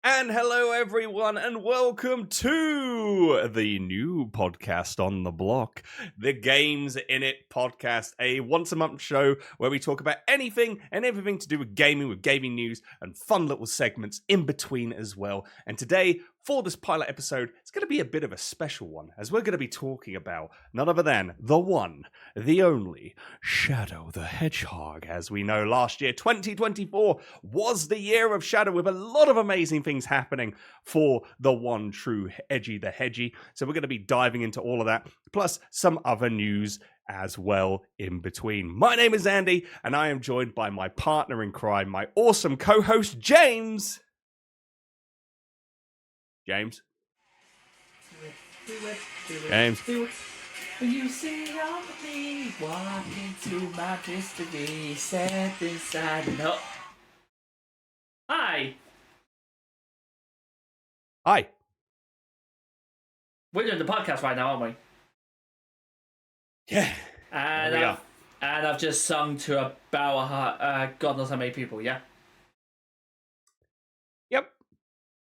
And hello, everyone, and welcome to the new podcast on the block, the Games Innit Podcast, a once-a-month show where we talk about anything and everything to do with gaming news, and fun little segments in between as well. And today, for this pilot episode, it's going to be a bit of a special one, as we're going to be talking about none other than the one, the only, Shadow the Hedgehog. As we know, last year, 2024, was the year of Shadow, with a lot of amazing things happening for the one true Edgy the Hedgie. So we're going to be diving into all of that, plus some other news as well in between. My name is Andy, and I am joined by my partner in crime, my awesome co-host, James. James. James. You see all of me walk into my mystery, set inside. No. Hi. Hi. We're doing the podcast right now, aren't we? Yeah. And we are. And I've just sung to about God knows how many people. Yeah.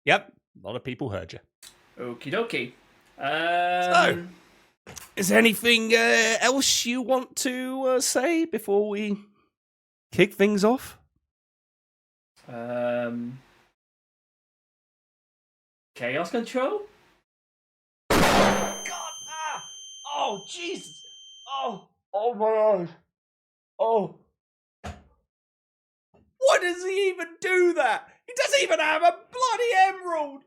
Yep. A lot of people heard you. Okie dokie. So, is there anything else you want to say before we kick things off? Chaos Control? God! Ah! Oh, Jesus! Oh my eyes! Oh! Why does he even do that? He doesn't even have a bloody emerald!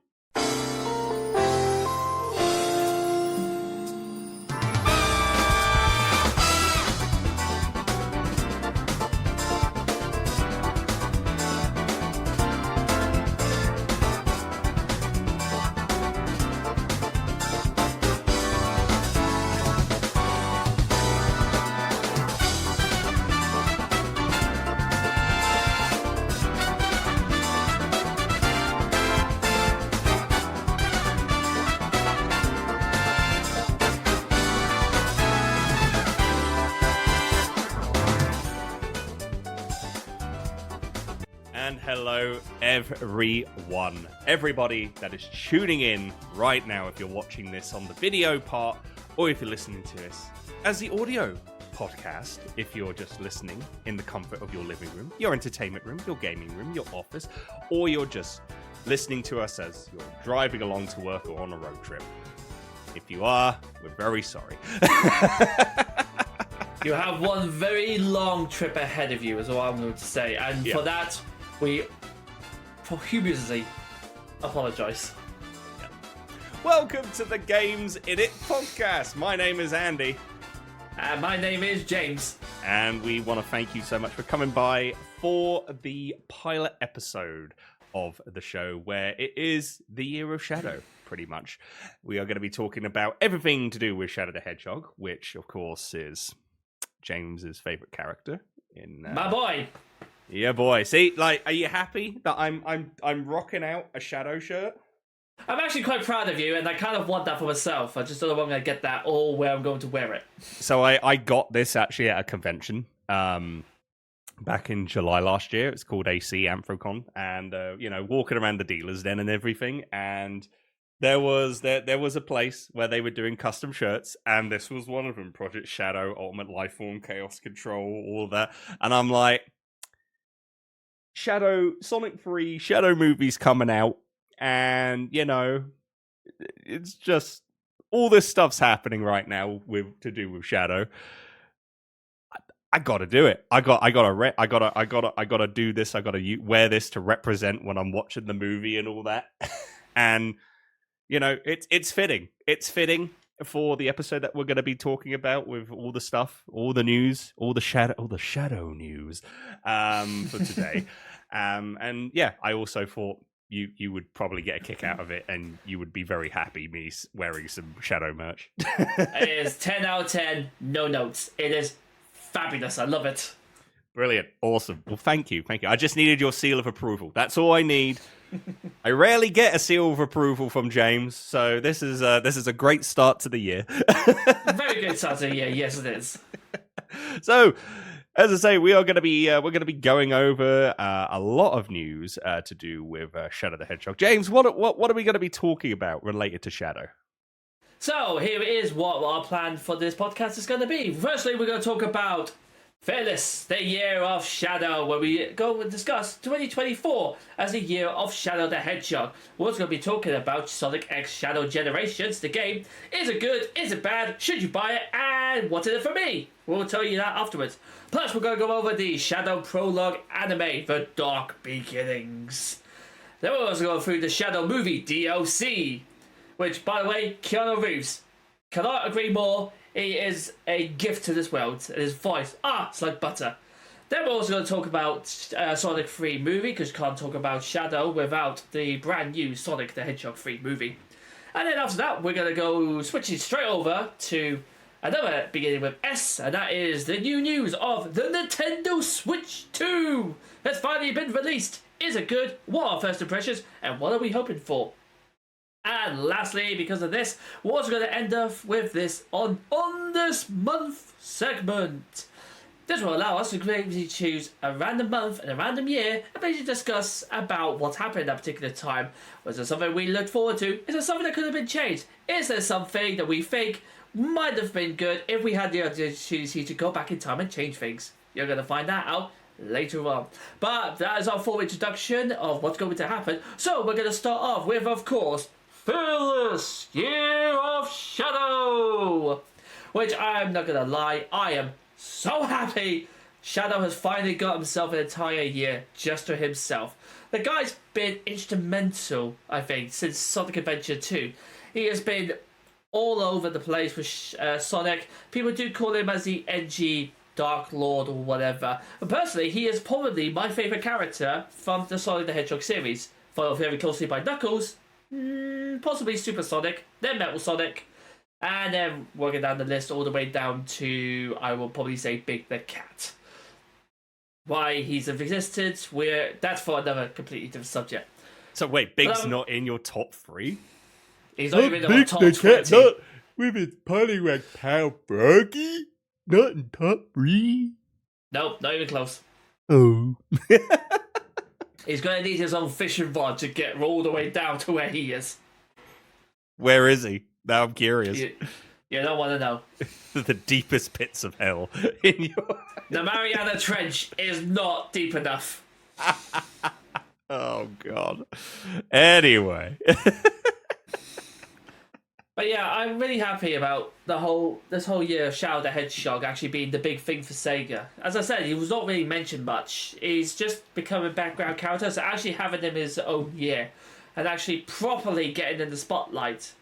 And hello, everyone. Everybody that is tuning in right now, if you're watching this on the video part, or if you're listening to this as the audio podcast, if you're just listening in the comfort of your living room, your entertainment room, your gaming room, your office, or you're just listening to us as you're driving along to work or on a road trip. If you are, we're very sorry. You have one very long trip ahead of you, is all I'm going to say. And for that, we profusely apologise. Yeah. Welcome to the Games Innit Podcast. My name is Andy. And my name is James. And we want to thank you so much for coming by for the pilot episode of the show, where it is the year of Shadow, pretty much. We are going to be talking about everything to do with Shadow the Hedgehog, which, of course, is James's favourite character. My boy! Yeah, boy. See, like, are you happy that I'm rocking out a Shadow shirt? I'm actually quite proud of you, and I kind of want that for myself. I just don't know when I'm going to get that or where I'm going to wear it. So I got this actually at a convention back in July last year. It's called AC Anthrocon, and walking around the dealers then and everything, and there was a place where they were doing custom shirts, and this was one of them: Project Shadow, Ultimate Lifeform, Chaos Control, all of that. And I'm like, Shadow, Sonic 3, Shadow movies coming out, and, it's just, all this stuff's happening right now to do with Shadow. I gotta do it. I gotta do this. I gotta wear this to represent when I'm watching the movie and all that. And, it's fitting. It's fitting for the episode that we're going to be talking about, with all the stuff, all the news, all the shadow news for today. And yeah, I also thought you would probably get a kick out of it, and you would be very happy me wearing some Shadow merch. It is 10 out of 10, no notes. It is fabulous. I love it. Brilliant. Awesome. Well, thank you. I just needed your seal of approval. That's all I need. I rarely get a seal of approval from James, so this is a great start to the year. Very good start to the year. Yes, it is. So, as I say, we're going to be going over a lot of news to do with Shadow the Hedgehog. James, what are we going to be talking about related to Shadow? So here is what our plan for this podcast is going to be. Firstly, we're going to talk about Fearless, the year of Shadow, where we go and discuss 2024 as the year of Shadow the Hedgehog. We're also going to be talking about Sonic X Shadow Generations, the game. Is it good? Is it bad? Should you buy it? And what's in it for me? We'll tell you that afterwards. Plus, we're going to go over the Shadow Prologue anime, The Dark Beginnings. Then we'll also go through the Shadow movie, DLC, which, by the way, Keanu Reeves, cannot agree more. He is a gift to this world. And his voice, it's like butter. Then we're also going to talk about Sonic 3 movie, because you can't talk about Shadow without the brand new Sonic the Hedgehog 3 movie. And then after that, we're going to go switching straight over to another beginning with S, and that is the new news of the Nintendo Switch 2 that's finally been released. Is it good? What are first impressions? And what are we hoping for? And lastly, because of this, we're also going to end up with this on this month segment. This will allow us to basically choose a random month and a random year and basically discuss about what happened at that particular time. Was there something we looked forward to? Is there something that could have been changed? Is there something that we think might have been good if we had the opportunity to go back in time and change things? You're going to find that out later on. But that is our full introduction of what's going to happen. So we're going to start off with, of course, Fearless, Year of Shadow, which I'm not gonna lie, I am so happy Shadow has finally got himself an entire year just to himself. The guy's been instrumental, I think, since Sonic Adventure 2. He has been all over the place with Sonic. People do call him as the edgy Dark Lord or whatever. But personally, he is probably my favourite character from the Sonic the Hedgehog series, followed very closely by Knuckles, possibly Super Sonic, then Metal Sonic, and then working down the list all the way down to, I will probably say, Big the Cat. Why he's existed, that's for another completely different subject. So wait, Big's not in your top 3? He's not even in my top 20. Not with his Poliwag Pal Bergie? Not in top 3? Nope, not even close. Oh. He's going to need his own fishing rod to get all the way down to where he is. Where is he? Now I'm curious. You don't want to know. The deepest pits of hell in your... The Mariana Trench is not deep enough. Oh, God. Anyway. But yeah, I'm really happy about this whole year of Shadow the Hedgehog actually being the big thing for Sega. As I said, he was not really mentioned much. He's just becoming background character, so actually having him his own year and actually properly getting in the spotlight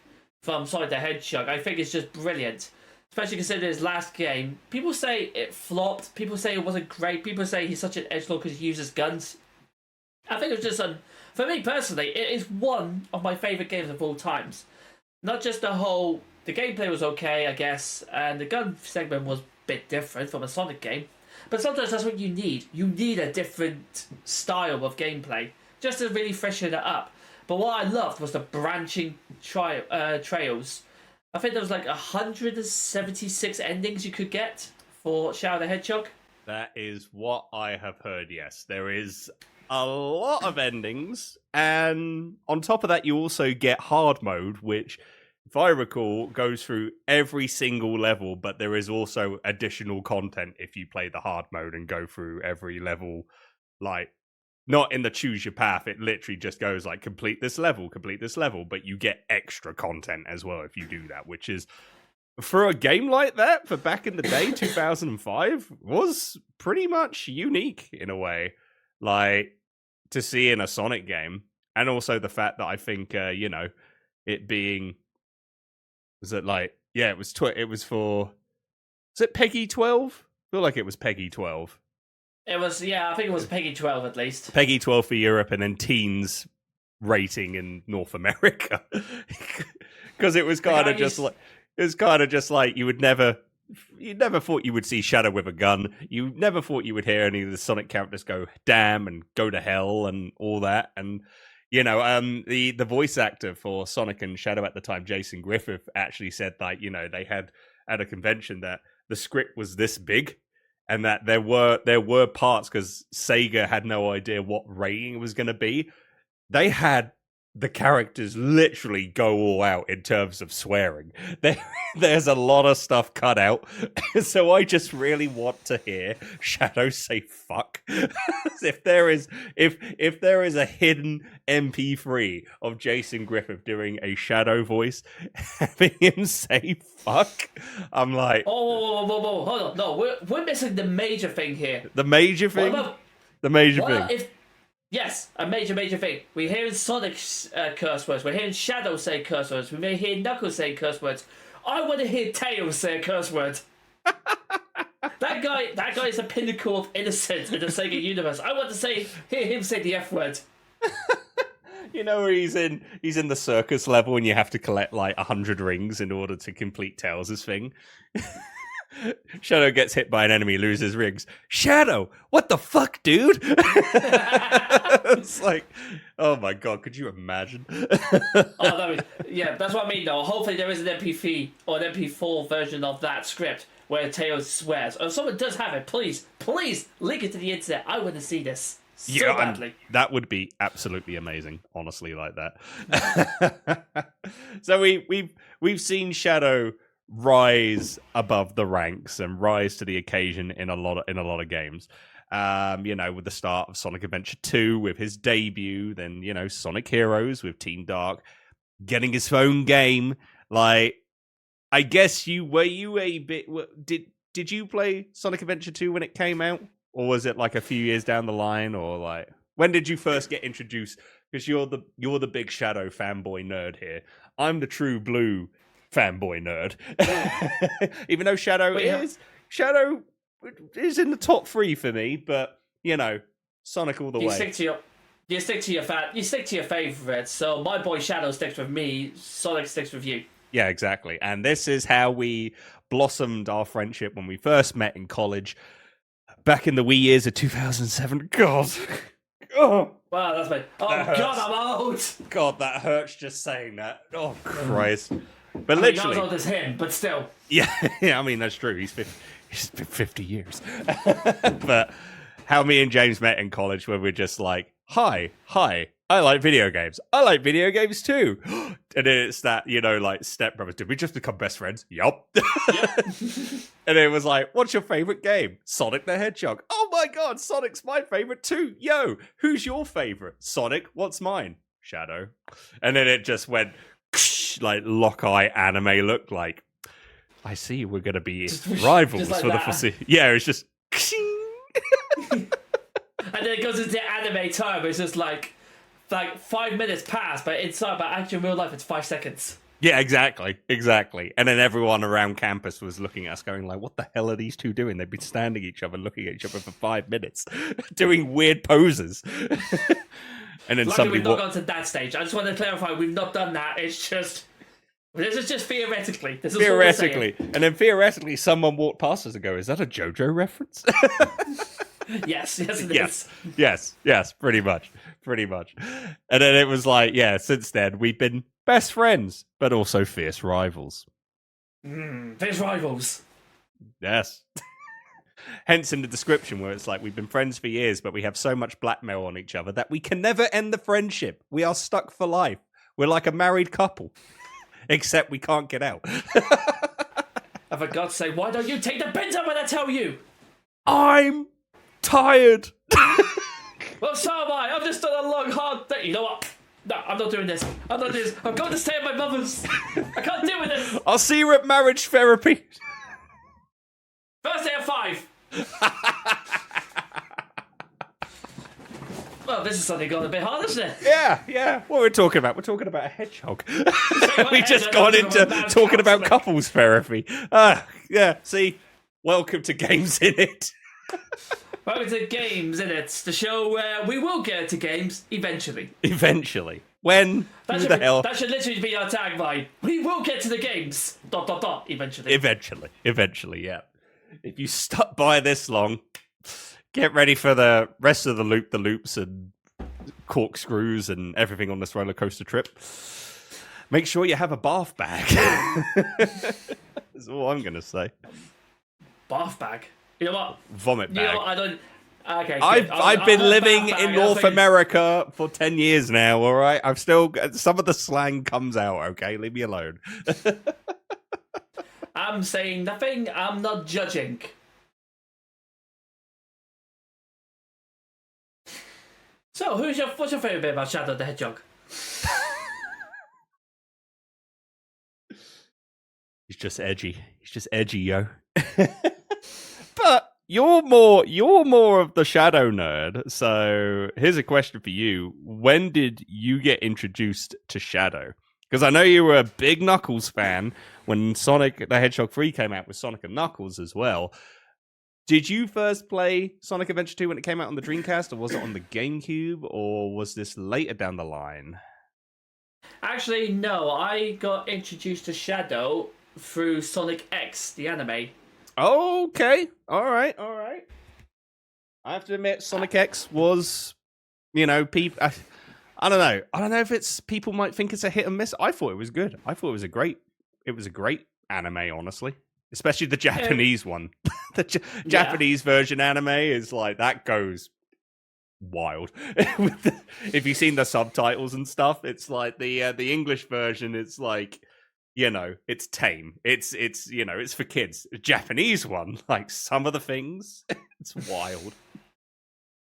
from Sonic the Hedgehog, I think is just brilliant. Especially considering his last game. People say it flopped, people say it wasn't great, people say he's such an edgelord because he uses guns. I think it was just, for me personally, it is one of my favourite games of all times. Not just the gameplay was okay, I guess, and the gun segment was a bit different from a Sonic game. But sometimes that's what you need. You need a different style of gameplay, just to really freshen it up. But what I loved was the branching trails. I think there was like 176 endings you could get for Shadow the Hedgehog. That is what I have heard, yes. There is a lot of endings, and on top of that you also get hard mode, which, if I recall, goes through every single level, but there is also additional content if you play the hard mode and go through every level, like, not in the choose your path, it literally just goes like, complete this level, but you get extra content as well if you do that, which is, for a game like that, for back in the day, 2005, was pretty much unique in a way. Like, to see in a Sonic game, and also the fact that I think, it being, was it like, yeah, it was for, is it Peggy 12? I feel like it was Peggy 12. It was, yeah, I think it was Peggy 12 at least. Peggy 12 for Europe, and then teens rating in North America. Because it was kind of just like, you never thought you would see Shadow with a gun. You never thought you would hear any of the Sonic characters go damn and go to hell and all that. And the voice actor for Sonic and Shadow at the time, Jason Griffith, actually said that they had at a convention that the script was this big, and that there were parts because Sega had no idea what rating it was going to be. They had the characters literally go all out in terms of swearing. There's a lot of stuff cut out, so I just really want to hear Shadow say "fuck." if there is a hidden MP3 of Jason Griffith doing a Shadow voice, having him say "fuck," I'm like, whoa, hold on, no, we're missing the major thing here. The major thing. Yes, a major thing. We're hearing Sonic curse words. We're hearing Shadow say curse words. We may hear Knuckles say curse words. I want to hear Tails say a curse word. That guy is the pinnacle of innocence in the Sega universe. I want to hear him say the F word. You know where he's in the circus level and you have to collect like 100 rings in order to complete Tails' thing. Shadow gets hit by an enemy, loses rings. Shadow, what the fuck, dude? It's like, oh my god, could you imagine? That's what I mean though. Hopefully there is an MP3 or an MP4 version of that script where Tails swears. Or if someone does have it, please link it to the internet. I want to see this so badly. That would be absolutely amazing, honestly, like that. So we've seen Shadow rise above the ranks and rise to the occasion in a lot of games. With the start of Sonic Adventure 2 with his debut, then Sonic Heroes with Team Dark, getting his own game. Like, I guess did you play Sonic Adventure 2 when it came out, or was it like a few years down the line, or like when did you first get introduced? Because you're the big Shadow fanboy nerd here. I'm the true blue fanboy nerd. Even though Shadow is in the top 3 for me, but Sonic all the way. You stick to your favorites. So my boy Shadow sticks with me, Sonic sticks with you. Yeah, exactly. And this is how we blossomed our friendship when we first met in college back in the wee years of 2007. God. Oh. Wow, that's bad. Oh God, I'm out. God, that hurts just saying that. Oh Christ. But literally, not as old as him, but still. Yeah. I mean, that's true. He's been 50 years. But how me and James met in college, where we're just like, hi, I like video games. I like video games too. And then it's that, like Step Brothers. Did we just become best friends? Yup. Yep. And it was like, what's your favorite game? Sonic the Hedgehog. Oh my God, Sonic's my favorite too. Yo, who's your favorite? Sonic. What's mine? Shadow. And then it just went like lock-eye anime look like, I see we're going to be rivals like for the foreseeable. Yeah, it's just and then it goes into anime time. It's just like 5 minutes pass, but actually in real life it's 5 seconds. Yeah, exactly. And then everyone around campus was looking at us going like, what the hell are these two doing? They've been standing each other, looking at each other for 5 minutes, doing weird poses. And then we've not gone to that stage. I just want to clarify, we've not done that. This is just theoretically. This is theoretically. And then theoretically, someone walked past us and go, is that a JoJo reference? Yes, it is. Yes, pretty much. And then it was like, yeah, since then, we've been best friends, but also fierce rivals. Fierce rivals. Yes. Hence in the description where it's like, we've been friends for years, but we have so much blackmail on each other that we can never end the friendship. We are stuck for life. We're like a married couple. Except we can't get out. And for God's sake, why don't you take the pins out when I tell you? I'm tired. Well, so am I. I've just done a long, hard day. You know what? No, I'm not doing this. I'm going to stay at my mother's. I can't deal with this. I'll see you at marriage therapy. First day at 5. Well, this is suddenly gone a bit hard, isn't it? Yeah. What are we talking about? We're talking about a hedgehog. We just gone into talking about couples therapy. Yeah, see? Welcome to Games Innit. Welcome to Games Innit, the show where we will get to games eventually. When? That should literally be our tagline. We will get to the games. ... Eventually. Eventually, yeah. If you stuck by this long, get ready for the rest of the loops and corkscrews and everything on this roller coaster trip. Make sure you have a bath bag. That's all I'm going to say. Bath bag? You know what? Vomit bag. You know what? I don't. Okay. I've been living in North America for 10 years now, all right? I've still some of the slang comes out, okay? Leave me alone. I'm saying nothing. I'm not judging. So, what's your favorite bit about Shadow the Hedgehog? He's just edgy. He's just edgy, yo. But you're more of the Shadow nerd. So here's a question for you: when did you get introduced to Shadow? Because I know you were a big Knuckles fan when Sonic the Hedgehog 3 came out with Sonic and Knuckles as well. Did you first play Sonic Adventure 2 when it came out on the Dreamcast, or was it on the GameCube, or was this later down the line? Actually, no. I got introduced to Shadow through Sonic X, the anime. Okay. All right. I have to admit, Sonic X was, people. I don't know. I don't know if it's people might think it's a hit and miss. I thought it was good. I thought it was a great anime, honestly. Especially the Japanese one. The Japanese version anime is like, that goes wild. If you've seen the subtitles and stuff, it's like the English version, it's like, it's tame. It's for kids. The Japanese one, like some of the things, it's wild.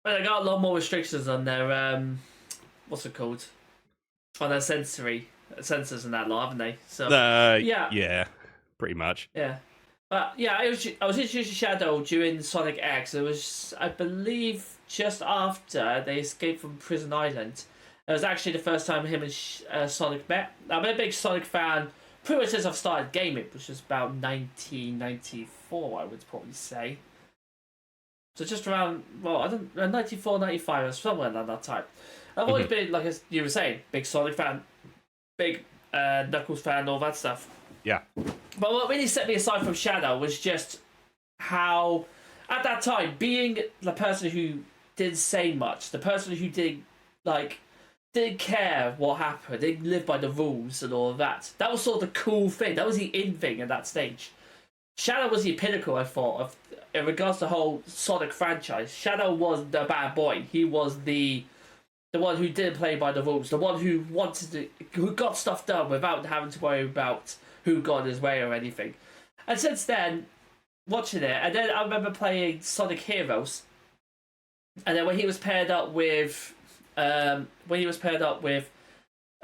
Well, they got a lot more restrictions on their, what's it called? On their sensors and that lot, haven't they? So, yeah, pretty much. Yeah. But yeah, I was introduced to Shadow during Sonic X. It was, I believe, just after they escaped from Prison Island. It was actually the first time him and Sonic met. I'm a big Sonic fan, pretty much since I've started gaming, which was about 1994, I would probably say. So just around, 94, 95, or somewhere around that time. I've always been, like you were saying, big Sonic fan, big Knuckles fan, all that stuff. Yeah. But what really set me aside from Shadow was just how, at that time, being the person who didn't say much, the person who didn't care what happened, didn't live by the rules and all of that. That was sort of the cool thing. That was the in thing at that stage. Shadow was the pinnacle, I thought, in regards to the whole Sonic franchise. Shadow was the bad boy. He was the one who didn't play by the rules, the one who who got stuff done without having to worry about who got in his way or anything. And since then, watching it, and then I remember playing Sonic Heroes, and then when he was paired up with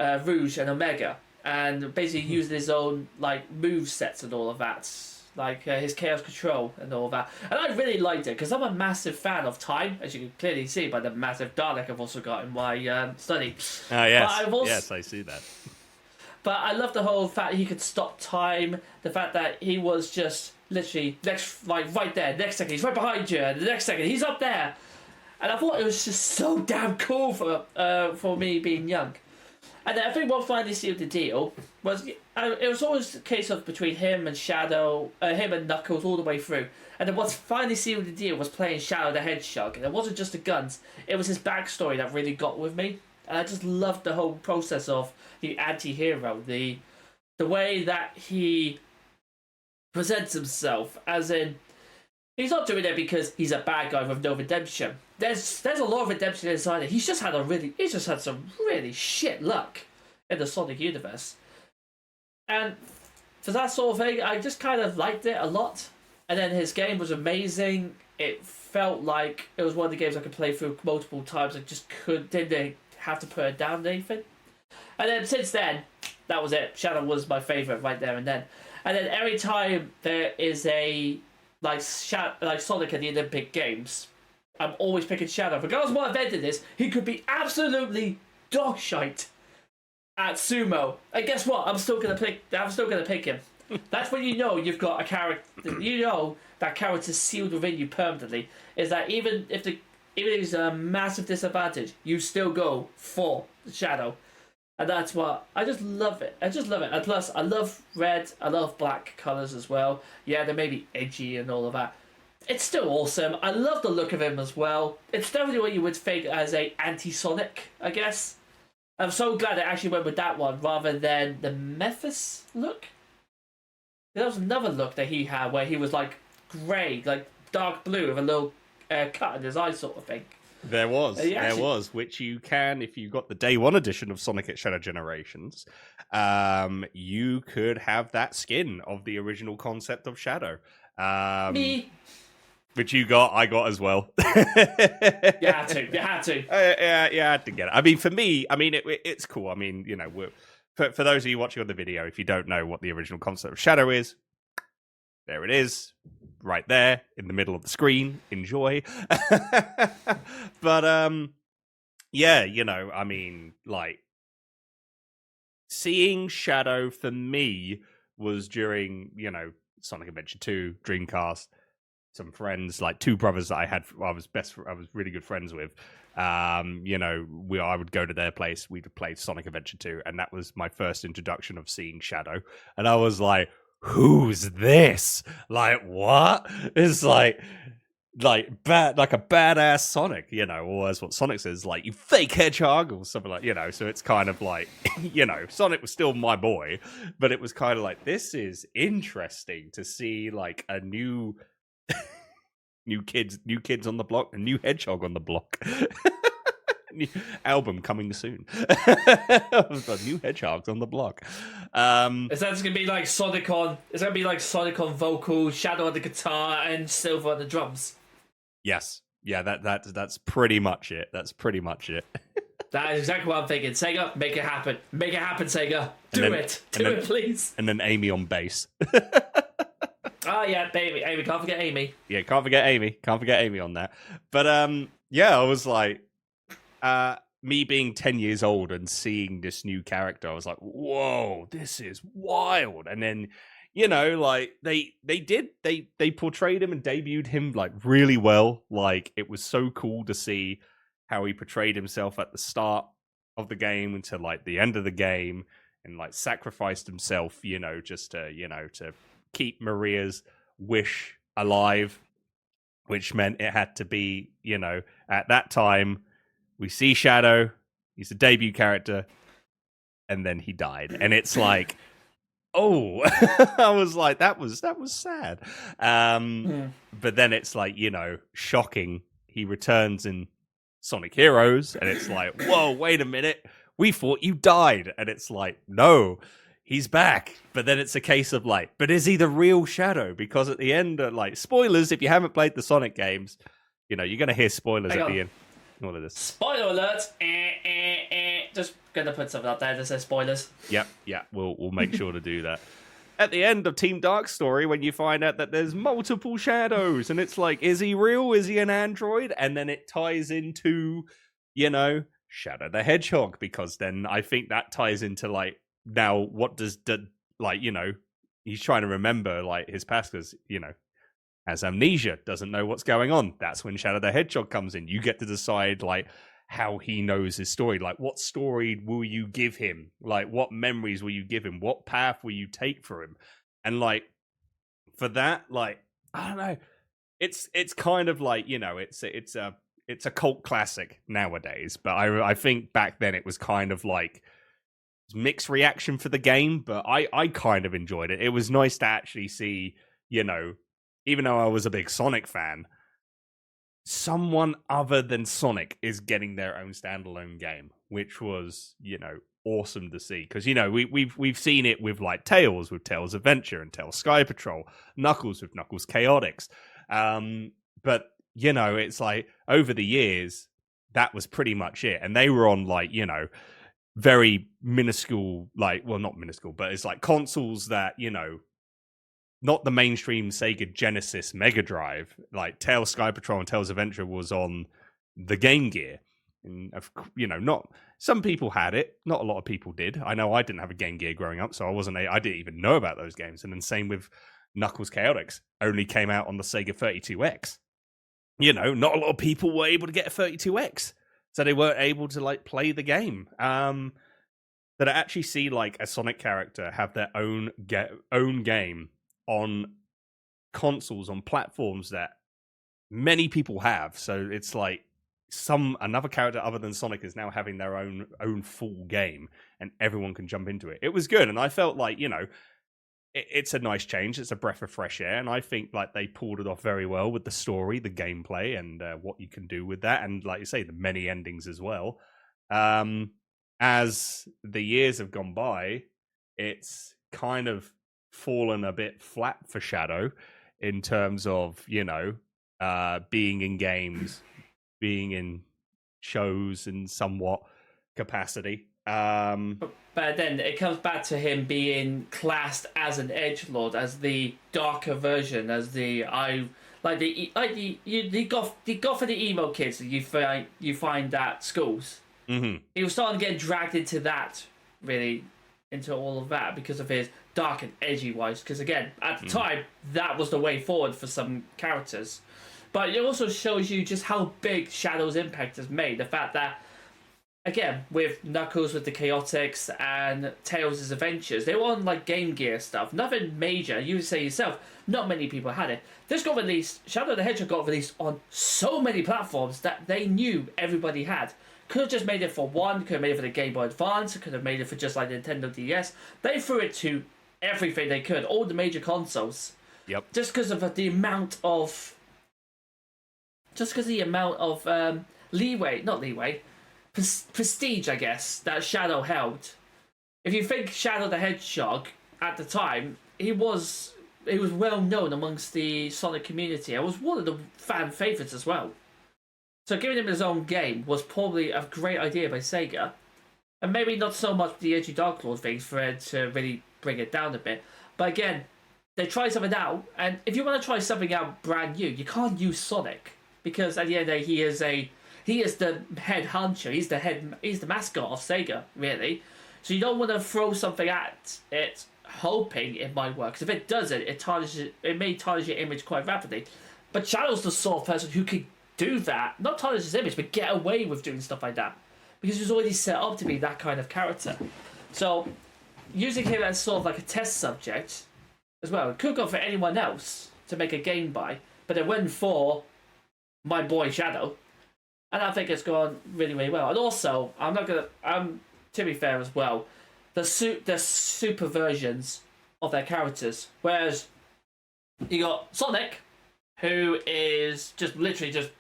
Rouge and Omega, and basically using his own move sets and all of that, his Chaos Control and all that. And I really liked it because I'm a massive fan of time, as you can clearly see by the massive Dalek I've also got in my study. Ah, yes, yes, I see that. But I love the whole fact he could stop time, the fact that he was just literally right there, next second he's right behind you, and the next second he's up there. And I thought it was just so damn cool for me being young. And then I think what finally sealed the deal was it was always a case of between him and Shadow, him and Knuckles all the way through. And then what finally sealed the deal was playing Shadow the Hedgehog. And it wasn't just the guns, it was his backstory that really got with me. And I just loved the whole process of the anti-hero, the way that he presents himself, as in, he's not doing it because he's a bad guy with no redemption. There's a lot of redemption inside it. He's just had some really shit luck in the Sonic universe. And for that sort of thing, I just kind of liked it a lot. And then his game was amazing. It felt like it was one of the games I could play through multiple times. I just didn't have to put it down or anything. And then since then, that was it. Shadow was my favourite right there and then. And then every time there is a Sonic at the Olympic Games, I'm always picking Shadow. Regardless of what event it is, he could be absolutely dog shite at sumo. And guess what? I'm still gonna pick him. That's when you know you've got a character. You know that character's sealed within you permanently. Is that even if it's a massive disadvantage, you still go for the Shadow. And that's what I just love it. And plus, I love red. I love black colors as well. Yeah, they may be edgy and all of that. It's still awesome. I love the look of him as well. It's definitely what you would think as a anti-Sonic, I guess. I'm so glad I actually went with that one rather than the Memphis look. There was another look that he had where he was grey, dark blue with a little cut in his eye sort of thing. There was, which you can, if you got the day one edition of Sonic at Shadow Generations, you could have that skin of the original concept of Shadow. Me. Which I got as well. You had to. Yeah, I had to get it. I mean, for me, it's cool. I mean, for those of you watching on the video, if you don't know what the original concept of Shadow is, there it is, right there in the middle of the screen. Enjoy. But yeah, seeing Shadow for me was during Sonic Adventure 2, Dreamcast. Some friends, like two brothers that I was really good friends with. I would go to their place. We'd play Sonic Adventure 2, and that was my first introduction of seeing Shadow. And I was like, "Who's this? Like, what?" It's like a badass Sonic, or as what Sonic says, like, "You fake hedgehog," or something like, So it's kind of like, Sonic was still my boy, but it was kind of like, this is interesting to see like a new kids on the block, a new hedgehog on the block. New album coming soon. New hedgehogs on the block. Is that just gonna be like Sonic on? Is that gonna be like Sonic on vocals, Shadow on the guitar, and Silver on the drums? Yes. Yeah. That's pretty much it. That is exactly what I'm thinking. Sega, make it happen. Make it happen, Sega. Do it, please. And then Amy on bass. Oh yeah, baby, Amy. Can't forget Amy. Yeah, can't forget Amy on that. But I was like, me being 10 years old and seeing this new character, I was like, whoa, this is wild. And then, like they portrayed him and debuted him like really well. Like, it was so cool to see how he portrayed himself at the start of the game until like the end of the game, and like sacrificed himself, just to keep Maria's wish alive, which meant it had to be, at that time, we see Shadow, he's a debut character, and then he died. And it's like, oh, I was like, that was sad. But then it's like, shocking. He returns in Sonic Heroes, and it's like, whoa, wait a minute. We thought you died. And it's like, no, he's back. But then it's a case of like, but is he the real Shadow? Because at the end, like, spoilers, if you haven't played the Sonic games, you're going to hear spoilers at the end. All of this. Spoiler alert! Just gonna put something up there that says spoilers. Yep, we'll make sure to do that. At the end of Team Dark's story, when you find out that there's multiple Shadows, and it's like, is he real? Is he an android? And then it ties into, Shadow the Hedgehog, because then I think that ties into like, now what does he's trying to remember like his past, because has amnesia, doesn't know what's going on. That's when Shadow the Hedgehog comes in. You get to decide like how he knows his story. Like, what story will you give him? Like, what memories will you give him? What path will you take for him? And like, for that, like, I don't know. It's kind of like, it's a cult classic nowadays. But I think back then it was kind of like mixed reaction for the game. But I kind of enjoyed it. It was nice to actually see, even though I was a big Sonic fan, someone other than Sonic is getting their own standalone game, which was, awesome to see. Because, we've seen it with like Tails, with Tails Adventure, and Tails Sky Patrol, Knuckles with Knuckles Chaotix. But, it's like over the years, that was pretty much it. And they were on like, very minuscule, like, well, not minuscule, but it's like consoles that, not the mainstream Sega Genesis Mega Drive. Like Tails Sky Patrol and Tails Adventure was on the Game Gear. And, not some people had it. Not a lot of people did. I know I didn't have a Game Gear growing up, so I didn't even know about those games. And then same with Knuckles Chaotix. Only came out on the Sega 32X. Not a lot of people were able to get a 32X. So they weren't able to like play the game. That I actually see like a Sonic character have their own game on consoles, on platforms that many people have. So it's like another character other than Sonic is now having their own full game, and everyone can jump into it. It was good, and I felt like, it's a nice change. It's a breath of fresh air, and I think like they pulled it off very well with the story, the gameplay, and what you can do with that, and like you say, the many endings as well. As the years have gone by, it's kind of fallen a bit flat for Shadow in terms of being in games, being in shows in somewhat capacity. But then it comes back to him being classed as an edgelord, as the darker version, as the for the emo kids that you find at schools. Mm-hmm. He was starting to get dragged into that, really, into all of that because of his dark and edgy wise. Because again, at the time, that was the way forward for some characters. But it also shows you just how big Shadow's impact has made. The fact that, again, with Knuckles with the Chaotix and Tails' Adventures, they were on like Game Gear stuff. Nothing major. You say yourself, not many people had it. This got released, Shadow the Hedgehog got released on so many platforms that they knew everybody had. Could have just made it for one, could have made it for the Game Boy Advance, could have made it for just like Nintendo DS. They threw it to everything they could, all the major consoles. Yep. Just because of the amount of prestige, I guess, that Shadow held. If you think Shadow the Hedgehog at the time, he was well known amongst the Sonic community. It was one of the fan favorites as well. So giving him his own game was probably a great idea by Sega. And maybe not so much the edgy Dark Lord things for it to really bring it down a bit. But again, they tried something out, and if you want to try something out brand new, you can't use Sonic. Because at the end of the day, he is the head honcho, he's the mascot of Sega, really. So you don't want to throw something at it hoping it might work. 'Cause if it doesn't, it may tarnish your image quite rapidly. But Shadow's the sort of person who could do that, not tarnish his image, but get away with doing stuff like that. Because he was already set up to be that kind of character. So, using him as sort of like a test subject as well, it could go for anyone else to make a game by, but it went for my boy Shadow. And I think it's gone really, really well. And also, to be fair as well, the super versions of their characters. Whereas, you got Sonic, who is just literally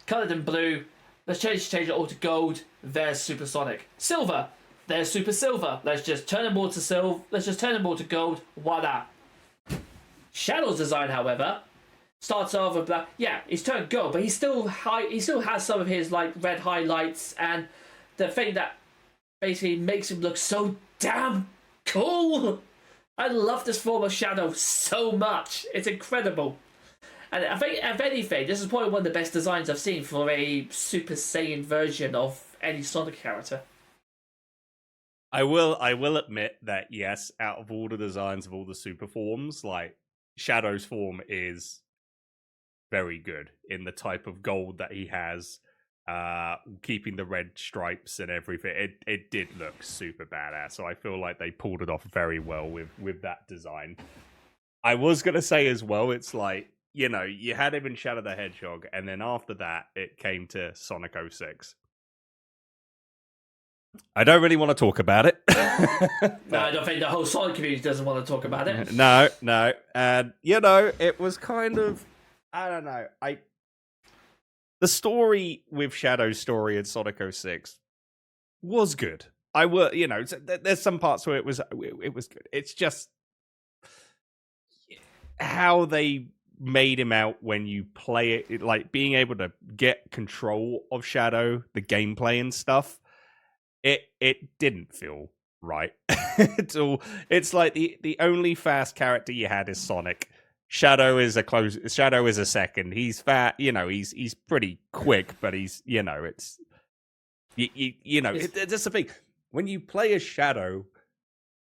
coloured in blue. Let's change it all to gold. There's Super Sonic. Silver. There's Super Silver. Let's just turn them all to silver. Let's just turn them all to gold. Voila. Shadow's design, however, starts off with black. Yeah, he's turned gold, but he still has some of his like red highlights, and the thing that basically makes him look so damn cool. I love this form of Shadow so much. It's incredible. And I think, if anything, this is probably one of the best designs I've seen for a Super Saiyan version of any Sonic character. I will admit that, yes, out of all the designs of all the super forms, like, Shadow's form is very good in the type of gold that he has, keeping the red stripes and everything. It did look super badass, so I feel like they pulled it off very well with that design. I was going to say as well, it's like, you had him in Shadow the Hedgehog, and then after that, it came to Sonic 06. I don't really want to talk about it. No, I don't think the whole Sonic community doesn't want to talk about it. No. And, it was kind of, I don't know. The story with Shadow's story in Sonic 06 was good. There's some parts where it was good. It's just how they made him out when you play it, like being able to get control of Shadow, the gameplay and stuff. It didn't feel right. It's like the only fast character you had is Sonic. Shadow is a second. He's fat, he's pretty quick, but he's, it's that's the thing. When you play as Shadow,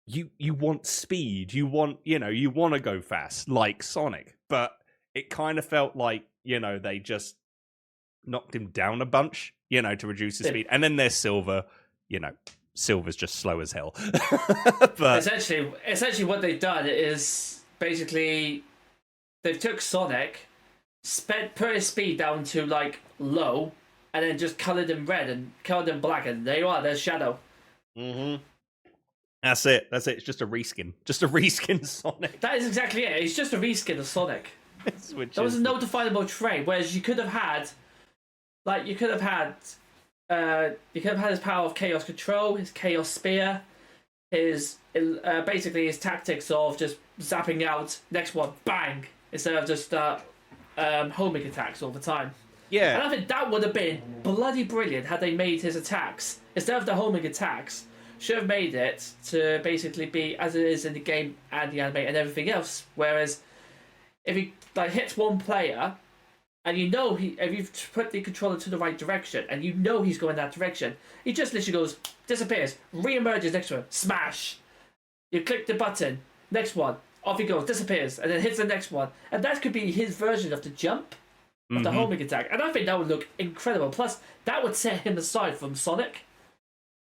you want speed. You want to go fast like Sonic, but it kind of felt like, they just knocked him down a bunch, to reduce his speed. And then there's Silver. Silver's just slow as hell. But essentially what they've done is basically they've took Sonic, put his speed down to like low, and then just coloured him red and coloured him black, and there you are, there's Shadow. Mm-hmm. That's it. It's just a reskin. Just a reskin Sonic. That is exactly it. It's just a reskin of Sonic. There was no definable trait, whereas you could have had his power of chaos control, his chaos spear, his basically his tactics of just zapping out next one, bang, instead of just homing attacks all the time. Yeah. And I think that would have been bloody brilliant had they made his attacks, instead of the homing attacks, should have made it to basically be as it is in the game and the anime and everything else. Whereas if he hits one player, and if you've put the controller to the right direction, and he's going that direction, he just literally goes, disappears, re-emerges next to him, smash. You click the button, next one, off he goes, disappears, and then hits the next one. And that could be his version of the jump, of the homing attack. And I think that would look incredible. Plus, that would set him aside from Sonic.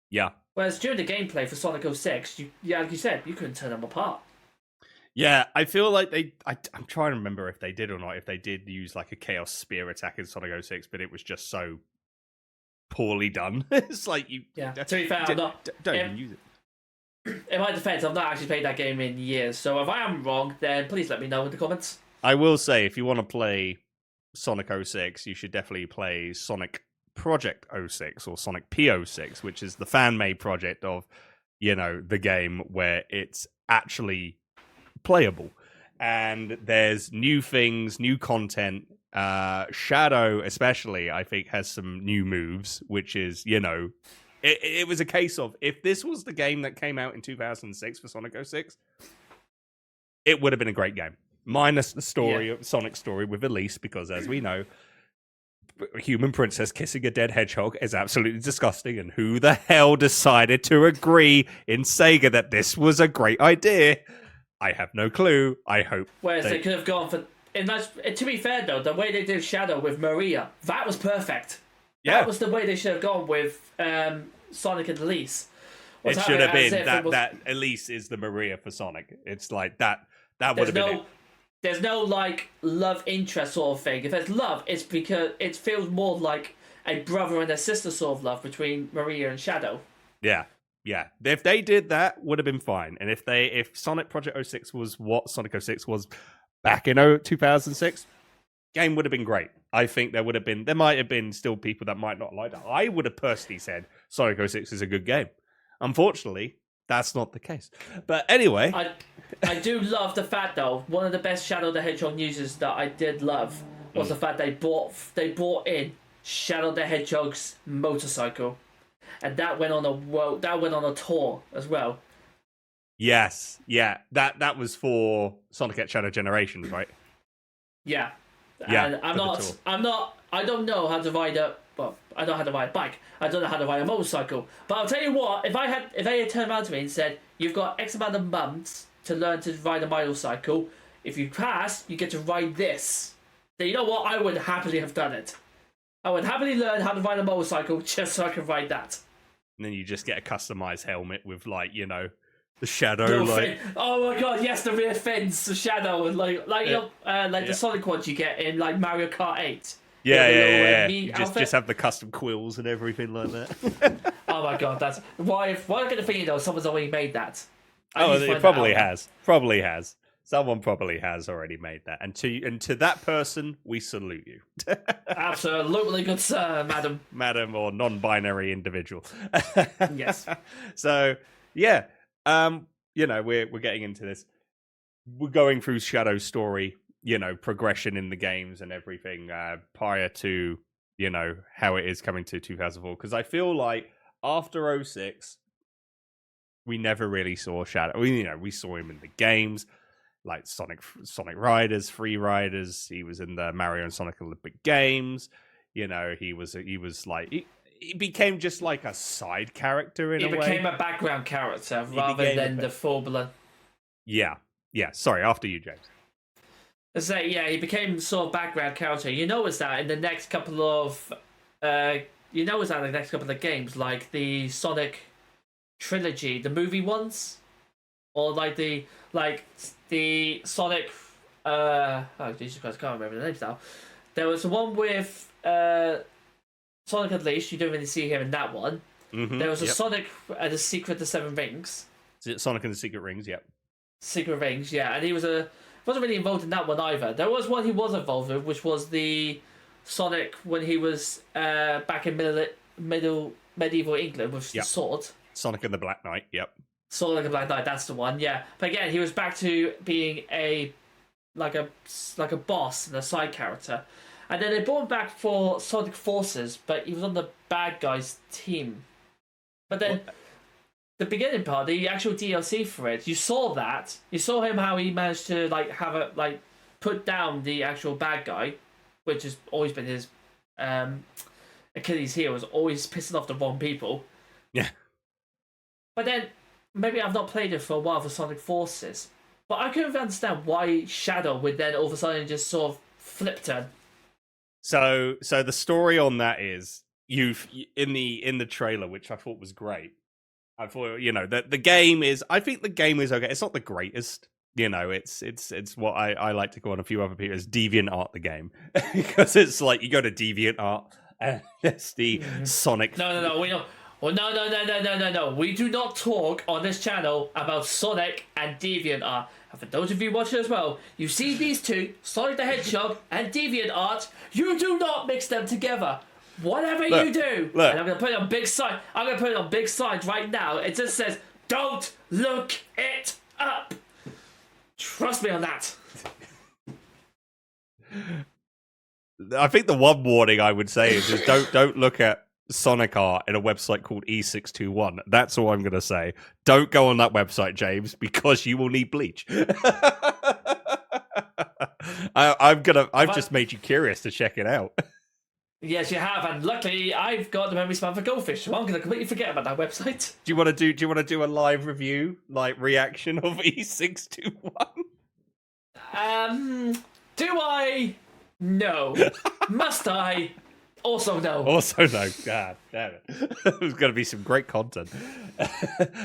Yeah. Whereas during the gameplay for Sonic 06, like you said, you couldn't turn them apart. Yeah, I feel like I'm trying to remember if they did or not, if they did use like a Chaos Spear attack in Sonic 06, but it was just so poorly done. It's like you... Yeah, to be fair, don't even use it. In my defense, I've not actually played that game in years, so if I am wrong, then please let me know in the comments. I will say, if you want to play Sonic 06, you should definitely play Sonic Project 06 or Sonic P06, which is the fan-made project of, the game where it's actually playable. And there's new things, new content. Shadow, especially, I think, has some new moves, which is, it was a case of, if this was the game that came out in 2006 for Sonic 06, it would have been a great game. Minus the story of Sonic's story with Elise, because as we know, a human princess kissing a dead hedgehog is absolutely disgusting, and who the hell decided to agree in Sega that this was a great idea? I have no clue. I hope. Whereas they could have gone for... to be fair, though, the way they did Shadow with Maria, that was perfect. Yeah. That was the way they should have gone with Sonic and Elise. It should have been that Elise is the Maria for Sonic. It's like that would have been it. There's no love interest sort of thing. If there's love, it's because it feels more like a brother and a sister sort of love between Maria and Shadow. Yeah. If they did that, would have been fine. And if Sonic Project 06 was what Sonic 06 was back in 2006, game would have been great. I think there might have been still people that might not like that. I would have personally said Sonic 06 is a good game. Unfortunately, that's not the case. But anyway, I do love the fact, though, one of the best Shadow the Hedgehog news that I did love was the fact they brought in Shadow the Hedgehog's motorcycle, and that went on a tour as well. Yes, yeah, that was for Sonic X Shadow Generations, right? Yeah, and I don't know how to ride a bike. I don't know how to ride a motorcycle. But I'll tell you what, if they had turned around to me and said, you've got X amount of months to learn to ride a motorcycle, if you pass, you get to ride this. Then you know what? I would happily have done it. I would happily learn how to ride a motorcycle just so I could ride that. And then you just get a customized helmet with, the shadow, Oh my god, yes, the rear fins, the shadow, and the Sonic ones you get in Mario Kart 8. Yeah. You just have the custom quills and everything like that. Oh my god, that's why I get the feeling though someone's already made that. It probably has. Probably has. Someone probably has already made that. And to that person, we salute you. Absolutely good sir, madam. Madam or non-binary individual. Yes. So yeah. We're getting into this. We're going through Shadow's story, progression in the games and everything prior to, how it is coming to 2004. Because I feel like after 06, we never really saw Shadow. We saw him in the games, like Sonic Riders, Free Riders. He was in the Mario and Sonic Olympic Games. He became just like a side character in a way. He became a background character rather than the full-blown. Yeah. Sorry, after you, James. He became sort of background character. You notice that in the next couple of games, like the Sonic trilogy, the movie ones, or the Sonic. Oh Jesus Christ, I can't remember the names now. There was one with Sonic Unleashed. You don't really see him in that one. Mm-hmm, there was a Sonic and the Secret of the Seven Rings. Sonic and the Secret Rings, yep. Secret Rings, yeah, and he wasn't really involved in that one either. There was one he was involved with, which was the Sonic when he was back in medieval England with the sword. Sonic and the Black Knight, yep. Sonic and the Black Knight, that's the one, yeah. But again, he was back to being a boss and a side character. And then they brought him back for Sonic Forces, but he was on the bad guys team. But then the beginning part, the actual DLC for it, you saw that. You saw him how he managed to put down the actual bad guy, which has always been his Achilles heel, was always pissing off the wrong people. Yeah. But then maybe I've not played it for a while for Sonic Forces. But I couldn't understand why Shadow would then all of a sudden just sort of flip turn. So the story on that is in the trailer, which I thought was great. I thought, the game is. I think the game is okay. It's not the greatest. It's what I like to call on a few other people as DeviantArt the game, because it's like you go to DeviantArt and it's the Sonic. No, we don't. Well, no. We do not talk on this channel about Sonic and DeviantArt. And for those of you watching as well, you see these two, Sonic the Hedgehog and DeviantArt, you do not mix them together. Whatever you do, and I'm going to put it on big sign. I'm going to put it on big signs right now. It just says, "Don't look it up." Trust me on that. I think the one warning I would say is just don't look at Sonic art in a website called E621. That's all I'm going to say. Don't go on that website, James, because you will need bleach. I've just made you curious to check it out. Yes, you have, and luckily I've got the memory span for Goldfish, so I'm going to completely forget about that website. Do you want to do a live review, like reaction of E621? Do I? No. Must I? Also no. Also no. God damn it. There's going to be some great content.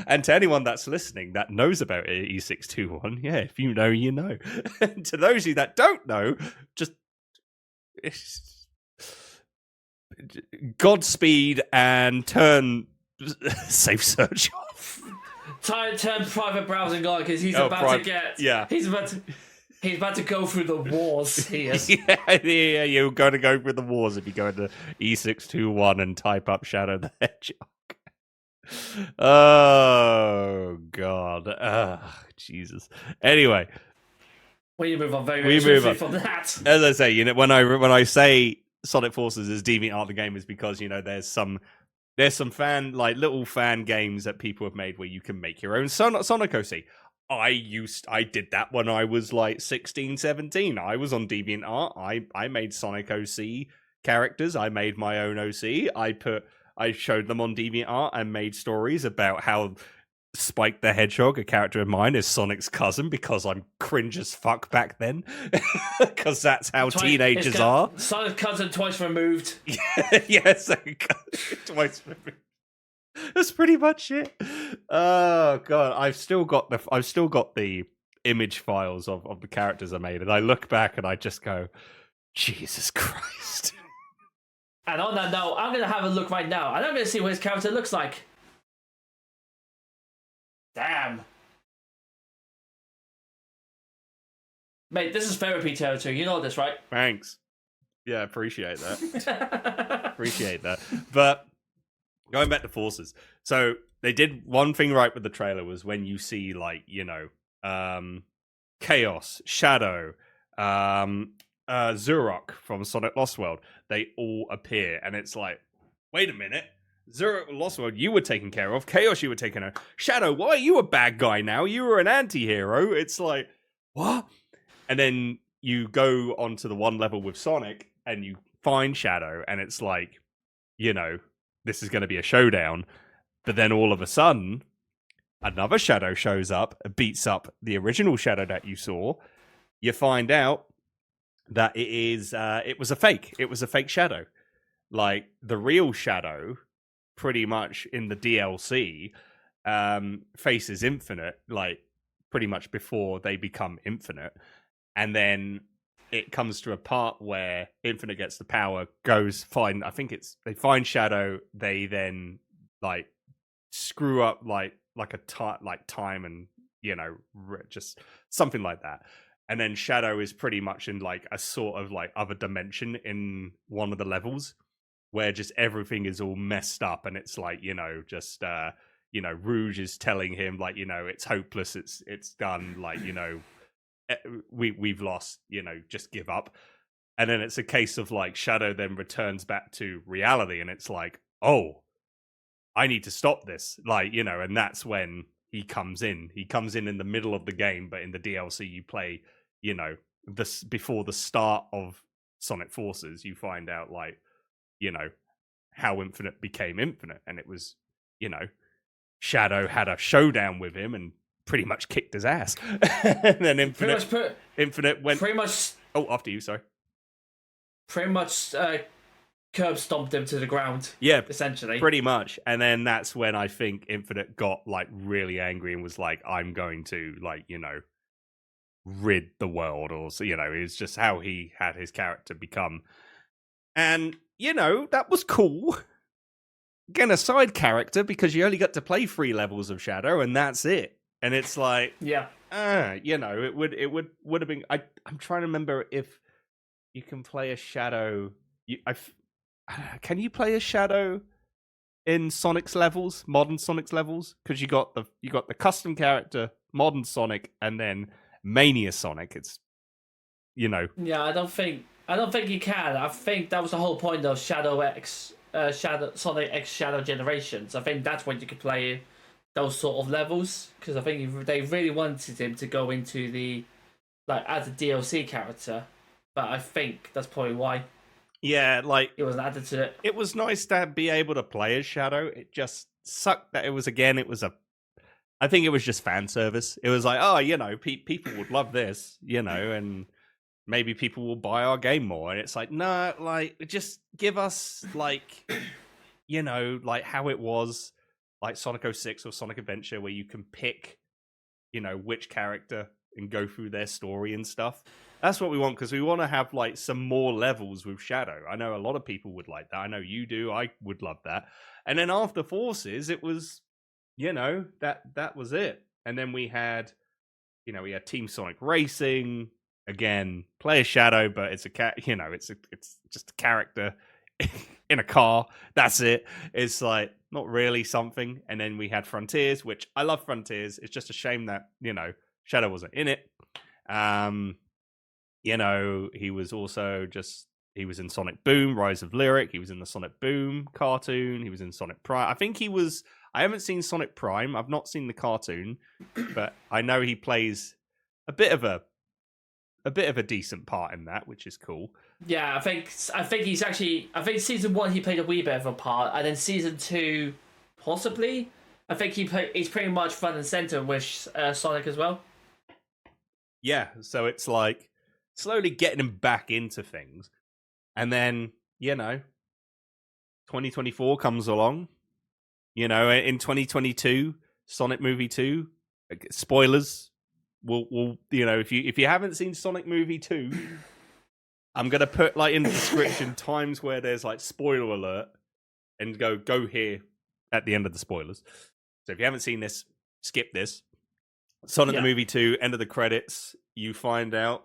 And to anyone that's listening that knows about E621, yeah, if you know, you know. And to those of you that don't know, just Godspeed and turn safe search off. Turn private browsing on because he's about to get. Yeah. He's about to go through the wars. He is. Yeah, you're going to go through the wars if you go into E621 and type up Shadow the Hedgehog. Oh, God. Jesus. Anyway. We move on very swiftly from that. As I say, when I say Sonic Forces is DeviantArt the game is because, there's some little fan games that people have made where you can make your own Sonic OC. I did that when I was like 16, 17. I was on DeviantArt. I made Sonic OC characters. I made my own OC. I showed them on DeviantArt and made stories about how Spike the Hedgehog, a character of mine, is Sonic's cousin because I'm cringe as fuck back then. Because that's how teenagers are. Sonic's cousin twice removed. Yes, twice removed. That's pretty much it. Oh God, I've still got the image files of the characters I made, and I look back and I just go, Jesus Christ. And on that note, I'm gonna have a look right now, and I'm gonna see what his character looks like. Damn. Mate, this is therapy territory. You know this, right? Thanks. Yeah, appreciate that. Appreciate that. But going back to Forces. So they did one thing right with the trailer was when you see Chaos, Shadow, Zurok from Sonic Lost World, they all appear and it's like, wait a minute. Zurok Lost World, you were taken care of. Chaos, you were taken care of. Shadow, why are you a bad guy now? You were an anti-hero. It's like, what? And then you go onto the one level with Sonic and you find Shadow and it's like, this is going to be a showdown. But then all of a sudden, another Shadow shows up, beats up the original Shadow that you saw. You find out that it was a fake. It was a fake Shadow. Like, the real Shadow, pretty much in the DLC, faces Infinite, like, pretty much before they become Infinite. And then it comes to a part where Infinite gets the power, they find Shadow, they then, like, screw up, like like time and just something like that. And then Shadow is pretty much in like a sort of like other dimension in one of the levels where just everything is all messed up, and it's like Rouge is telling him like it's hopeless, it's done, like we've lost, just give up. And then it's a case of like Shadow then returns back to reality, and it's like, oh, I need to stop this, like and that's when he comes in the middle of the game. But in the DLC you play this before the start of Sonic Forces, you find out like how Infinite became Infinite, and it was Shadow had a showdown with him and pretty much kicked his ass. And then Infinite went pretty much. Oh, after you, sorry. Pretty much curb stomped him to the ground. Yeah, essentially, pretty much. And then that's when I think Infinite got like really angry and was like, "I'm going to like rid the world," or so, it's just how he had his character become. And that was cool. Again, a side character, because you only got to play 3 levels of Shadow, and that's it. And it's like, it would have been. I'm trying to remember if you can play a Shadow. Can you play a Shadow in Sonic's levels, modern Sonic's levels? Because you got the custom character, modern Sonic, and then Mania Sonic. It's Yeah, I don't think you can. I think that was the whole point of Sonic X Shadow Generations. I think that's when you could play those sort of levels, because I think they really wanted him to go into the as a DLC character. But I think that's probably why. Yeah, like it wasn't added to it. It was nice to be able to play as Shadow. It just sucked that I think it was just fan service. It was like, oh, people would love this, and maybe people will buy our game more. And it's like, no, like just give us like, like how it was, like Sonic 06 or Sonic Adventure, where you can pick, which character and go through their story and stuff. That's what we want, because we want to have like some more levels with Shadow. I know a lot of people would like that. I know you do. I would love that. And then after Forces, it was, that was it. And then we had Team Sonic Racing. Again, play a Shadow, but it's it's just a character in a car. That's it. It's like not really something. And then we had Frontiers, which I love Frontiers. It's just a shame that Shadow wasn't in it. He was also he was in Sonic Boom, Rise of Lyric. He was in the Sonic Boom cartoon. He was in Sonic Prime. I haven't seen Sonic Prime. I've not seen the cartoon, but I know he plays a bit of a decent part in that, which is cool. Yeah, I think he's actually. I think season 1 he played a wee bit of a part, and then season 2, possibly. I think he's pretty much front and center with Sonic as well. Yeah, so it's like slowly getting him back into things. And then, 2024 comes along. In 2022, Sonic Movie 2, spoilers. We'll if you haven't seen Sonic Movie 2, I'm going to put like in the description times where there's like spoiler alert, and go here at the end of the spoilers. So if you haven't seen this, skip this. Sonic the Movie 2, end of the credits, you find out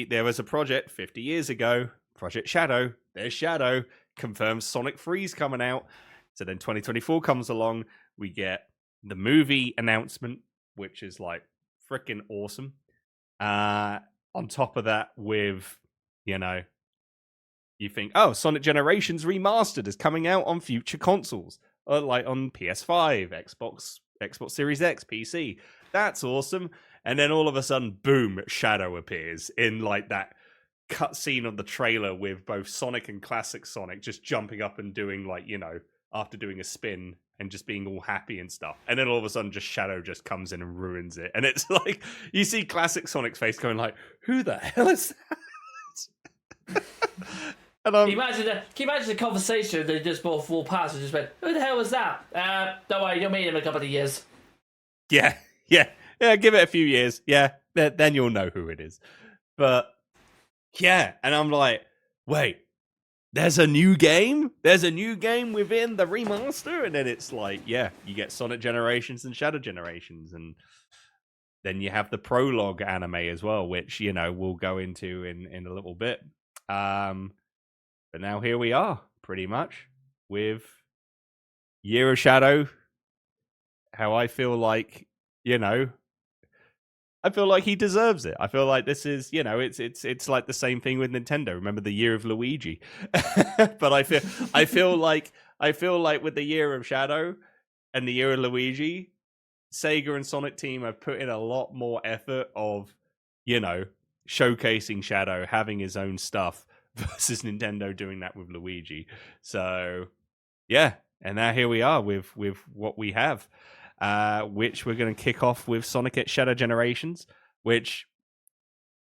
there was a project 50 years ago, Project Shadow. There's Shadow, confirms Sonic 3's coming out. So then 2024 comes along, we get the movie announcement, which is like freaking awesome. On top of that, with, you think, oh, Sonic Generations Remastered is coming out on future consoles, like on PS5, Xbox Series X, PC. That's awesome. And then all of a sudden, boom, Shadow appears in like that cutscene of the trailer with both Sonic and Classic Sonic just jumping up and doing like, after doing a spin and just being all happy and stuff. And then all of a sudden, just Shadow just comes in and ruins it. And it's like, you see Classic Sonic's face going like, who the hell is that? And can you imagine the conversation they just both walked past and just went, who the hell was that? Don't worry, you'll meet him in a couple of years. Yeah, give it a few years. Yeah, then you'll know who it is. But, yeah, and I'm like, wait, there's a new game. There's a new game within the remaster, and then it's like, yeah, you get Sonic Generations and Shadow Generations, and then you have the prologue anime as well, which we'll go into in a little bit. But now here we are, pretty much with Year of Shadow. How I feel like, I feel like he deserves it. I feel like this is, it's like the same thing with Nintendo. Remember the Year of Luigi? But I feel like with the Year of Shadow and the Year of Luigi, Sega and Sonic team have put in a lot more effort of, showcasing Shadow, having his own stuff versus Nintendo doing that with Luigi. So, yeah. And now here we are with what we have. Which we're going to kick off with Sonic X Shadow Generations, which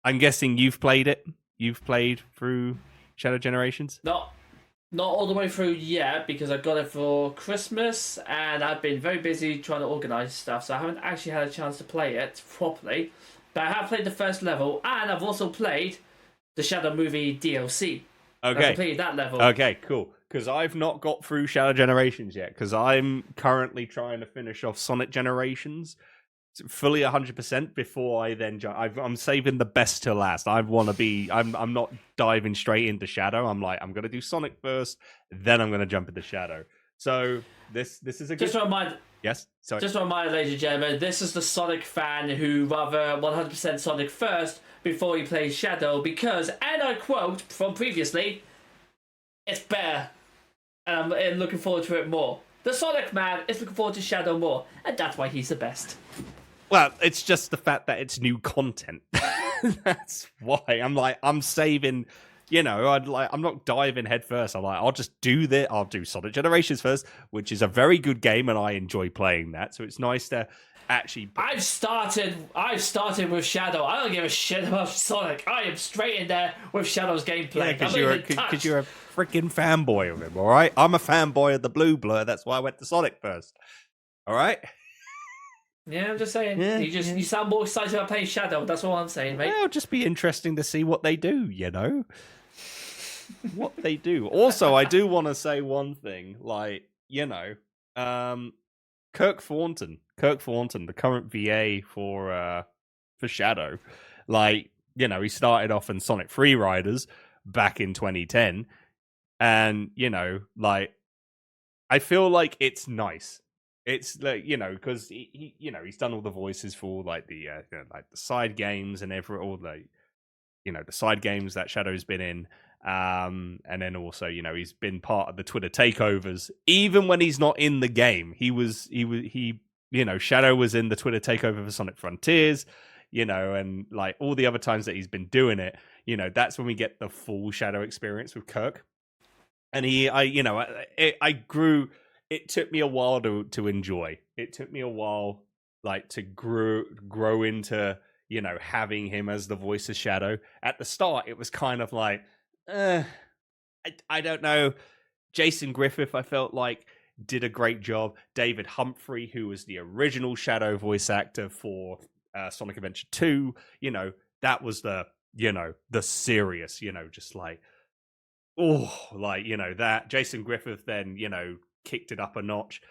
I'm guessing you've played it. You've played through Shadow Generations? Not all the way through yet, because I got it for Christmas, and I've been very busy trying to organise stuff, so I haven't actually had a chance to play it properly. But I have played the first level, and I've also played the Shadow movie DLC. Okay. I completed that level. Okay, cool. Because I've not got through Shadow Generations yet, because I'm currently trying to finish off Sonic Generations fully 100% before I then jump. I'm saving the best to last. I'm not diving straight into Shadow. I'm going to do Sonic first, then I'm going to jump into Shadow. So this is a good... Just a reminder... Yes? Sorry. Just a reminder, ladies and gentlemen, this is the Sonic fan who rather 100% Sonic first before he plays Shadow, because, and I quote from previously, it's better. And I'm looking forward to it more. The Sonic man is looking forward to Shadow more, and that's why he's the best. Well, it's just the fact that it's new content. That's why I'm saving. I'm not diving head first. I'll just do this. I'll do Sonic Generations first, which is a very good game, and I enjoy playing that. So it's nice to actually. I've started with Shadow. I don't give a shit about Sonic. I am straight in there with Shadow's gameplay. Yeah, because you're a freaking fanboy of him. All right, I'm a fanboy of the Blue Blur. That's why I went to Sonic first. All right. Yeah, I'm just saying. Yeah, you sound more excited about playing Shadow. That's all I'm saying, mate. Well, it'll just be interesting to see what they do. What they do. Also, I do want to say one thing. Kirk Thornton, the current VA for Shadow, he started off in Sonic Free Riders back in 2010, and I feel like it's nice. It's because he's done all the voices for the side games and the side games that Shadow's been in. And then also, he's been part of the Twitter takeovers. Even when he's not in the game, Shadow was in the Twitter takeover for Sonic Frontiers, and all the other times that he's been doing it, that's when we get the full Shadow experience with Kirk. And I grew. It took me a while to enjoy. It took me a while, to grow into, having him as the voice of Shadow. At the start, it was kind of like, I don't know. Jason Griffith, I felt like, did a great job. David Humphrey, who was the original Shadow voice actor for Sonic Adventure 2, that was the serious, that. Jason Griffith then, kicked it up a notch.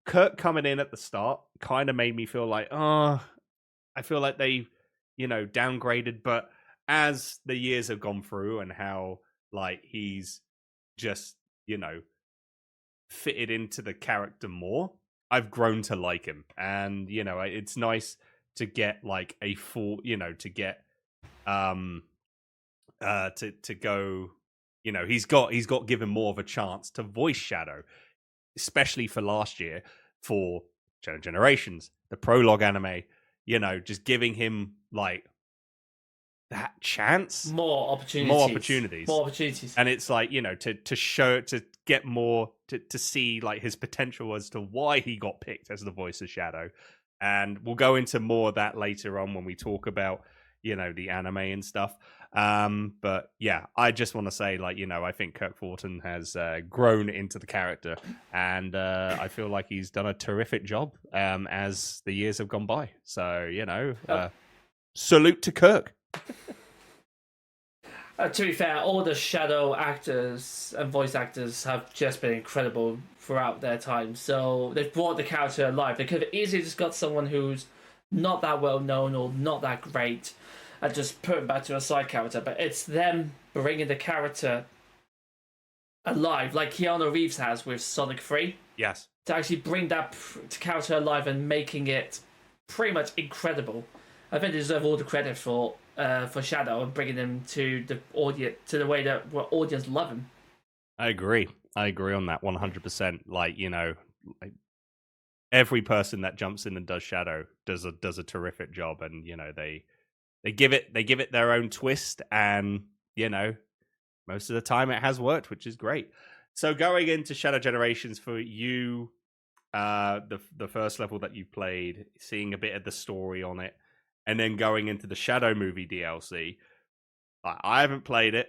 Kirk coming in at the start kind of made me feel like, I feel like they, downgraded, but as the years have gone through and how he's just fitted into the character more, I've grown to like him. And it's nice to get a full to get to go, he's got given more of a chance to voice Shadow, especially for last year for Shadow Generations, the prologue anime, just giving him that chance, more opportunities, and it's to show, to get more, to see his potential as to why he got picked as the voice of Shadow. And we'll go into more of that later on when we talk about the anime and stuff. But yeah, I just want to say I think Kirk Thornton has grown into the character, and I feel like he's done a terrific job as the years have gone by. So salute to Kirk. To be fair, all the Shadow actors and voice actors have just been incredible throughout their time. So they've brought the character alive. They could have easily just got someone who's not that well known or not that great and just put him back to a side character. But it's them bringing the character alive, like Keanu Reeves has with Sonic 3. Yes. To actually bring that character alive and making it pretty much incredible. I think they deserve all the credit for Shadow and bringing him to the audience, to the way that audience love him. I agree on that 100%. Like, like every person that jumps in and does Shadow does a terrific job, and they give it their own twist, and most of the time it has worked, which is great. So going into Shadow Generations for you, the first level that you played, seeing a bit of the story on it, and then going into the Shadow movie DLC. I haven't played it,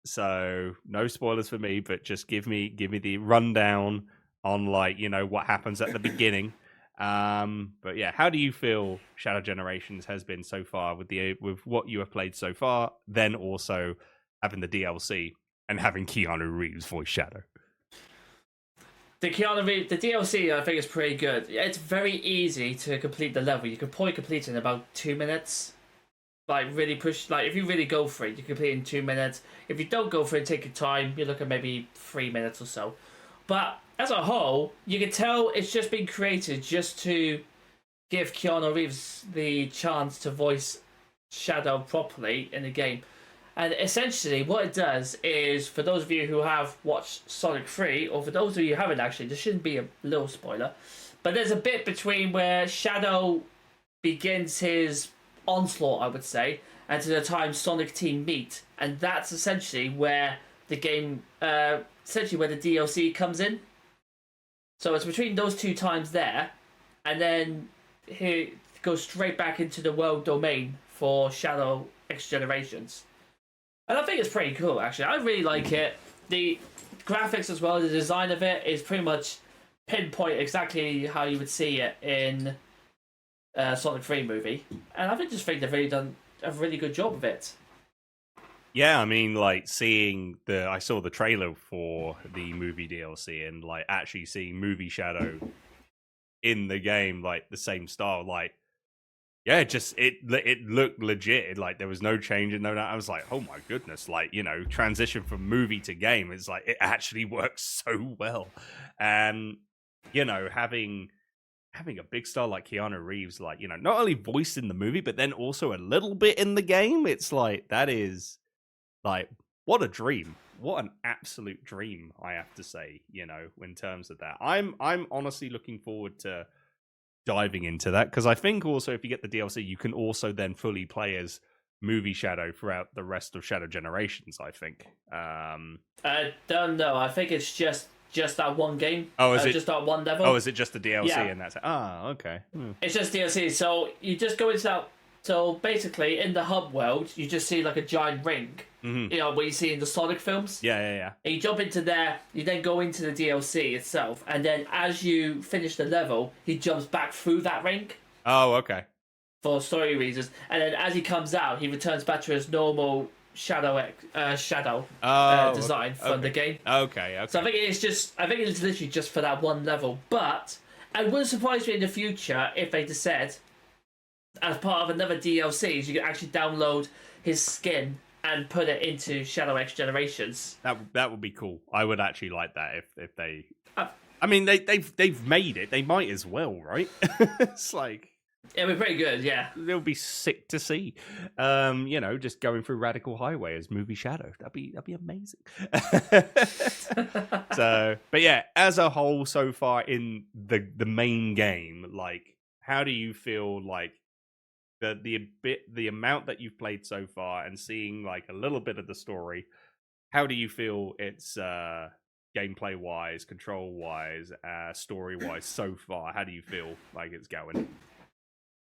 so no spoilers for me, but just give me the rundown on what happens at the beginning. But yeah, how do you feel Shadow Generations has been so far with what you have played so far, then also having the DLC and having Keanu Reeves voice Shadow? The DLC, I think, is pretty good. It's very easy to complete the level. You can probably complete it in about 2 minutes. Really push. If you really go for it, you can complete it in 2 minutes. If you don't go for it, take your time. You look at maybe 3 minutes or so. But as a whole, you can tell it's just been created just to give Keanu Reeves the chance to voice Shadow properly in the game. And essentially, what it does is, for those of you who have watched Sonic 3, or for those of you who haven't actually, this shouldn't be a little spoiler, but there's a bit between where Shadow begins his onslaught, I would say, and to the time Sonic Team meet. And that's essentially where the game, where the DLC comes in. So it's between those two times there, and then he goes straight back into the world domain for Shadow X Generations. And I think it's pretty cool, actually. I really like it. The graphics as well, the design of it is pretty much pinpoint exactly how you would see it in Sonic 3 movie. And I just think they've really done a really good job of it. Yeah, I mean, I saw the trailer for the movie DLC, and actually seeing movie Shadow in the game, the same style, yeah, it looked legit. There was no change in that. I was like, oh my goodness, transition from movie to game. It's it actually works so well. And, having a big star like Keanu Reeves, not only voiced in the movie, but then also a little bit in the game. It's that is what a dream. What an absolute dream, I have to say, in terms of that. I'm honestly looking forward to diving into that, because I think also if you get the DLC, you can also then fully play as movie Shadow throughout the rest of Shadow Generations, I think. I don't know. I think it's just that one game. Oh, is it just that one level? Oh, is it just the DLC? Yeah. And that's okay. It's just DLC. So you just go into that. So basically, in the hub world, you just see a giant ring. Mm-hmm. What you see in the Sonic films. Yeah. And you jump into there, you then go into the DLC itself, and then as you finish the level, he jumps back through that ring. Oh, okay. For story reasons, and then as he comes out, he returns back to his normal shadow design from the game. Okay. So I think it's literally just for that one level. But it wouldn't surprise me in the future if they just said, as part of another DLC, you can actually download his skin and put it into Shadow X Generations. That would be cool. I would actually like that if they. I mean, they've made it. They might as well, right? It's it'd be pretty good, yeah. It'll be sick to see. Just going through Radical Highway as movie Shadow. That'd be amazing. But yeah, as a whole, so far in the main game, how do you feel the amount that you've played so far and seeing a little bit of the story? How do you feel it's gameplay wise, control wise, story wise so far? How do you feel it's going?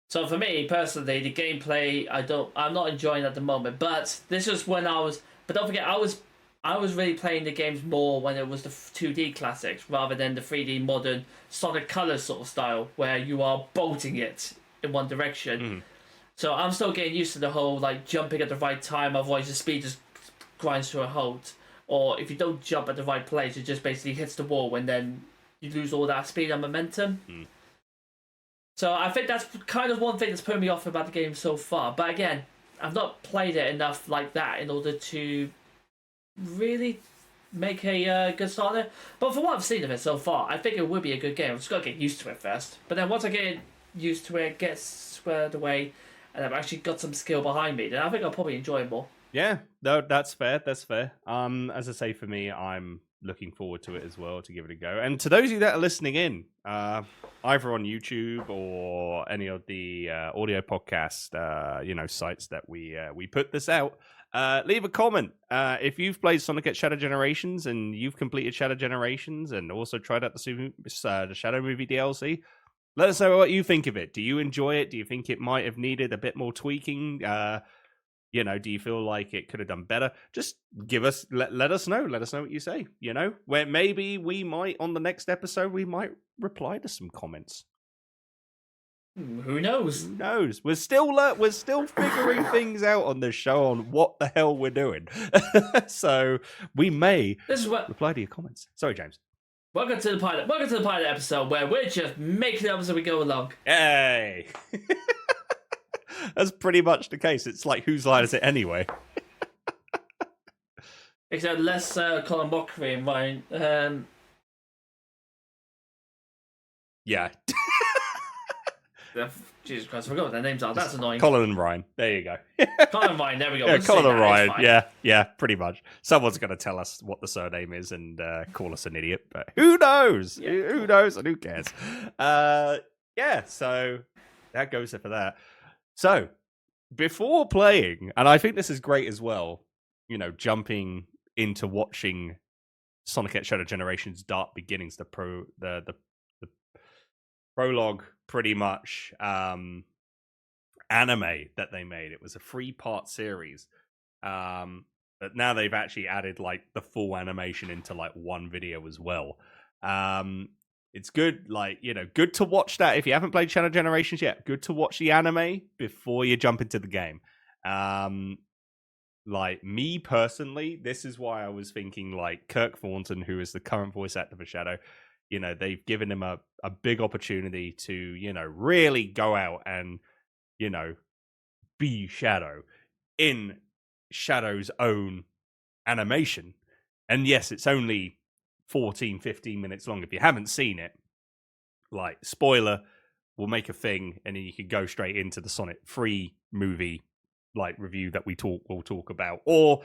So for me personally, the gameplay I'm not enjoying at the moment. But this was when I was. But don't forget, I was really playing the games more when it was the 2D classics rather than the 3D modern Sonic Colors sort of style where you are bolting it in one direction. Mm. So I'm still getting used to the whole jumping at the right time, otherwise the speed just grinds to a halt, or if you don't jump at the right place, it just basically hits the wall, and then you lose all that speed and momentum. So I think that's kind of one thing that's put me off about the game so far. But again, I've not played it enough like that in order to really make a good start there. But from what I've seen of it so far, I think it would be a good game. I've just got to get used to it first. But then once I get used to it, get squared away, and I've actually got some skill behind me, then I think I'll probably enjoy it more. Yeah, no, that's fair. That's fair. As I say, for me, I'm looking forward to it as well, to give it a go. And to those of you that are listening in, either on YouTube or any of the audio podcast, sites that we put this out, leave a comment. If you've played Sonic at Shadow Generations and you've completed Shadow Generations and also tried out the Shadow Movie DLC, let us know what you think of it. Do you enjoy it? Do you think it might have needed a bit more tweaking? Do you feel like it could have done better? Just give us, let us know. Let us know what you say. Where maybe we might, on the next episode, we might reply to some comments. Who knows? Who knows? We're still figuring things out on this show on what the hell we're doing. So we may reply to your comments. Sorry, James. Welcome to the pilot episode where we're just making it up as we go along. Hey. That's pretty much the case. It's like, whose line is it anyway? Except less Colin Mockery and mine. Yeah. Jesus Christ, I forgot what their names are. That's annoying. Colin and Ryan. There you go. Colin and Ryan, there we go. Yeah, Colin and Ryan. Yeah, pretty much. Someone's going to tell us what the surname is and call us an idiot. But who knows? Yeah. Who knows and who cares? So that goes for that. So, before playing, and I think this is great as well, jumping into watching Sonic at Shadow Generations Dark Beginnings, the prologue, pretty much, anime that they made. It was a 3-part series, but now they've actually added, like, the full animation into, like, one video as well. It's good, good to watch that. If you haven't played Shadow Generations yet, good to watch the anime before you jump into the game. Me personally, this is why I was thinking, like, Kirk Thornton, who is the current voice actor for Shadow, they've given him a big opportunity to, really go out and, be Shadow in Shadow's own animation. And yes, it's only 14-15 minutes long. If you haven't seen it, like, spoiler, we'll make a thing and then you can go straight into the Sonic 3 movie, like, review that we'll talk about. Or,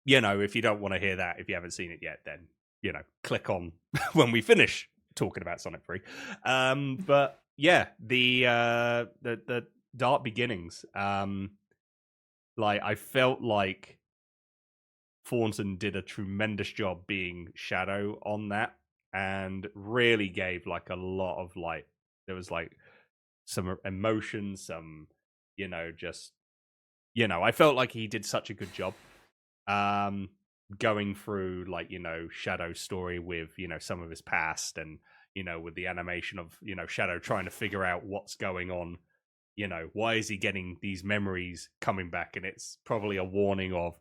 if you don't want to hear that, if you haven't seen it yet, then, click on when we finish talking about Sonic 3. But yeah, the Dark Beginnings, I felt like Thornton did a tremendous job being Shadow on that, and really gave, like, a lot of, like, there was, like, some emotion, some, I felt like he did such a good job going through, like, Shadow's story with, some of his past, and, with the animation of, Shadow trying to figure out what's going on, why is he getting these memories coming back, and it's probably a warning of,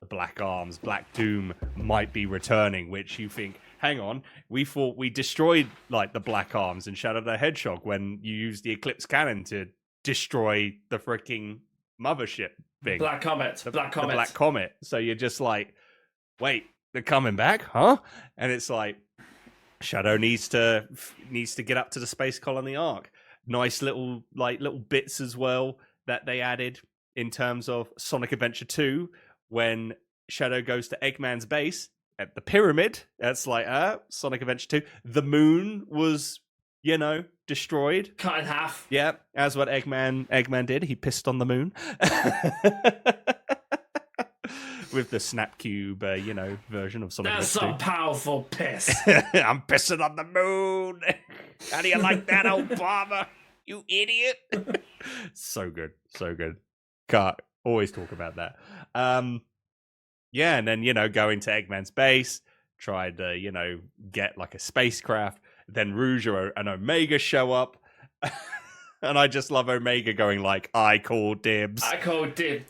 the Black Arms, Black Doom might be returning, which you think, hang on, we thought we destroyed, like, the Black Arms and Shadow the Hedgehog when you used the Eclipse Cannon to destroy the freaking mothership thing. Black Comet. The Black Comet. So you're just like, wait, they're coming back, huh? And it's like, Shadow needs to get up to the space colony Ark. Nice little bits as well that they added in terms of Sonic Adventure 2, when Shadow goes to Eggman's base at the pyramid. That's like, Sonic Adventure 2. The moon was, destroyed. Cut in half. Yeah, as what Eggman did. He pissed on the moon. With the Snap Cube, version of Sonic Adventure 2. That's some powerful piss. I'm pissing on the moon. How do you like that, Obama? You idiot. So good. Can't always talk about that. And then, going to Eggman's base, tried to, get, like, a spacecraft. Then Rouge and Omega show up. And I just love Omega going like, I call dibs. I call dibs.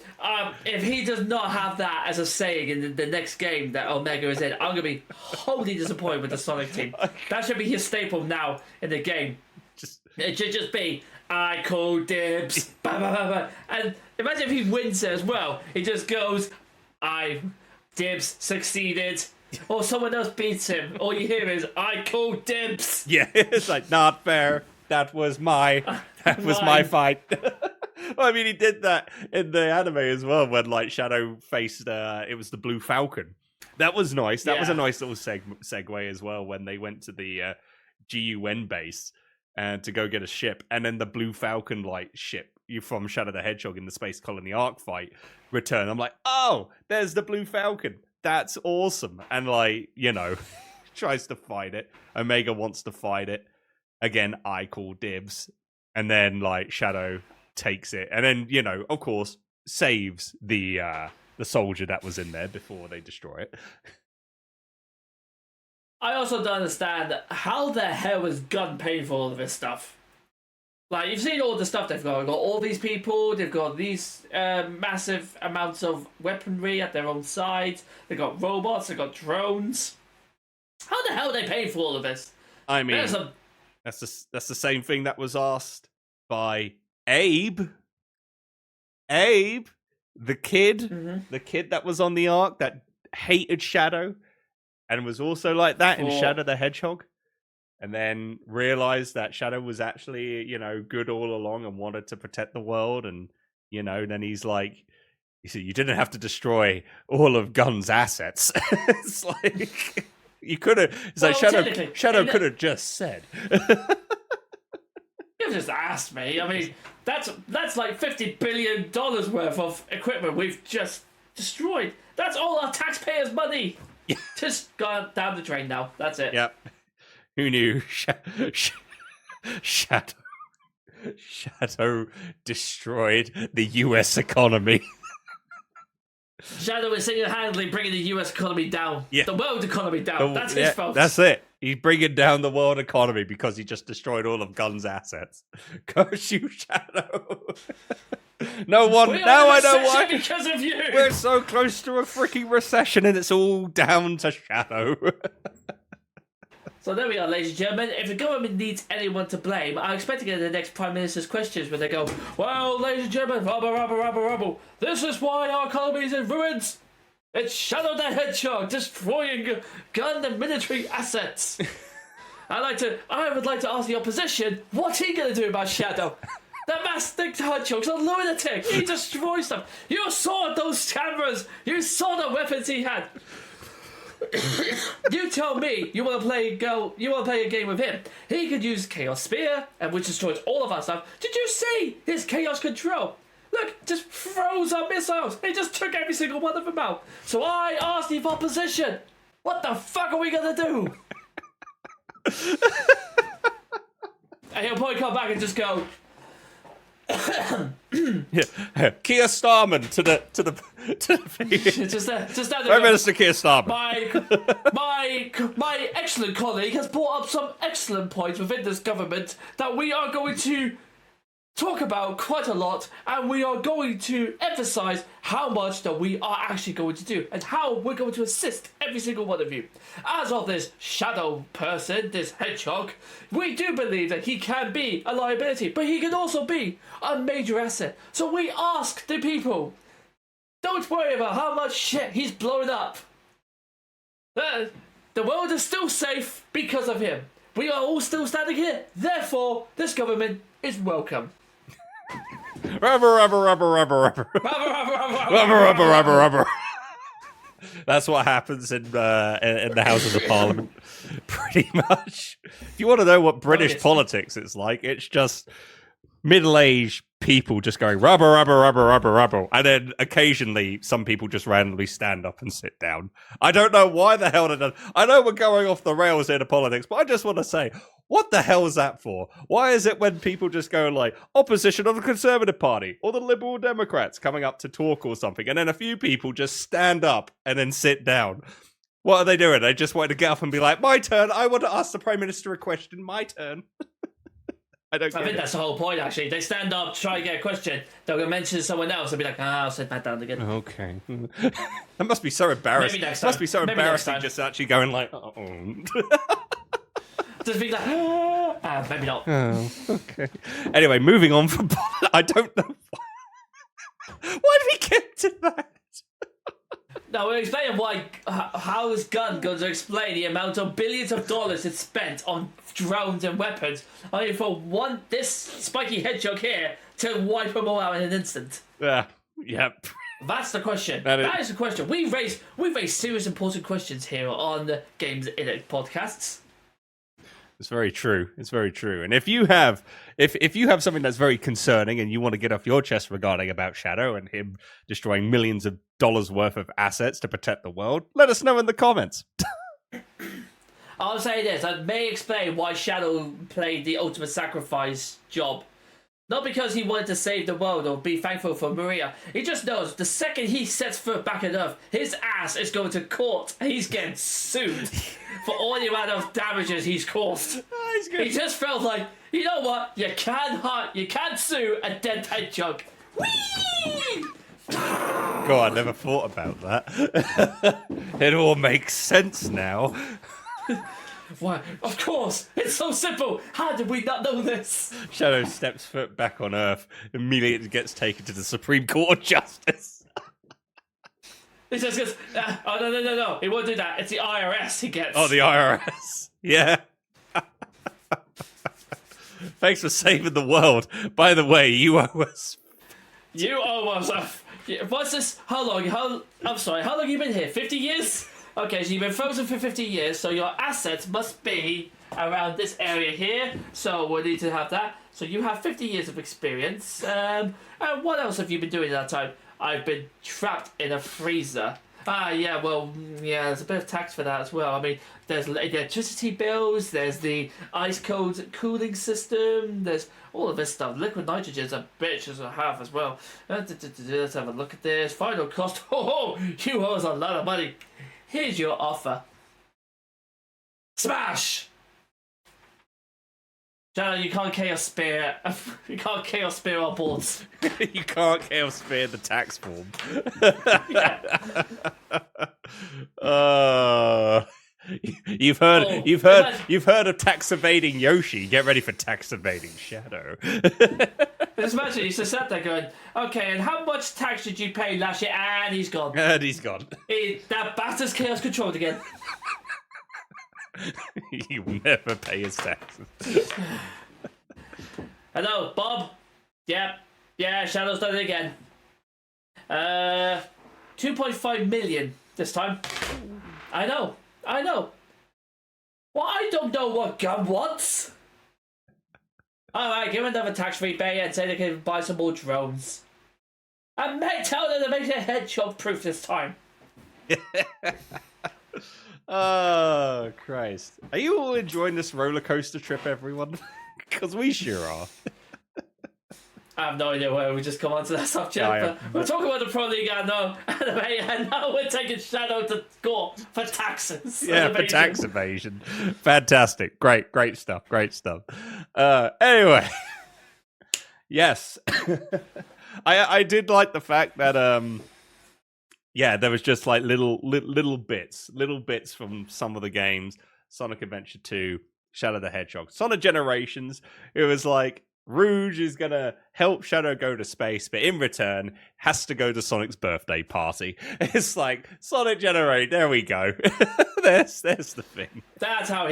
If he does not have that as a saying in the next game that Omega is in, I'm going to be wholly disappointed with the Sonic team. That should be his staple now in the game. It should just be, I call dibs. Bah, bah, bah, bah. And imagine if he wins it as well. He just goes, dibs succeeded. Or someone else beats him. All you hear is, I call dibs. Yeah, it's like, not fair. That was my fight. Well, I mean, he did that in the anime as well when like Shadow faced it was the Blue Falcon. That was nice. That was a nice little segue as well when they went to the GUN base and to go get a ship, and then the Blue Falcon like ship you from Shadow the Hedgehog in the Space Colony Arc fight return. I'm like, oh, there's the Blue Falcon. That's awesome. And like, you know, tries to fight it. Omega wants to fight it. Again, I call dibs. And then like Shadow takes it. And then, you know, of course, saves the soldier that was in there before they destroy it. I also don't understand how the hell is Gun paying for all of this stuff. Like, you've seen all the stuff they've got. They've got all these people, they've got these massive amounts of weaponry at their own sides, they've got robots, they've got drones. How the hell are they paying for all of this? I mean, that's the same thing that was asked by Abe. Abe, the kid, the kid that was on the Ark that hated Shadow and was also like that in Shadow the Hedgehog. And then realized that Shadow was actually, you know, good all along and wanted to protect the world. And, you know, then he's like, you see, you didn't have to destroy all of Gun's assets. It's like, you could have, it's like Shadow could have just said. You've just asked me. I mean, that's like $50 billion worth of equipment we've just destroyed. That's all our taxpayers' money. Yeah. Just gone down the drain now. That's it. Yep. Who knew Shadow destroyed the US economy? Shadow is single-handedly bringing the US economy down. Yeah. The world economy down. That's his fault. That's it. He's bringing down the world economy because he just destroyed all of Gun's assets. Curse you, Shadow. No one. Now I know why. Because of you. We're so close to a freaking recession and it's all down to Shadow. So there we are, ladies and gentlemen. If the government needs anyone to blame, I expect to get the next Prime Minister's questions where they go, well, ladies and gentlemen, rubble, this is why our economy is in ruins. It's Shadow the Hedgehog destroying gun and military assets. I would like to ask the opposition, what's he going to do about Shadow? The Master Hedgehog's a lunatic. He destroys stuff. You saw those cameras. You saw the weapons he had. You tell me you want to play a game with him. He could use Chaos Spear, and which destroys all of our stuff. Did you see his Chaos Control? Look, just froze our missiles. He just took every single one of them out. So I asked the opposition, what the fuck are we gonna do? And he'll probably come back and just go, Keir Starmer to the just that Prime Minister Keir Starmer. My excellent colleague has brought up some excellent points within this government that we are going to talk about quite a lot, and we are going to emphasize how much that we are actually going to do and how we're going to assist every single one of you. As of this Shadow person, this hedgehog, we do believe that he can be a liability, but he can also be a major asset. So we ask the people, don't worry about how much shit he's blown up. The world is still safe because of him. We are all still standing here. Therefore, this government is welcome. Rubber. That's what happens in the Houses of Parliament, pretty much. If you want to know what British politics is like, it's just middle-aged people just going rubber, and then occasionally some people just randomly stand up and sit down. I don't know why the hell they done. I know we're going off the rails here to politics, but I just want to say, what the hell is that for? Why is it when people just go like opposition of the Conservative Party or the Liberal Democrats coming up to talk or something, and then a few people just stand up and then sit down? What are they doing? They just want to get up and be like, my turn. I want to ask the Prime Minister a question. My turn. I don't get I think it. that's the whole point, actually. They stand up, try to get a question, they're going to mention someone else, and be like, I'll sit back down again. Okay. That must be so embarrassing. Maybe next Must time. be so Maybe next embarrassing time. just actually going like, Just be like, maybe not. Oh, okay. Anyway, moving on from... I don't know why did we get to that? No, we're explaining why. How is Gunn going to explain the amount of billions of dollars it's spent on drones and weapons, only for this spiky hedgehog here to wipe them all out in an instant? Yep. That's the question. That is the question. We raise serious, important questions here on the Games Innit podcasts. It's very true. It's very true. And if you have something that's very concerning and you want to get off your chest regarding about Shadow and him destroying millions of dollars worth of assets to protect the world, let us know in the comments. I'll say this. I may explain why Shadow played the ultimate sacrifice job. Not because he wanted to save the world or be thankful for Maria. He just knows the second he sets foot back on Earth, his ass is going to court. He's getting sued for all the amount of damages he's caused. He just felt like, you know what? You can't sue a dead hedgehog. Whee! God, I never thought about that. It all makes sense now. Why? Of course! It's so simple! How did we not know this? Shadow steps foot back on Earth. Immediately gets taken to the Supreme Court of Justice. He just goes, oh, no. He won't do that. It's the IRS he gets. Oh, the IRS. Yeah. Thanks for saving the world. By the way, you owe us. You owe us. What's this? How long have you been here? 50 years? Okay, so you've been frozen for 50 years, so your assets must be around this area here, so we'll need to have that. So you have 50 years of experience. And what else have you been doing in that time? I've been trapped in a freezer. There's a bit of tax for that as well. I mean, there's electricity bills, there's the ice cold cooling system, there's all of this stuff. Liquid nitrogen's a bitch as a half as well. Let's have a look at this. Final cost. Oh, you owe us a lot of money. Here's your offer. Smash! Shadow, you can't chaos spear. You can't chaos spear our boards. You can't chaos spear the tax form. You've heard of tax evading Yoshi. Get ready for tax evading Shadow. Just imagine he's just sat there going, okay, and how much tax did you pay last year? And he's gone. That bastard's chaos controlled again. You'll never pay his taxes. Hello, Bob. Yep. Yeah, Shadow's done it again. 2.5 million this time. I know. Well, I don't know what Gun wants. Alright, give him another tax rebate and say they can buy some more drones. And tell them to make it hedgehog proof this time. Oh, Christ. Are you all enjoying this roller coaster trip, everyone? Because we sure are. I have no idea where we just come on to that subject, but we're talking about the Pro League anime, and now we're taking Shadow to court for taxes. Yeah, for tax evasion. Fantastic. Great stuff. Anyway. Yes. I did like the fact that there was just like little bits from some of the games. Sonic Adventure 2, Shadow the Hedgehog, Sonic Generations. It was like Rouge is gonna help Shadow go to space, but in return has to go to Sonic's birthday party. It's like Sonic Generate. There we go. there's the thing. That's how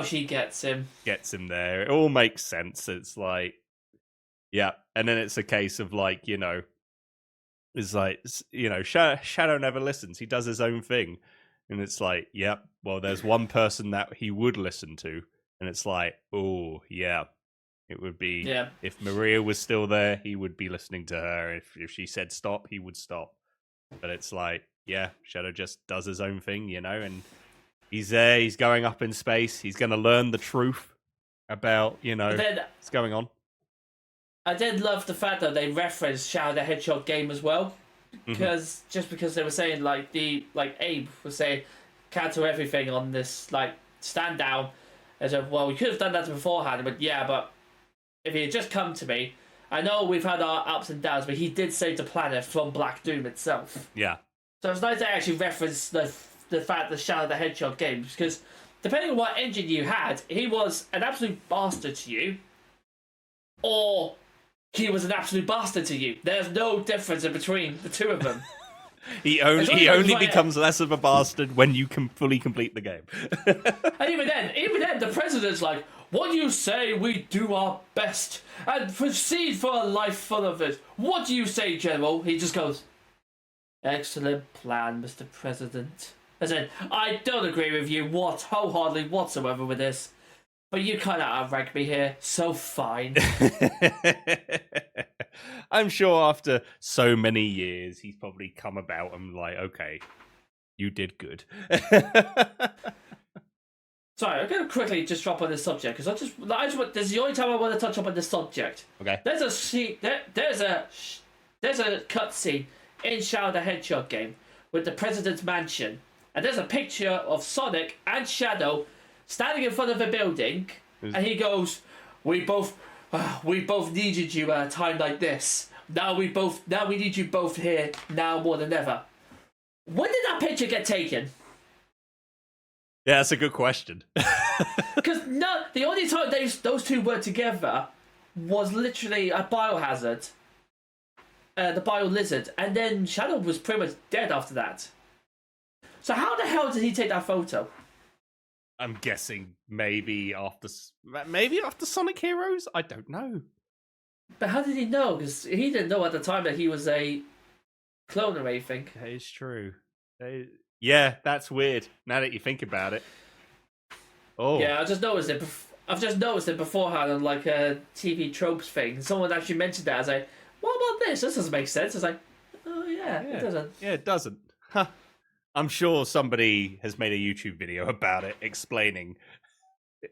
she gets him. Gets him there. It all makes sense. It's like, yeah, and then it's a case of like, it's like, Shadow never listens. He does his own thing, and it's like, yep. Well, there's one person that he would listen to, and it's like, oh yeah. It would be, if Maria was still there, he would be listening to her. If she said stop, he would stop. But it's like, yeah, Shadow just does his own thing, and he's there, he's going up in space, he's going to learn the truth about, what's going on. I did love the fact that they referenced Shadow the Hedgehog game as well. Because, because they were saying, Abe was saying, cancel everything on this, stand down. I said, well, we could have done that beforehand, but yeah, but if he had just come to me, I know we've had our ups and downs, but he did save the planet from Black Doom itself. Yeah. So it's nice to actually reference the fact that Shadow the Hedgehog games, because depending on what engine you had, he was an absolute bastard to you, or he was an absolute bastard to you. There's no difference in between the two of them. He only becomes less of a bastard when you can fully complete the game. And even then, the president's like, "What do you say we do our best and proceed for a life full of it? What do you say, General?" He just goes, "Excellent plan, Mr. President." I said, "I don't agree with you wholeheartedly whatsoever with this, but you kind of outrank me here, so fine." I'm sure after so many years, he's probably come about and like, okay, you did good. Sorry, I'm going to quickly just drop on this subject, because this is the only time I want to touch up on this subject. Okay. There's a cutscene in Shadow the Hedgehog game with the President's Mansion, and there's a picture of Sonic and Shadow standing in front of a building, and he goes, we both needed you at a time like this. Now we need you both here now more than ever." When did that picture get taken? Yeah, that's a good question. Because the only time those two were together was literally a Biohazard, the Bio Lizard, and then Shadow was pretty much dead after that. So how the hell did he take that photo? I'm guessing maybe after Sonic Heroes? I don't know. But how did he know? Because he didn't know at the time that he was a clone or anything. That is true. Yeah, that's weird. Now that you think about it. Oh. Yeah, I've just noticed it beforehand on like a TV tropes thing. Someone actually mentioned that. I was like, "What about this? This doesn't make sense." I was like, "Oh yeah, it doesn't." Yeah, it doesn't. Huh. I'm sure somebody has made a YouTube video about it explaining.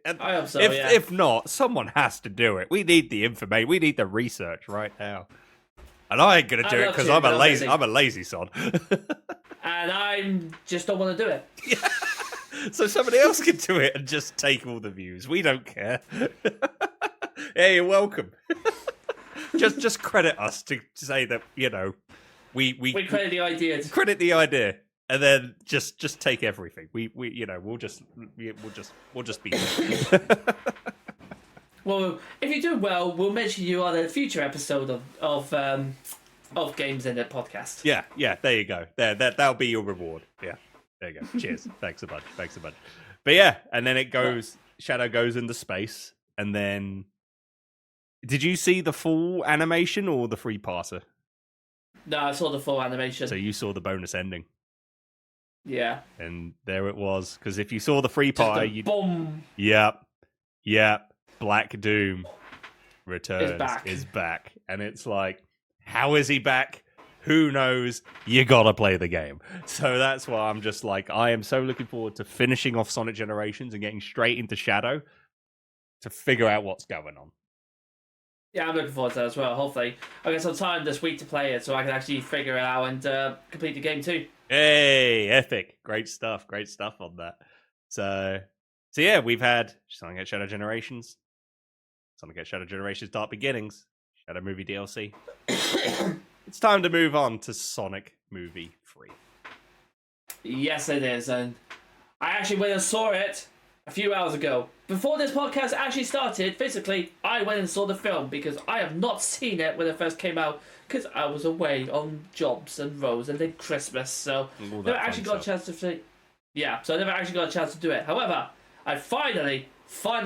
I hope so. If not, someone has to do it. We need the information. We need the research right now. And I ain't gonna do it because I'm a lazy sod. And I just don't want to do it. Yeah. So somebody else can do it and just take all the views. We don't care. Hey, you're welcome. just credit us to say that, you know, we credit the idea. Credit the idea. And then just take everything. We'll just be there. Well, if you do well, we'll mention you on a future episode of Games Innit Podcast. Yeah. There you go. That'll be your reward. Yeah. There you go. Cheers. Thanks a bunch. But yeah, and then it goes. Shadow goes into space, and then. Did you see the full animation or the free parser? No, I saw the full animation. So you saw the bonus ending. Yeah. And there it was. Because if you saw the free part, you boom. Yep. Black Doom returns. Is back. And it's like, how is he back? Who knows? You gotta play the game. So that's why I'm just like, I am so looking forward to finishing off Sonic Generations and getting straight into Shadow to figure out what's going on. Yeah, I'm looking forward to that as well. Hopefully, I get some time this week to play it so I can actually figure it out and complete the game too. Hey, epic. Great stuff on that. So yeah, we've had Sonic Shadow Generations, Sonic Shadow Generations Dark Beginnings, Shadow Movie DLC. It's time to move on to Sonic Movie 3. Yes, it is, and I actually went and saw it a few hours ago. Before this podcast actually started, physically, I went and saw the film because I have not seen it when it first came out because I was away on jobs and roads and then Christmas, so never actually got a chance to see. Yeah, so I never actually got a chance to do it. However, I finally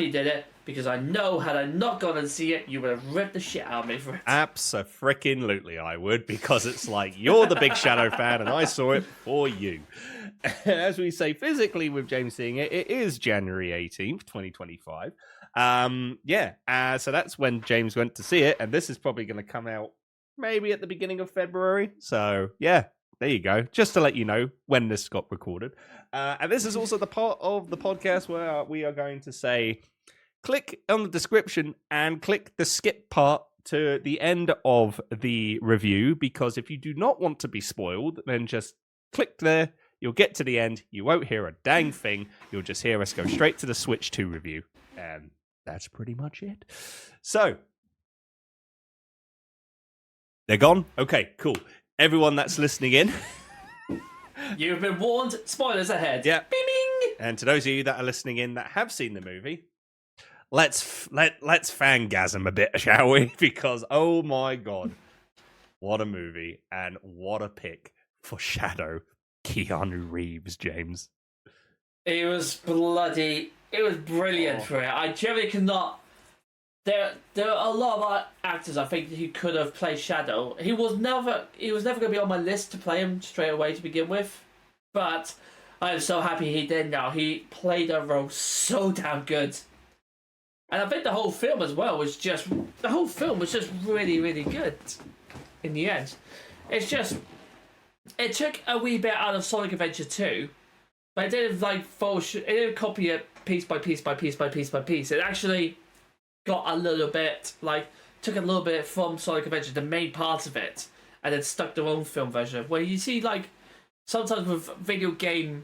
did it because I know had I not gone and see it, you would have ripped the shit out of me for it. Abso-frickin-lutely I would, because it's like, you're the big Shadow fan and I saw it for you. As we say physically with James seeing it, it is January 18th, 2025. So that's when James went to see it, and this is probably going to come out maybe at the beginning of February. So, yeah, there you go. Just to let you know when this got recorded. And this is also the part of the podcast where we are going to say, click on the description and click the skip part to the end of the review, because if you do not want to be spoiled, then just click there. You'll get to the end. You won't hear a dang thing. You'll just hear us go straight to the Switch 2 review. And that's pretty much it. So, They're gone? Okay, cool. Everyone that's listening in. You've been warned. Spoilers ahead. Yeah. Bing, bing. And to those of you that are listening in that have seen the movie, let's fangasm a bit, shall we? Because, oh my god, what a movie and what a pick for Shadow Keanu Reeves, James. It was brilliant for it. I generally cannot. There are a lot of actors I think who could have played Shadow. He was never going to be on my list to play him straight away to begin with, but I am so happy he did now. He played a role so damn good. And I think the whole film as well was just really, really good in the end. It took a wee bit out of Sonic Adventure 2, but it didn't it didn't copy it piece by piece by piece by piece by piece. It actually got a little bit, took a little bit from Sonic Adventure, the main part of it, and then stuck their own film version. Where you see, sometimes with video game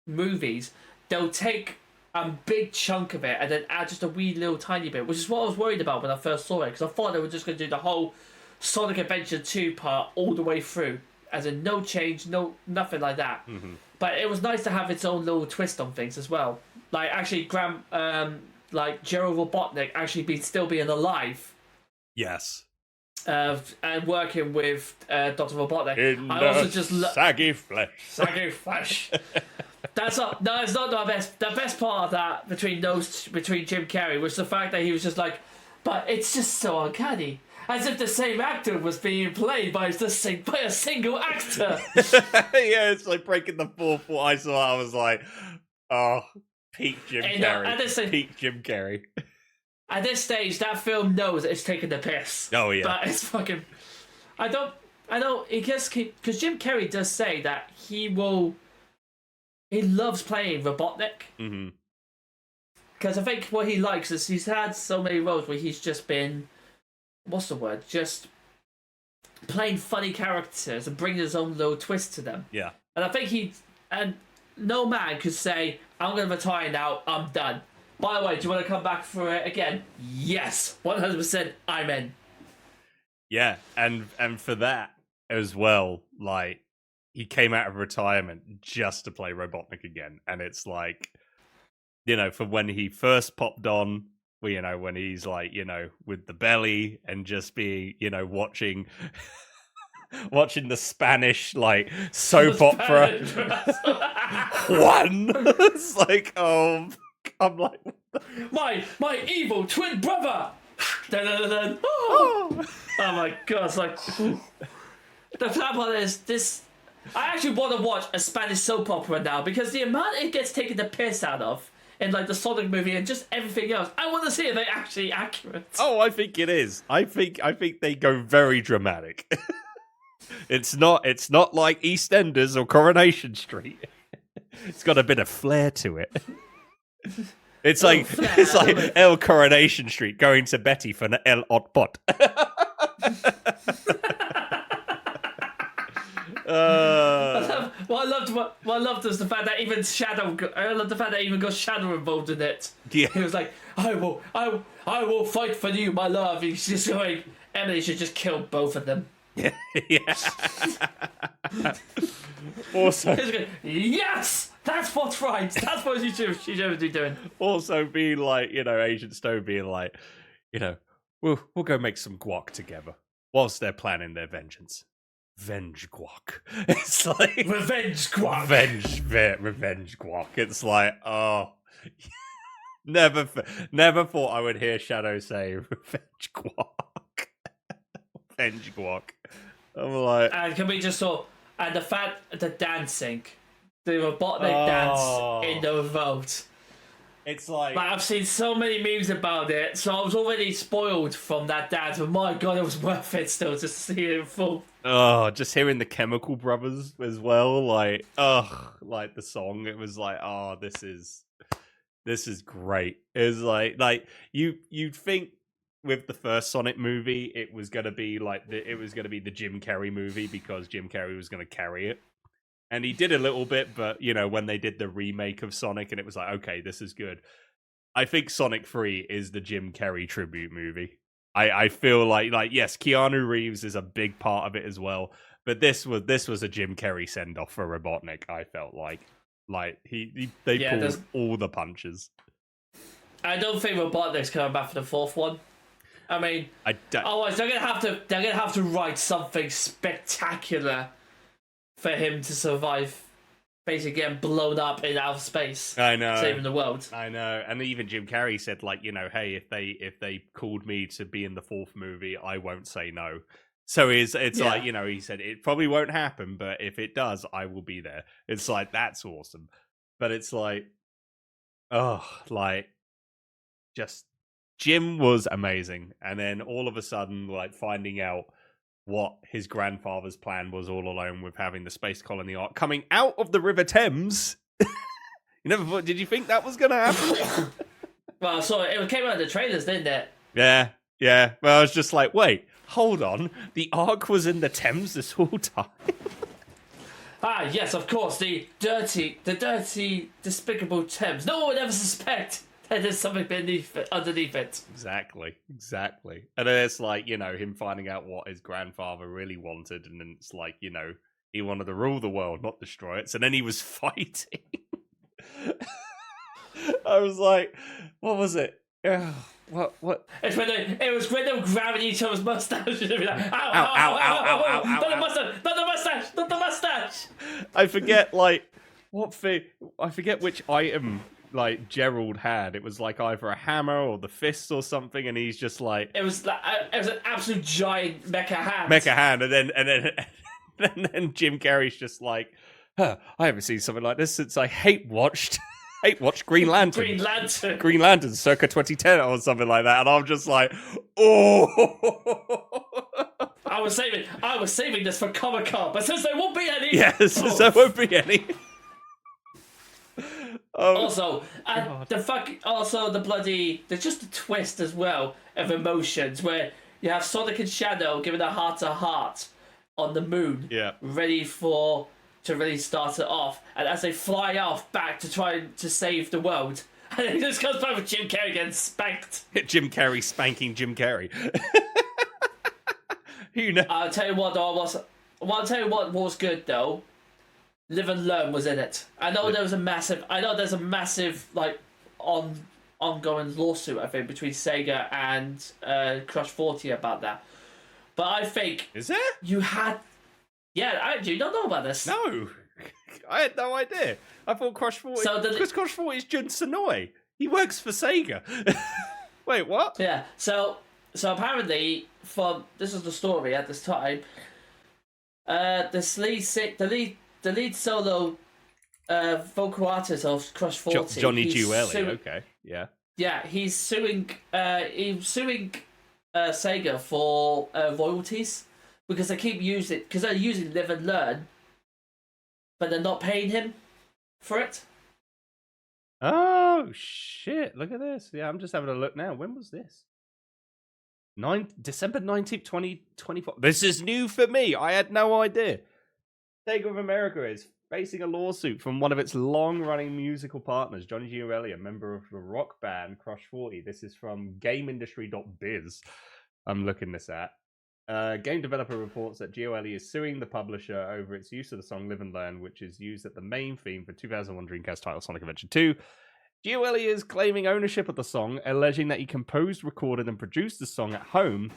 movies, they'll take a big chunk of it and then add just a wee little tiny bit, which is what I was worried about when I first saw it, because I thought they were just going to do the whole Sonic Adventure 2 part all the way through, as in no change, nothing like that. Mm-hmm. But it was nice to have its own little twist on things as well. Actually, Gerald Robotnik actually still being alive. Yes. And working with Dr. Robotnik. Saggy flesh. Saggy flesh. It's not the best. The best part of that between Jim Carrey was the fact that he was just like, but it's just so uncanny. As if the same actor was being played by a single actor. Yeah, it's like breaking the fourth wall. I was like, oh, peak Jim Carrey. Peak Jim Carrey. At this stage, that film knows it's taking the piss. Oh, yeah. But it's fucking... I don't... Because Jim Carrey does say that he loves playing Robotnik. Mm-hmm. Because I think what he likes is he's had so many roles where he's just been... What's the word? Just playing funny characters and bringing his own little twist to them. Yeah. And I think no man could say, I'm going to retire now, I'm done. By the way, do you want to come back for it again? Yes, 100% I'm in. Yeah, and for that as well, he came out of retirement just to play Robotnik again. And it's for when he first popped on, when he's with the belly and just being, watching the Spanish soap opera. One. It's oh, I'm like, my evil twin brother. Dun, dun, dun, dun. Oh my god! It's the sad part is this. I actually want to watch a Spanish soap opera now because the amount it gets taken the piss out of in the Sonic movie and just everything else. I want to see if they're actually accurate. Oh, I think it is. I think they go very dramatic. It's not like EastEnders or Coronation Street. It's got a bit of flair to it. It's like El Coronation Street going to Betty for an El Hot Pot. What I loved was the fact that even Shadow. I love the fact that even got Shadow involved in it. Yeah. He was like, I will fight for you, my love. He's just going, Emily should just kill both of them. Yeah. Also, yes, that's what's right. That's what she should be doing. Also, being Agent Stone being we'll go make some guac together whilst they're planning their vengeance. Venge guac. It's revenge guac. Revenge guac. It's oh, never thought I would hear Shadow say revenge guac. Venge guac. I'm and can we just and the dancing, the Robotnik dance in the vote. It's I've seen so many memes about it, so I was already spoiled from that dance, but my god, it was worth it still to see it in full. Oh, just hearing the Chemical Brothers as well, the song, it was this is great. It was you'd think with the first Sonic movie, it was gonna be the Jim Carrey movie because Jim Carrey was gonna carry it. And he did a little bit, but, when they did the remake of Sonic and it was okay, this is good. I think Sonic 3 is the Jim Carrey tribute movie. I feel like yes, Keanu Reeves is a big part of it as well, but this was a Jim Carrey send off for Robotnik. I felt like they pulled all the punches. I don't think Robotnik's coming back for the fourth one. I mean, otherwise they're gonna have to write something spectacular for him to survive, basically getting blown up in outer space. I know, saving the world. I know, and even Jim Carrey said, like, you know, hey, if they called me to be in the fourth movie, I won't say no. So it's like, you know, he said it probably won't happen, but if it does, I will be there. It's like, that's awesome, but it's like, oh, like, just Jim was amazing, and then all of a sudden, like, finding out what his grandfather's plan was all alone with having the space colony arc coming out of the River Thames. You never thought? Did you think that was going to happen? Well, so it came out of the trailers, didn't it? Yeah. Well, I was just like, wait, hold on. The arc was in the Thames this whole time. Ah, yes, of course. The dirty, despicable Thames. No one would ever suspect that there's something underneath it. Exactly. And then it's like, you know, him finding out what his grandfather really wanted, and then it's like, you know, he wanted to rule the world, not destroy it. So then he was fighting. I was like, what was it? What? It's when it was when they were grabbing each other's mustaches. Like, ow. Not the mustache. I forget, like, I forget which item, like, Gerald had. It was like either a hammer or the fist or something, and he's just like, it was an absolute giant mecha hand, and then Jim Carrey's just like, I haven't seen something like this since I hate watched Green Lantern circa 2010 or something like that, and I'm just like, oh. I was saving this for Comic-Con, but since there won't be any, there won't be any. Also, there's just a twist as well of emotions where you have Sonic and Shadow giving a heart-to-heart on the moon, ready to really start it off, and as they fly off back to try to save the world, and it just comes back with Jim Carrey getting spanked. Jim Carrey spanking Jim Carrey. You know. I'll tell you what was good though. Live and Learn was in it. I know there's a massive like ongoing lawsuit, I think, between Sega and Crush 40 about that. But I think is there? You don't know about this. No, I had no idea. I thought Crush 40. Because Crush 40 is Jun Sonoy. He works for Sega. Wait, what? Yeah. So apparently, this is the story at this time. The lead solo vocal artist of Crush 40, Johnny Giueli. Okay, yeah. Yeah, he's suing Sega for royalties because they're using Live and Learn, but they're not paying him for it. Oh shit! Look at this. Yeah, I'm just having a look now. When was this? December 19th, 2024. This is new for me. I had no idea. Sega of America is facing a lawsuit from one of its long-running musical partners, Johnny Giueli, a member of the rock band Crush 40. This is from GameIndustry.biz. I'm looking this at. Game developer reports that Giueli is suing the publisher over its use of the song Live and Learn, which is used at the main theme for 2001 Dreamcast title Sonic Adventure 2. Giueli is claiming ownership of the song, alleging that he composed, recorded, and produced the song at home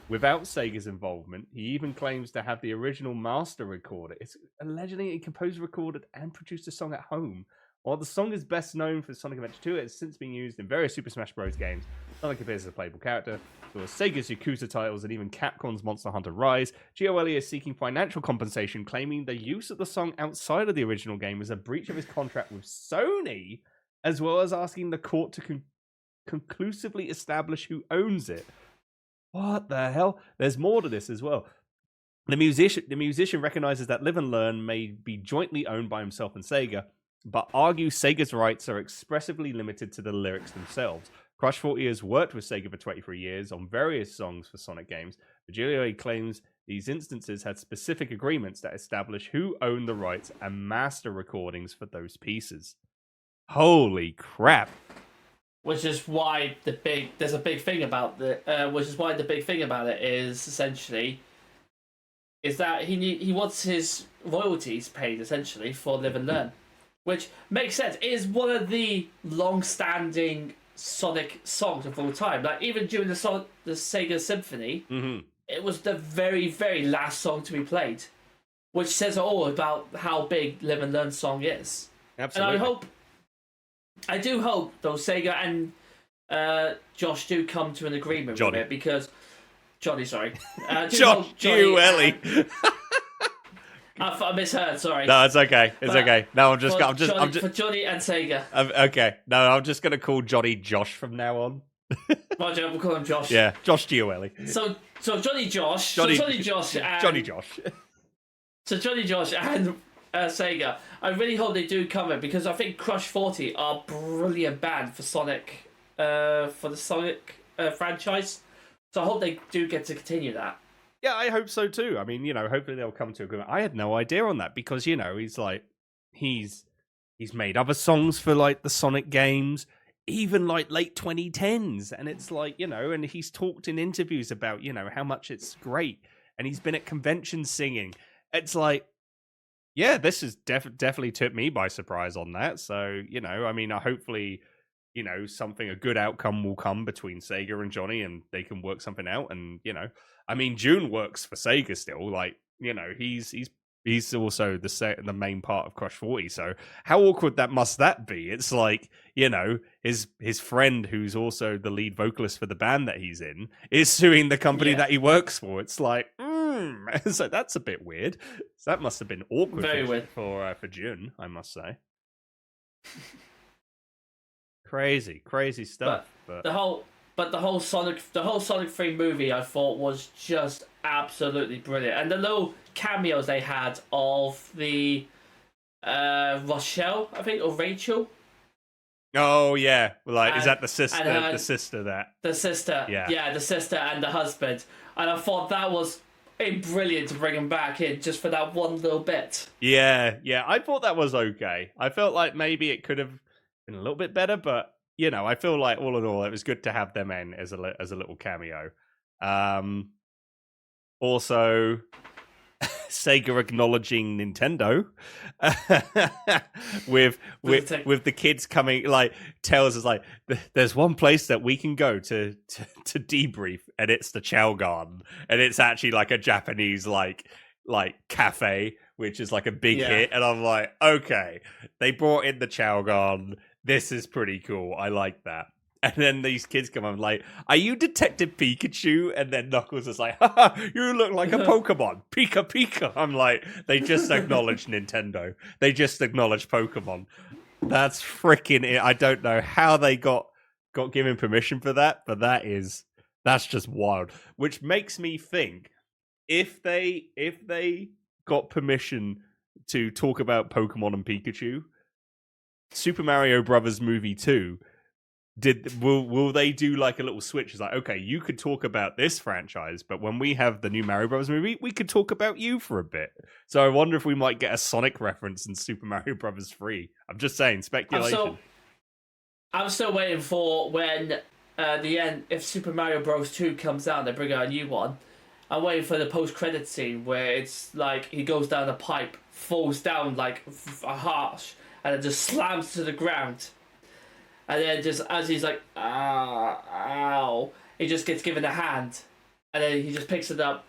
without Sega's involvement. He even claims to have the original master recorded. It's alleging he composed, recorded, and produced the song at home. While the song is best known for Sonic Adventure 2, it has since been used in various Super Smash Bros. Games. Sonic appears as a playable character, so as Sega's Yakuza titles and even Capcom's Monster Hunter Rise. Giueli is seeking financial compensation, claiming the use of the song outside of the original game is a breach of his contract with Sony, as well as asking the court to conclusively establish who owns it. What the hell? There's more to this as well. The musician recognizes that Live and Learn may be jointly owned by himself and Sega, but argues Sega's rights are expressively limited to the lyrics themselves. Crush 40 has worked with Sega for 23 years on various songs for Sonic games, but Giueli claims these instances had specific agreements that establish who owned the rights and master recordings for those pieces. Holy crap. Which is why there's a big thing about which is why the big thing about it is essentially is that he wants his royalties paid essentially for Live and Learn, which makes sense. It is one of the long-standing Sonic songs of all time. Like even during the Sega Symphony, it was the very, very last song to be played, which says all about how big Live and Learn song is. Absolutely. And I do hope though Sega and Josh do come to an agreement with it because Johnny, sorry, Josh Giuelli. I misheard. Sorry. No, it's okay. It's okay. No, I'm just for Johnny and Sega. Okay. No, I'm just gonna call Johnny Josh from now on. Roger, we'll call him Josh. Yeah, Josh Giuelli. So Johnny Josh. Johnny Josh. And, Johnny Josh. So Johnny Josh and Sega. I really hope they do come in because I think Crush 40 are a brilliant band for Sonic, for the Sonic franchise. So I hope they do get to continue that. Yeah, I hope so too. I mean, hopefully they'll come to agreement. I had no idea on that because, he's made other songs for like the Sonic games, even like late 2010s. And it's like, and he's talked in interviews about, how much it's great. And he's been at conventions singing. It's like, yeah, this has definitely took me by surprise on that. So, hopefully, a good outcome will come between Sega and Johnny and they can work something out. And, June works for Sega still. Like, he's also the main part of Crush 40. So how awkward must that be? It's like, his friend who's also the lead vocalist for the band that he's in is suing the company that he works for. It's like, so that's a bit weird. So that must have been awkward. Very weird for June, I must say. Crazy stuff. But the whole Sonic 3 movie I thought was just absolutely brilliant, and the little cameos they had of the Rochelle, I think, or Rachel. Oh yeah, is that the sister? The sister the sister, yeah, the sister and the husband, and I thought that was brilliant to bring him back in just for that one little bit. Yeah, I thought that was okay. I felt like maybe it could have been a little bit better, but I feel like all in all, it was good to have them in as a little cameo. Also, Sega acknowledging Nintendo with the kids coming, like tells us like there's one place that we can go to debrief, and it's the Chow Garden, and it's actually like a Japanese like cafe, which is like a big hit, and I'm like, okay, they brought in the Chow Garden. This is pretty cool. I like that. And then these kids come on like, are you Detective Pikachu? And then Knuckles is like, haha, you look like a Pokemon. Pika Pika. I'm like, they just acknowledged Nintendo. They just acknowledged Pokemon. That's freaking it. I don't know how they got given permission for that, but that's just wild. Which makes me think if they got permission to talk about Pokemon and Pikachu, Super Mario Brothers movie 2, will they do like a little switch? It's like, okay, you could talk about this franchise, but when we have the new Mario Brothers movie, we could talk about you for a bit. So I wonder if we might get a Sonic reference in Super Mario Brothers 3. I'm just saying, speculation. I'm still waiting for when the end, if Super Mario Bros. 2 comes out, they bring out a new one. I'm waiting for the post-credit scene where it's like he goes down a pipe, falls down like a harsh, and it just slams to the ground. And then just as he's like, ow, he just gets given a hand. And then he just picks it up,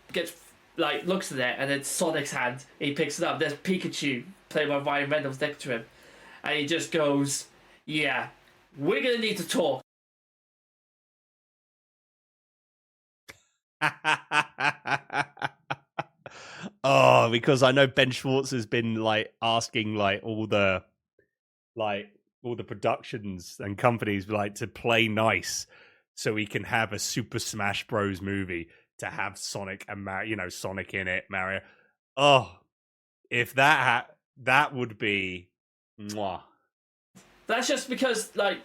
looks at it, and it's Sonic's hand. He picks it up. There's Pikachu, played by Ryan Reynolds, next to him. And he just goes, yeah, we're going to need to talk. Oh, because I know Ben Schwartz has been like asking like all the productions and companies like to play nice so he can have a Super Smash Bros movie to have Sonic and Mario, Sonic in it, Mario. Oh, if that would be mwah. That's just because like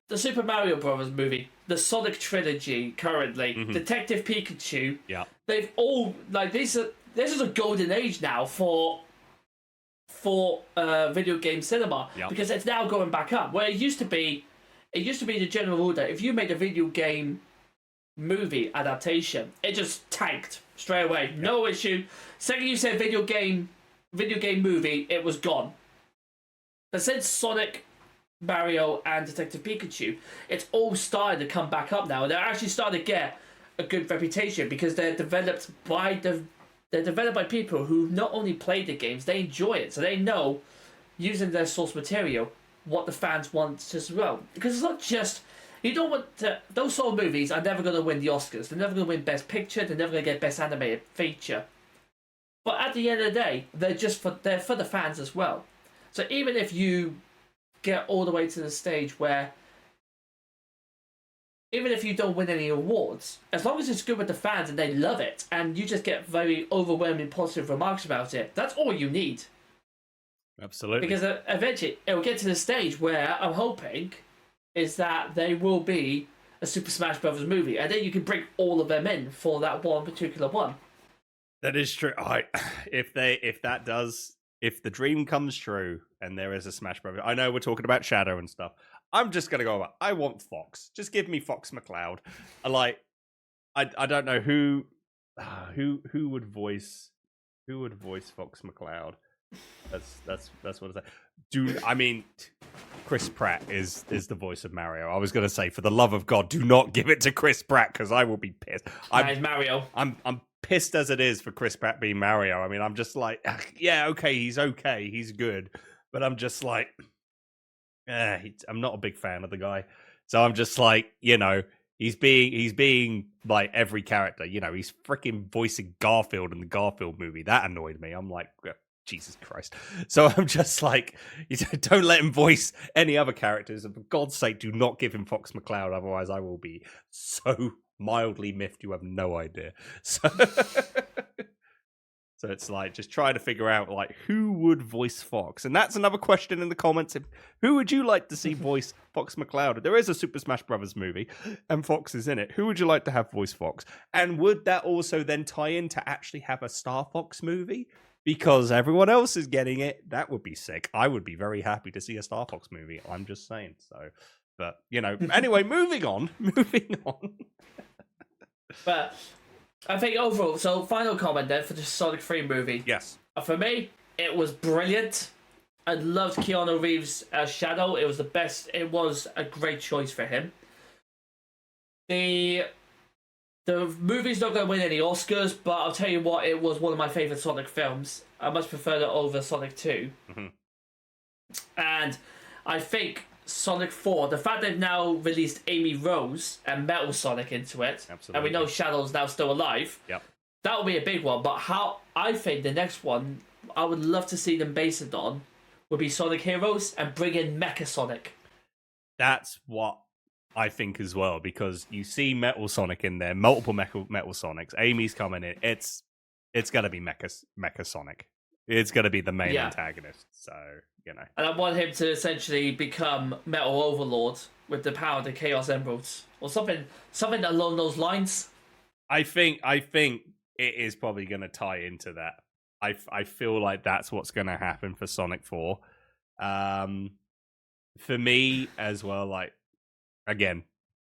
the Super Mario Brothers movie, the Sonic trilogy currently, Detective Pikachu, they've all like this is a golden age now for video game cinema because it's now going back up. Where it used to be, it used to be the general rule that if you made a video game movie adaptation, it just tanked straight away. No issue. Second you said video game movie, it was gone. But since Sonic, Mario, and Detective Pikachu, it's all started to come back up now, and they're actually starting to get a good reputation because they're developed by people who not only play the games, they enjoy it, so they know, using their source material, what the fans want as well. Because it's not just, you don't want to, those sort of movies are never going to win the Oscars. They're never going to win Best Picture. They're never going to get Best Animated Feature. But at the end of the day, they're for the fans as well. So even if you get all the way to the stage where, even if you don't win any awards, as long as it's good with the fans and they love it, and you just get very overwhelming positive remarks about it, that's all you need. Absolutely. Because eventually it will get to the stage where I'm hoping is that there will be a Super Smash Bros. Movie, and then you can bring all of them in for that one particular one. That is true. If the dream comes true and there is a Smash Bros. I know we're talking about Shadow and stuff. I'm just gonna go. I want Fox. Just give me Fox McCloud. I don't know who would voice Fox McCloud. That's what I say. Chris Pratt is the voice of Mario. I was gonna say, for the love of God, do not give it to Chris Pratt because I will be pissed. Mario. I'm pissed as it is for Chris Pratt being Mario. I mean, I'm just like, yeah, okay, he's good, but I'm just like, I'm not a big fan of the guy. So I'm just like, he's being like every character. He's freaking voicing Garfield in the Garfield movie. That annoyed me. I'm like, Jesus Christ. So I'm just like, don't let him voice any other characters. And for God's sake, do not give him Fox McCloud. Otherwise, I will be so mildly miffed you have no idea. So it's like, just try to figure out like who would voice Fox. And that's another question in the comments. Who would you like to see voice Fox McCloud? There is a Super Smash Brothers movie and Fox is in it. Who would you like to have voice Fox? And would that also then tie in to actually have a Star Fox movie? Because everyone else is getting it. That would be sick. I would be very happy to see a Star Fox movie. I'm just saying. So, but anyway, moving on. But I think overall, so final comment then for the Sonic 3 movie. Yes. For me, it was brilliant. I loved Keanu Reeves as Shadow. It was the best. It was a great choice for him. The movie's not going to win any Oscars, but I'll tell you what, it was one of my favourite Sonic films. I much prefer it over Sonic 2. Mm-hmm. And I think Sonic 4, the fact they've now released Amy Rose and Metal Sonic into it, absolutely, and we know Shadow's now still alive, yep, that will be a big one. But how I think the next one, I would love to see them based it on, would be Sonic Heroes and bring in Mecha Sonic. That's what I think as well, because you see Metal Sonic in there, multiple Metal Sonics. Amy's coming in. It's going to be Mecha Sonic. It's going to be the main antagonist. So, And I want him to essentially become Metal Overlord with the power of the Chaos Emeralds or something along those lines. I think it is probably going to tie into that. I feel like that's what's going to happen for Sonic 4. For me as well, like, again,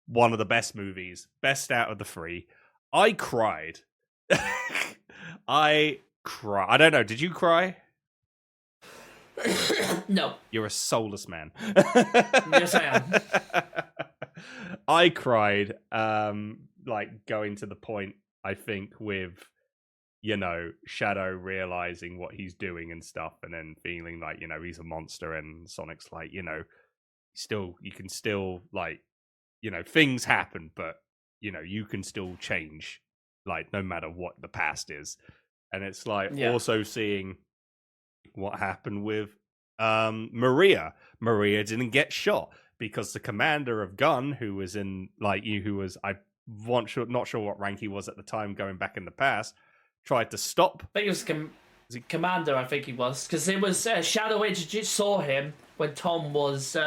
one of the best movies, best out of the three. I cried. I don't know. Did you cry? No. You're a soulless man. Yes, I am. I cried, like going to the point, I think, with, Shadow realizing what he's doing and stuff, and then feeling like, he's a monster, and Sonic's like, you can still, like, things happen, but, you can still change, like, no matter what the past is. And it's like also seeing what happened with Maria. Maria didn't get shot because the commander of Gun, who was in, like, I'm not sure what rank he was at the time, going back in the past, tried to stop. I think it was Commander, I think he was, because it was Shadow saw him when Tom was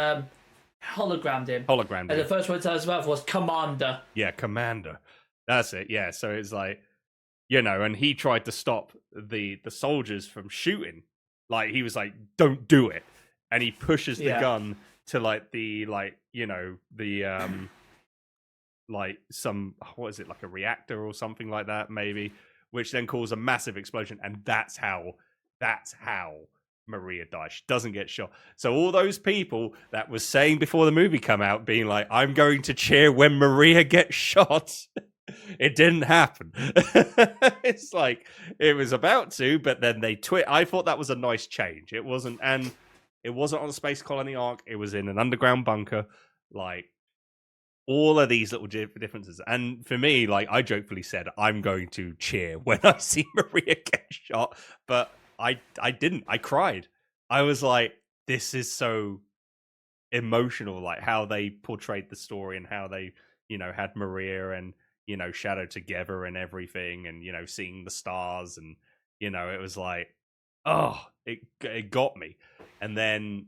hologrammed him. And the first word to his mouth was Commander. Yeah, Commander. That's it. Yeah, so it's like, and he tried to stop the soldiers from shooting. Like, he was like, don't do it. And he pushes the gun to like the like some, what is it, like a reactor or something like that maybe, which then causes a massive explosion, and that's how Maria dies. She doesn't get shot. So all those people that was saying before the movie come out, being like, I'm going to cheer when Maria gets shot, it didn't happen. It's like it was about to, but then they I thought that was a nice change. It wasn't on a space colony arc. It was in an underground bunker. Like, all of these little differences. And for me, like, I jokefully said, I'm going to cheer when I see Maria get shot, but I didn't. I cried. I was like, this is so emotional, like how they portrayed the story and how they, had Maria and, Shadow together and everything, and, seeing the stars, and, it was like, oh, it got me. And then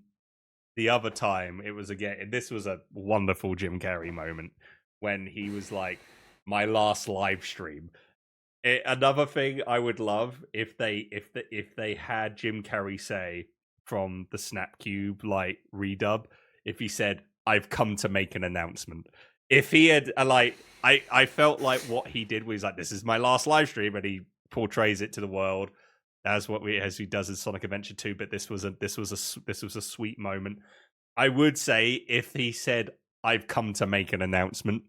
the other time, it was again, this was a wonderful Jim Carrey moment when he was like, my last live stream. Another thing I would love if they had Jim Carrey say from the Snap Cube like redub, if he said, I've come to make an announcement. If he had I felt like what he did was like, this is my last live stream, and he portrays it to the world as he does in Sonic Adventure 2, but this was a sweet moment. I would say if he said, I've come to make an announcement,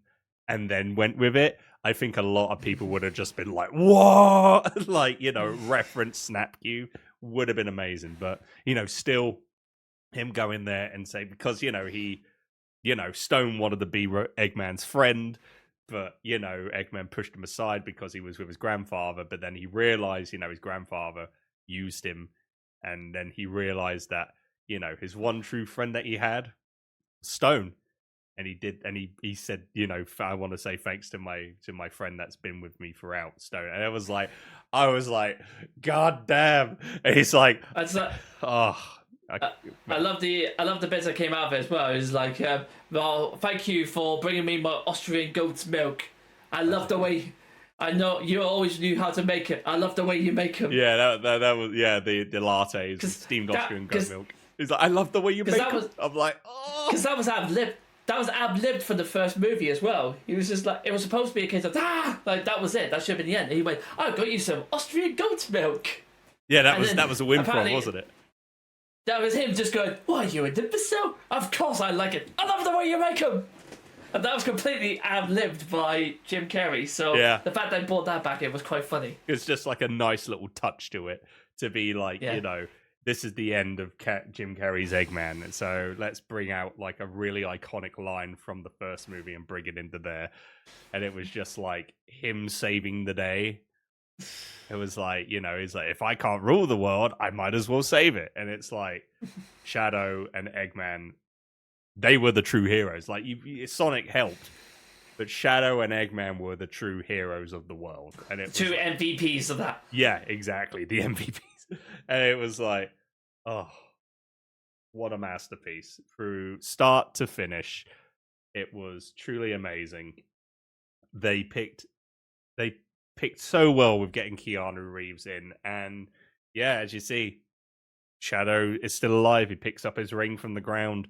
and then went with it, I think a lot of people would have just been like, what? Like, reference Snap Cube would have been amazing. But, still him going there and say, because, he, Stone wanted to be Eggman's friend, but, Eggman pushed him aside because he was with his grandfather. But then he realized, his grandfather used him. And then he realized that, his one true friend that he had, Stone. And he did, and he said, I want to say thanks to my friend that's been with me throughout, Stone. And I was like, God damn. And he's like, oh. I love the bits that came out of it as well. It's like, well, thank you for bringing me my Austrian goat's milk. I love the way. I know you always knew how to make it. I love the way you make them. Yeah, that was the lattes, steamed Austrian goat milk. He's like, I love the way you make them. I'm like, oh, because that was ad-libbed. That was ad-libbed for the first movie as well. He was just like, it was supposed to be a case of, like, that was it. That should have been the end. And he went, I got you some Austrian goat's milk. Yeah, that was a win for him, wasn't it? That was him just going, why, you an imbecile? Of course I like it. I love the way you make them. And that was completely ad-libbed by Jim Carrey. So the fact they brought that back in was quite funny. It's just like a nice little touch to it, to be like, this is the end of Jim Carrey's Eggman, so let's bring out like a really iconic line from the first movie and bring it into there. And it was just like him saving the day. It was like, he's like, if I can't rule the world, I might as well save it. And it's like Shadow and Eggman, they were the true heroes. Like, Sonic helped, but Shadow and Eggman were the true heroes of the world. And it two MVPs of that. Yeah, exactly, the MVPs. And it was like, oh, what a masterpiece. Through start to finish, it was truly amazing. They picked so well with getting Keanu Reeves in. And yeah, as you see, Shadow is still alive. He picks up his ring from the ground.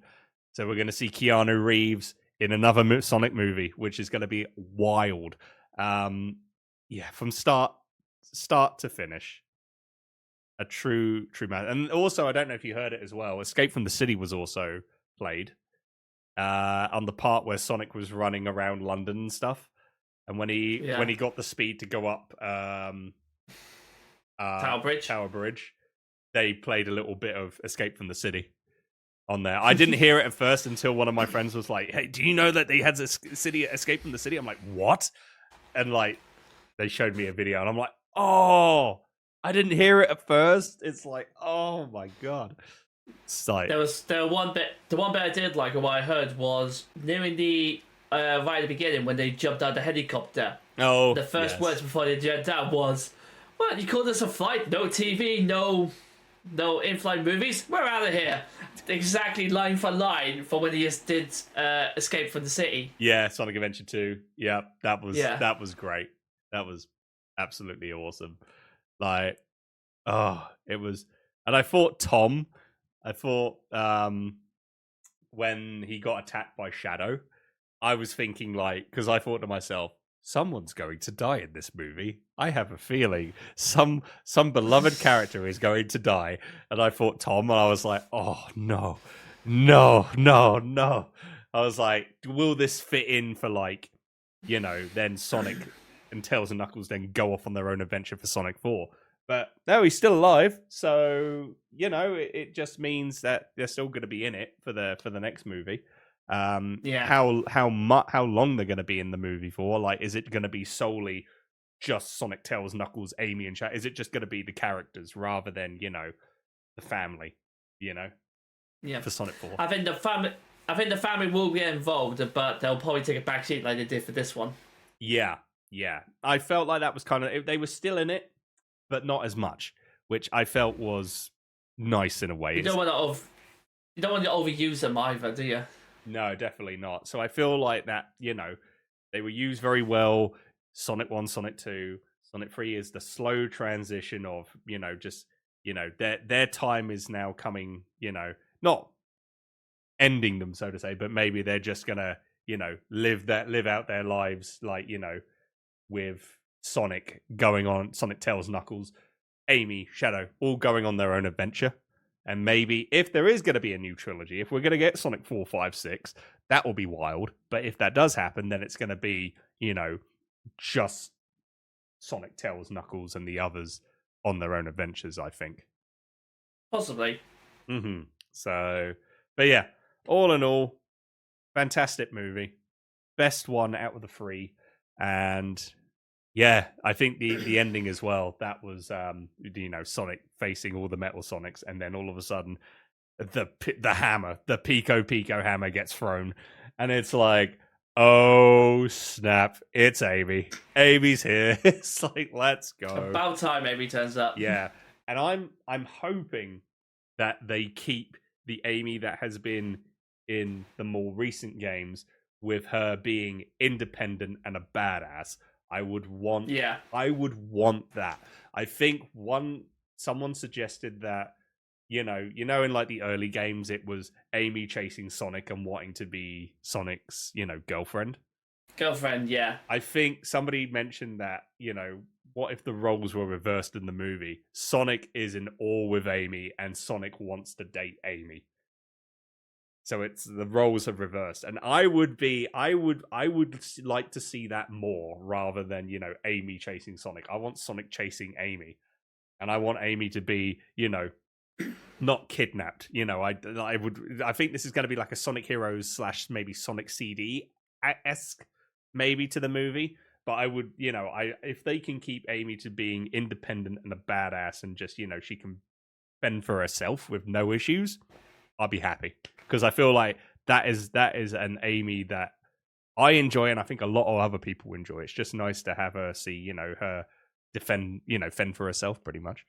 So we're going to see Keanu Reeves in another Sonic movie, which is going to be wild. From start to finish. A true man. And also, I don't know if you heard it as well, Escape from the City was also played on the part where Sonic was running around London and stuff. And when he got the speed to go up Tower Bridge, they played a little bit of Escape from the City on there. I didn't hear it at first until one of my friends was like, hey, do you know that they had Escape from the City? I'm like, what? And like, they showed me a video and I'm like, oh, I didn't hear it at first. It's like, oh my god. It's like, the one bit I did like, and what I heard was nearing the right at the beginning when they jumped out the helicopter. Oh, the first words before they jumped out was, "What, you call this a flight? No TV, no in-flight movies. We're out of here." Exactly line for line for when he just did Escape from the City. Yeah, Sonic Adventure 2. Yeah, that was great. That was absolutely awesome. Like, it was, and I thought when he got attacked by Shadow, I was thinking like, because I thought to myself, someone's going to die in this movie. I have a feeling some beloved character is going to die. And I thought Tom, and I was like, oh no. I was like, will this fit in for like, then Sonic and Tails and Knuckles then go off on their own adventure for Sonic 4. But no, he's still alive, so it just means that they're still going to be in it for the next movie. How long they're going to be in the movie for? Like, is it going to be solely just Sonic, Tails, Knuckles, Amy, and Shadow? Is it just going to be the characters rather than the family? For Sonic 4. I think the family will get involved, but they'll probably take a back seat like they did for this one. Yeah. I felt like that was kind of, they were still in it, but not as much, which I felt was nice in a way. You don't want to overuse them either, do you? No, definitely not. So I feel like that, they were used very well. Sonic 1, Sonic 2, Sonic 3 is the slow transition of, their time is now coming, not ending them, so to say, but maybe they're just gonna, live out their lives, like, with Sonic going on, Sonic, Tails, Knuckles, Amy, Shadow, all going on their own adventure. And maybe if there is going to be a new trilogy, if we're going to get Sonic 4, 5, 6, that will be wild. But if that does happen, then it's going to be, just Sonic, Tails, Knuckles, and the others on their own adventures, I think. Possibly. So, but yeah, all in all, fantastic movie. Best one out of the three. And yeah, I think the ending as well, that was, Sonic facing all the Metal Sonics, and then all of a sudden, the hammer, the Pico hammer gets thrown, and it's like, oh snap, it's Amy. Amy's here. It's like, let's go. About time Amy turns up. Yeah, and I'm hoping that they keep the Amy that has been in the more recent games, with her being independent and a badass. I would want that. I think someone suggested that, in like the early games, it was Amy chasing Sonic and wanting to be Sonic's, girlfriend. Yeah. I think somebody mentioned that, what if the roles were reversed in the movie? Sonic is in awe with Amy and Sonic wants to date Amy. So it's the roles have reversed, and I would like to see that more rather than Amy chasing Sonic. I want Sonic chasing Amy, and I want Amy to be not kidnapped. I think this is going to be like a Sonic Heroes / maybe Sonic CD-esque maybe to the movie. But I would if they can keep Amy to being independent and a badass and just she can fend for herself with no issues, I'll be happy. Because I feel like that is an Amy that I enjoy, and I think a lot of other people enjoy. It's just nice to have her see, her fend for herself, pretty much.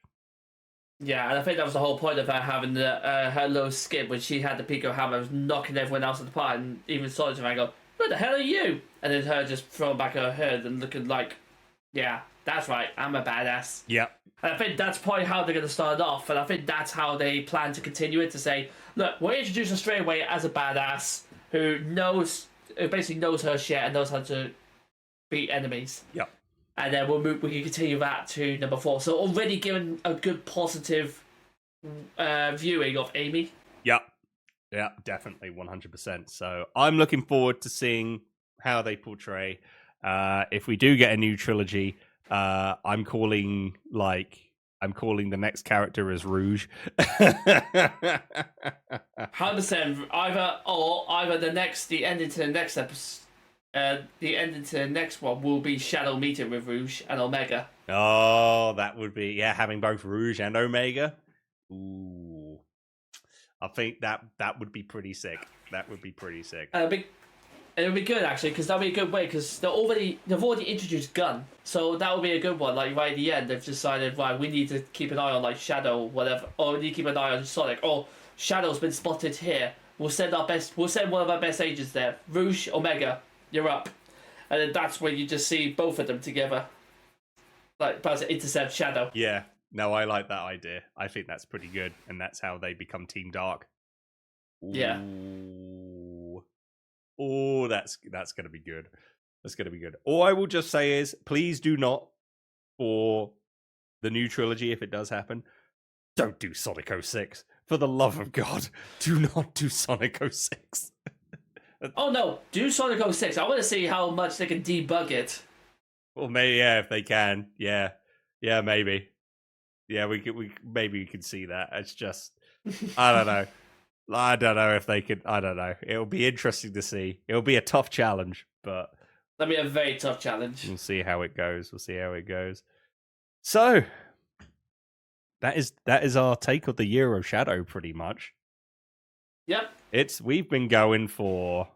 Yeah, and I think that was the whole point of her having her little skip when she had the Pico hammer, was knocking everyone else apart, and even Sonic and I go, "Who the hell are you?" And then her just throwing back her head and looking like, "Yeah, that's right, I'm a badass." Yeah. And I think that's probably how they're going to start off, and I think that's how they plan to continue it, to say, look, we'll introduce her straight away as a badass who basically knows her shit and knows how to beat enemies. Yeah. And then we can continue that to number 4. So already given a good positive viewing of Amy. Yeah. Yeah, definitely, 100%. So I'm looking forward to seeing how they portray. If we do get a new trilogy, I'm calling the next character as Rouge. 100%. Either the ending to the next episode, the ending to the next one will be Shadow meeting with Rouge and Omega. Oh, that would be having both Rouge and Omega. Ooh, I think that would be pretty sick. That would be pretty sick. It would be good actually, because that would be a good way, because they've already introduced Gun, so that would be a good one. Like right at the end, they've decided, right, we need to keep an eye on like Shadow, whatever, or we need to keep an eye on Sonic. Oh, Shadow's been spotted here. We'll send one of our best agents there. Rouge, Omega, you're up. And then that's where you just see both of them together, like about to intercept Shadow. Yeah, no, I like that idea. I think that's pretty good, and that's how they become Team Dark. Yeah. Oh, that's going to be good. That's going to be good. All I will just say is, please do not, for the new trilogy, if it does happen, don't do Sonic 06. For the love of God, do not do Sonic 06. Oh no, do Sonic 06. I want to see how much they can debug it. Well, maybe, yeah, if they can. Yeah, maybe. Yeah, maybe we can see that. It's just, I don't know. I don't know if they could. I don't know. It'll be interesting to see. It'll be a tough challenge, but that'll be a very tough challenge. We'll see how it goes. So that is our take of the year of Shadow, pretty much. Yep. We've been going for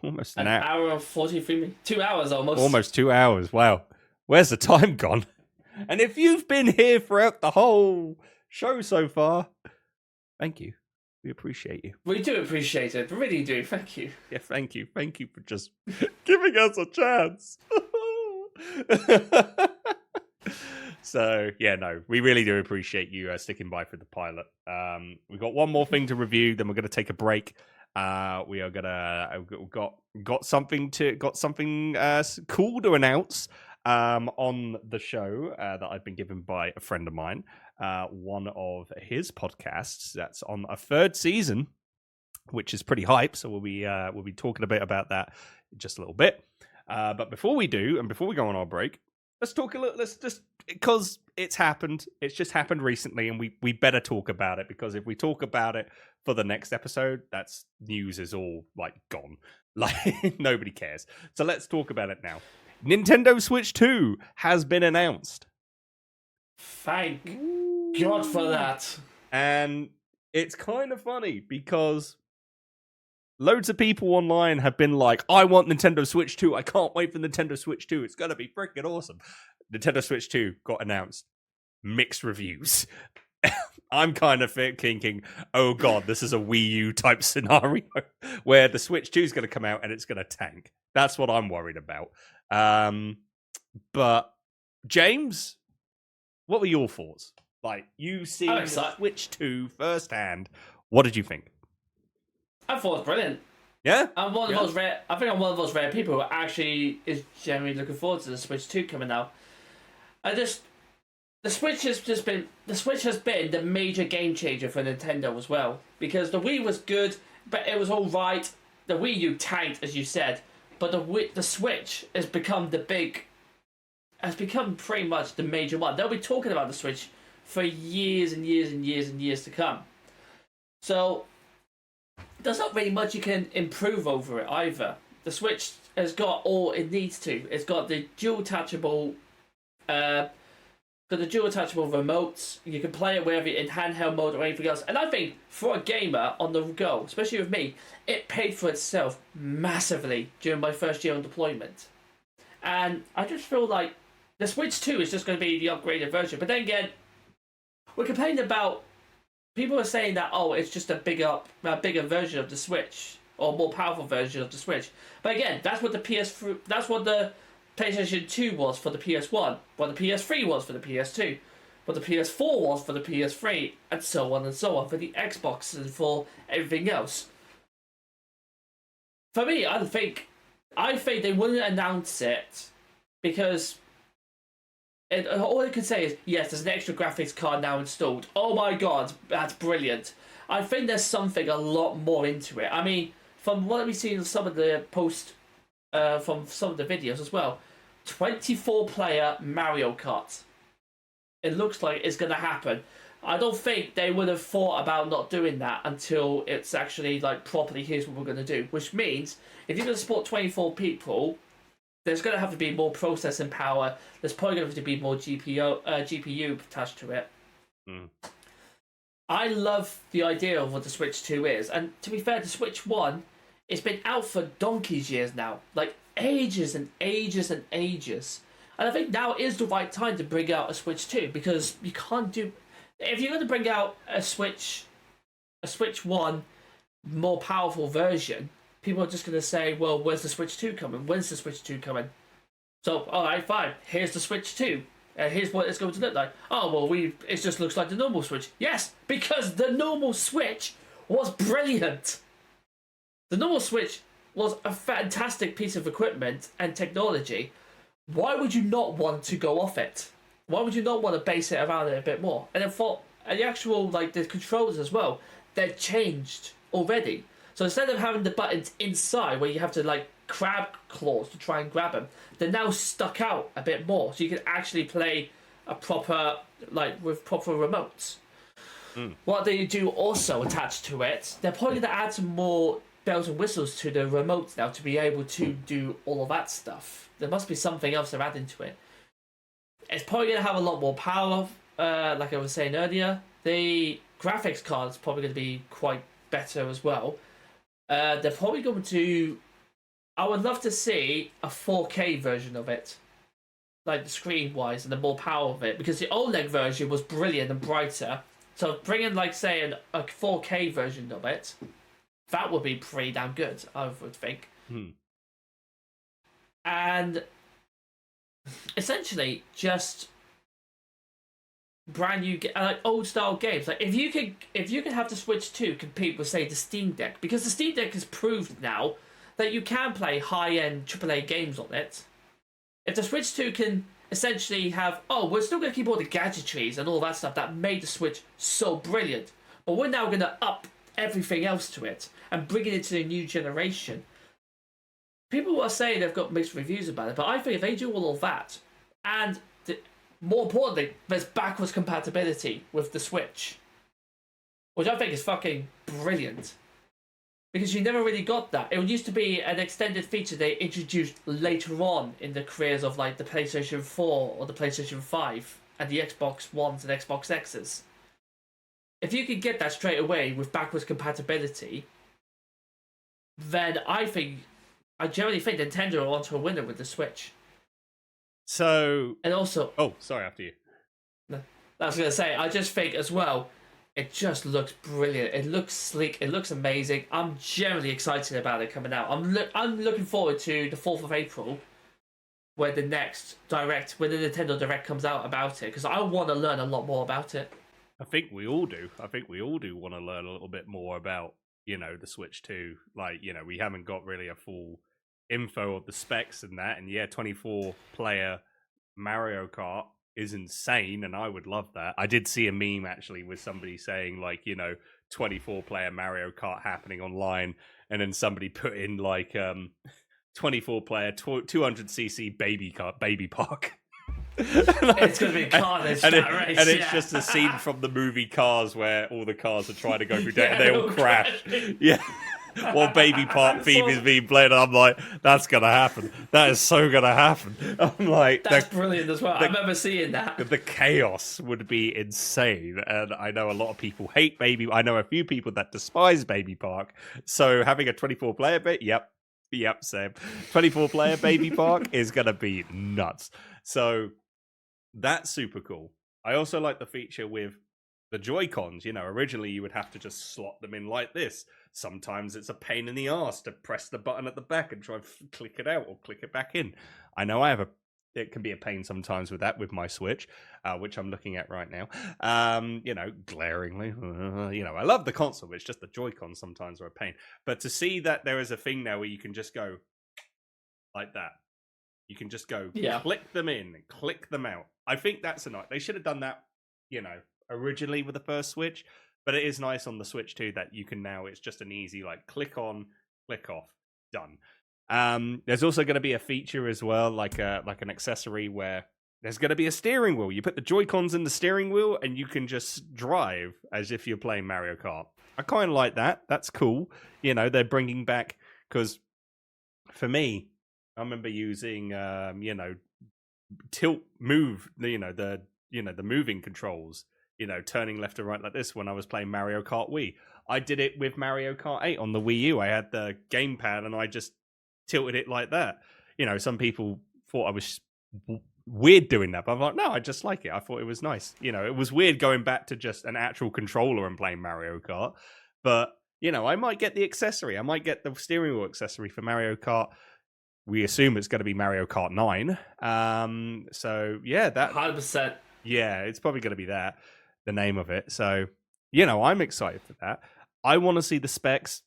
almost an hour and 43 minutes. 2 hours almost. Almost 2 hours. Wow. Where's the time gone? And if you've been here throughout the whole show so far, thank you. We appreciate you. We do appreciate it. We really do. Thank you. Yeah, thank you. Thank you for just giving us a chance. So, yeah, no, we really do appreciate you sticking by for the pilot. We've got one more thing to review, then we're going to take a break. We are gonna got something cool to announce on the show that I've been given by a friend of mine. One of his podcasts that's on a third season, which is pretty hype. So we'll be talking a bit about that in just a little bit. But before we do, and before we go on our break, let's talk a little. Let's just, because it's happened. It's just happened recently, and we better talk about it, because if we talk about it for the next episode, that's news is all like gone. Like nobody cares. So let's talk about it now. Nintendo Switch 2 has been announced. Thank God for that. And it's kind of funny because loads of people online have been like, I want Nintendo Switch 2. I can't wait for Nintendo Switch 2. It's going to be freaking awesome. Nintendo Switch 2 got announced. Mixed reviews. I'm kind of thinking, oh God, this is a Wii U type scenario where the Switch 2 is going to come out and it's going to tank. That's what I'm worried about. But James, what were your thoughts? Like, you see the Switch 2 firsthand. What did you think? I thought it was brilliant. Yeah? I'm one of those rare. I think I'm one of those rare people who actually is genuinely looking forward to the Switch 2 coming out. The Switch has been the major game changer for Nintendo as well, because the Wii was good, but it was all right. The Wii U tanked, as you said, but the Switch has become pretty much the major one. They'll be talking about the Switch for years and years and years and years to come. So there's not really much you can improve over it either. The Switch has got all it needs to. It's got the dual attachable remotes. You can play it whether in handheld mode or anything else. And I think for a gamer on the go, especially with me, it paid for itself massively during my first year on deployment. And I just feel like the Switch 2 is just going to be the upgraded version. But then again, we're complaining about, people are saying that, oh, it's just a bigger version of the Switch, or more powerful version of the Switch. But again, that's what the PlayStation 2 was for the PS1, what the PS3 was for the PS2, what the PS4 was for the PS3, and so on for the Xbox and for everything else. For me, I think they wouldn't announce it because all they could say is, yes, there's an extra graphics card now installed. Oh my God, that's brilliant. I think there's something a lot more into it. I mean, from what we've seen in some of the from some of the videos as well, 24-player Mario Kart. It looks like it's going to happen. I don't think they would have thought about not doing that until it's actually like properly, here's what we're going to do. Which means, if you're going to support 24 people, there's going to have to be more processing power. There's probably going to have to be more GPU attached to it. I love the idea of what the Switch 2 is. And to be fair, the Switch 1, it's been out for donkey's years now. Like, ages and ages and ages. And I think now is the right time to bring out a Switch 2, because you can't do... If you're going to bring out a Switch 1 more powerful version, people are just going to say, well, where's the Switch 2 coming? When's the Switch 2 coming? So, alright, fine. Here's the Switch 2. Here's what it's going to look like. Oh, well, it just looks like the normal Switch. Yes, because the normal Switch was brilliant. The normal Switch was a fantastic piece of equipment and technology. Why would you not want to go off it? Why would you not want to base it around it a bit more? And then for the actual, like, the controls as well, they're changed already. So instead of having the buttons inside where you have to, like, crab claws to try and grab them, they're now stuck out a bit more. So you can actually play a proper, like, with proper remotes. What they do also attached to it, they're probably going to add some more bells and whistles to the remotes now to be able to do all of that stuff. There must be something else they're adding to it. It's probably going to have a lot more power, like I was saying earlier. The graphics card is probably going to be quite better as well. They're probably going to... I would love to see a 4K version of it, like the screen-wise, and the more power of it, because the OLED version was brilliant and brighter. So bringing, like, say, a 4K version of it, that would be pretty damn good, I would think. And essentially, just brand new, like, old style games. Like, if you could have the Switch 2 compete with, say, the Steam Deck, because the Steam Deck has proved now that you can play high-end AAA games on it. If the Switch 2 can essentially have, we're still going to keep all the gadgetries and all that stuff that made the Switch so brilliant, but we're now going to up everything else to it and bring it into the new generation. People are saying they've got mixed reviews about it, but I think if they do all of that, and more importantly, there's backwards compatibility with the Switch, which I think is fucking brilliant. Because you never really got that. It used to be an extended feature they introduced later on in the careers of, like, the PlayStation 4 or the PlayStation 5 and the Xbox Ones and Xbox X's. If you could get that straight away with backwards compatibility, then I generally think Nintendo are onto a winner with the Switch. So... And also... Oh, sorry, after you. No, I was going to say, I just think as well, it just looks brilliant. It looks sleek. It looks amazing. I'm generally excited about it coming out. I'm looking forward to the 4th of April, where the next Direct, when the Nintendo Direct comes out about it, because I want to learn a lot more about it. I think we all do. Want to learn a little bit more about, the Switch 2. Like, we haven't got really a full info of the specs and that. And yeah, 24-player Mario Kart is insane, and I would love that. I did see a meme actually with somebody saying, like, 24-player Mario Kart happening online, and then somebody put in, like, 24-player 200cc baby park. It's going to be carnage, that race. And it's just a scene from the movie Cars where all the cars are trying to go through and they all crash. Yeah. While Baby Park theme is being played, and I'm like, that's going to happen. That is so going to happen. I'm like... That's brilliant as well. I remember seeing that. The chaos would be insane. And I know a lot of people hate I know a few people that despise Baby Park. So having a 24-player bit, yep, same. 24-player Baby Park is going to be nuts. So that's super cool. I also like the feature with the Joy-Cons. Originally you would have to just slot them in like this. Sometimes it's a pain in the arse to press the button at the back and try and click it out or click it back in. I know it can be a pain sometimes with that with my Switch, which I'm looking at right now. Glaringly, I love the console, but it's just the Joy-Cons sometimes are a pain. But to see that there is a thing now where you can just go like that. You can just go click them in and click them out. I think that's a nice. They should have done that, originally with the first Switch. But it is nice on the Switch too that you can now, it's just an easy, like, click on, click off, done. There's also going to be a feature as well, like an accessory where there's going to be a steering wheel. You put the Joy-Cons in the steering wheel and you can just drive as if you're playing Mario Kart. I kind of like that. That's cool. They're bringing back, because for me, I remember using, tilt move, the moving controls. Turning left and right like this when I was playing Mario Kart Wii. I did it with Mario Kart 8 on the Wii U. I had the gamepad and I just tilted it like that. Some people thought I was weird doing that, but I'm like, no, I just like it. I thought it was nice. It was weird going back to just an actual controller and playing Mario Kart. But, I might get the accessory. I might get the steering wheel accessory for Mario Kart. We assume it's going to be Mario Kart 9. So, yeah, that... 100%. Yeah, it's probably going to be that. The name of it. So, I'm excited for that. I want to see the specs.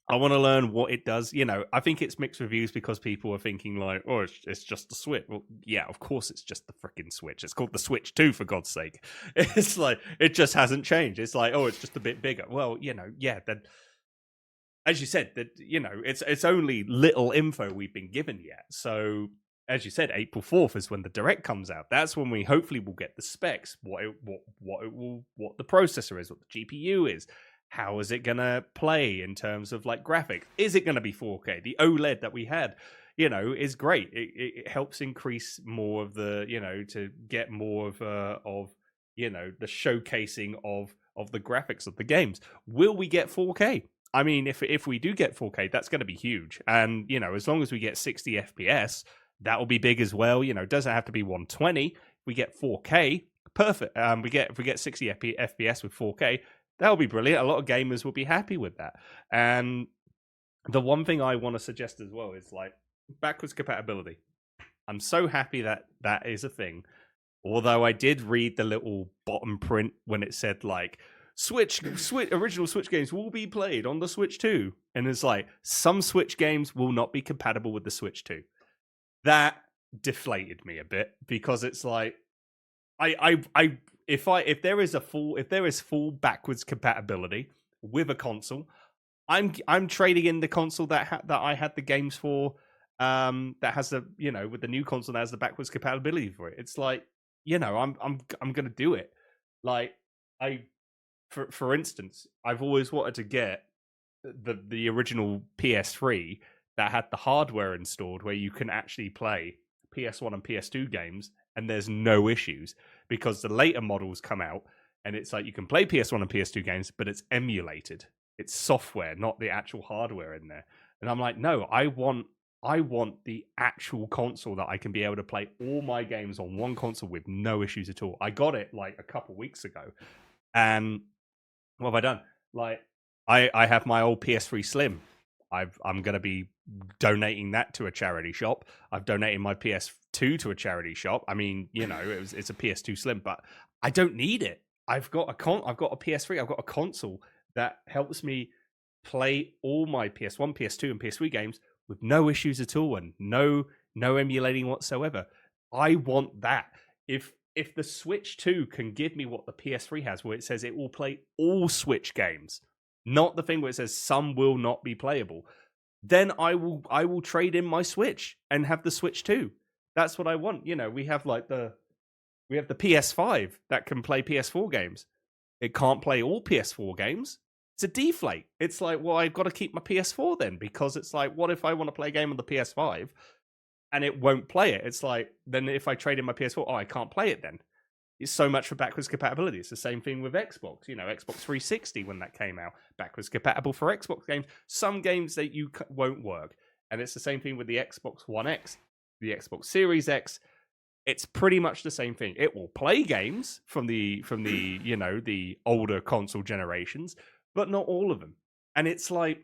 I want to learn what it does. I think it's mixed reviews because people are thinking like, oh, it's just the Switch. Well, yeah, of course it's just the freaking Switch. It's called the Switch 2, for God's sake. It's like, it just hasn't changed. It's like, oh, it's just a bit bigger. Well, yeah, then, as you said, that it's only little info we've been given yet. So, as you said, April 4th is when the Direct comes out. That's when we hopefully will get the specs, what the processor is, what the GPU is. How is it going to play in terms of like graphics? Is it going to be 4K? The OLED that we had, is great. It helps increase more of the, to get more of the showcasing of the graphics of the games. Will we get 4K? I mean, if we do get 4K, that's going to be huge. And, as long as we get 60 FPS, that will be big as well. It doesn't have to be 120. We get 4K, perfect. If we get 60 FPS with 4K, that'll be brilliant. A lot of gamers will be happy with that. And the one thing I want to suggest as well is like backwards compatibility. I'm so happy that that is a thing. Although I did read the little bottom print when it said like Switch original Switch games will be played on the Switch 2. And it's like some Switch games will not be compatible with the Switch 2. That deflated me a bit because it's like if there is full backwards compatibility with a console, I'm trading in the console that I had the games for, that has the with the new console that has the backwards compatibility for it. It's like I'm gonna do it. Like for instance, I've always wanted to get the original PS3 that had the hardware installed where you can actually play PS1 and PS2 games and there's no issues, because the later models come out and it's like you can play PS1 and PS2 games, but it's emulated. It's software, not the actual hardware in there. And I'm like, no, I want the actual console that I can be able to play all my games on one console with no issues at all. I got it like a couple weeks ago. And what have I done? Like I have my old PS3 Slim. I'm going to be donating that to a charity shop. I've donated my PS2 to a charity shop. I mean, it's a PS2 Slim, but I don't need it. I've got a PS3. I've got a console that helps me play all my PS1, PS2, and PS3 games with no issues at all and no emulating whatsoever. I want that. If the Switch 2 can give me what the PS3 has, where it says it will play all Switch games, not the thing where it says some will not be playable, then I will trade in my Switch and have the Switch 2. That's what I want. We have the PS5 that can play PS4 games. It can't play all PS4 games. It's a deflate. It's like, well, I've got to keep my PS4 then, because it's like, what if I want to play a game on the PS5 and it won't play it? It's like, then if I trade in my PS4, I can't play it then. It's so much for backwards compatibility. It's the same thing with Xbox. Xbox 360 when that came out, backwards compatible for Xbox games. Some games that you won't work, and it's the same thing with the Xbox One X, the Xbox Series X. It's pretty much the same thing. It will play games from the the older console generations, but not all of them. And it's like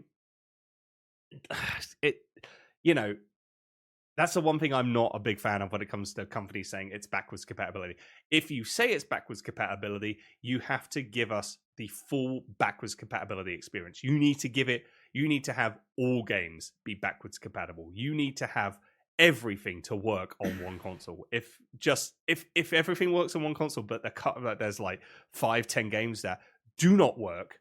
that's the one thing I'm not a big fan of when it comes to companies saying it's backwards compatibility. If you say it's backwards compatibility, you have to give us the full backwards compatibility experience. You need to have all games be backwards compatible. You need to have everything to work on one console. If everything works on one console, but there's like 5-10 games that do not work,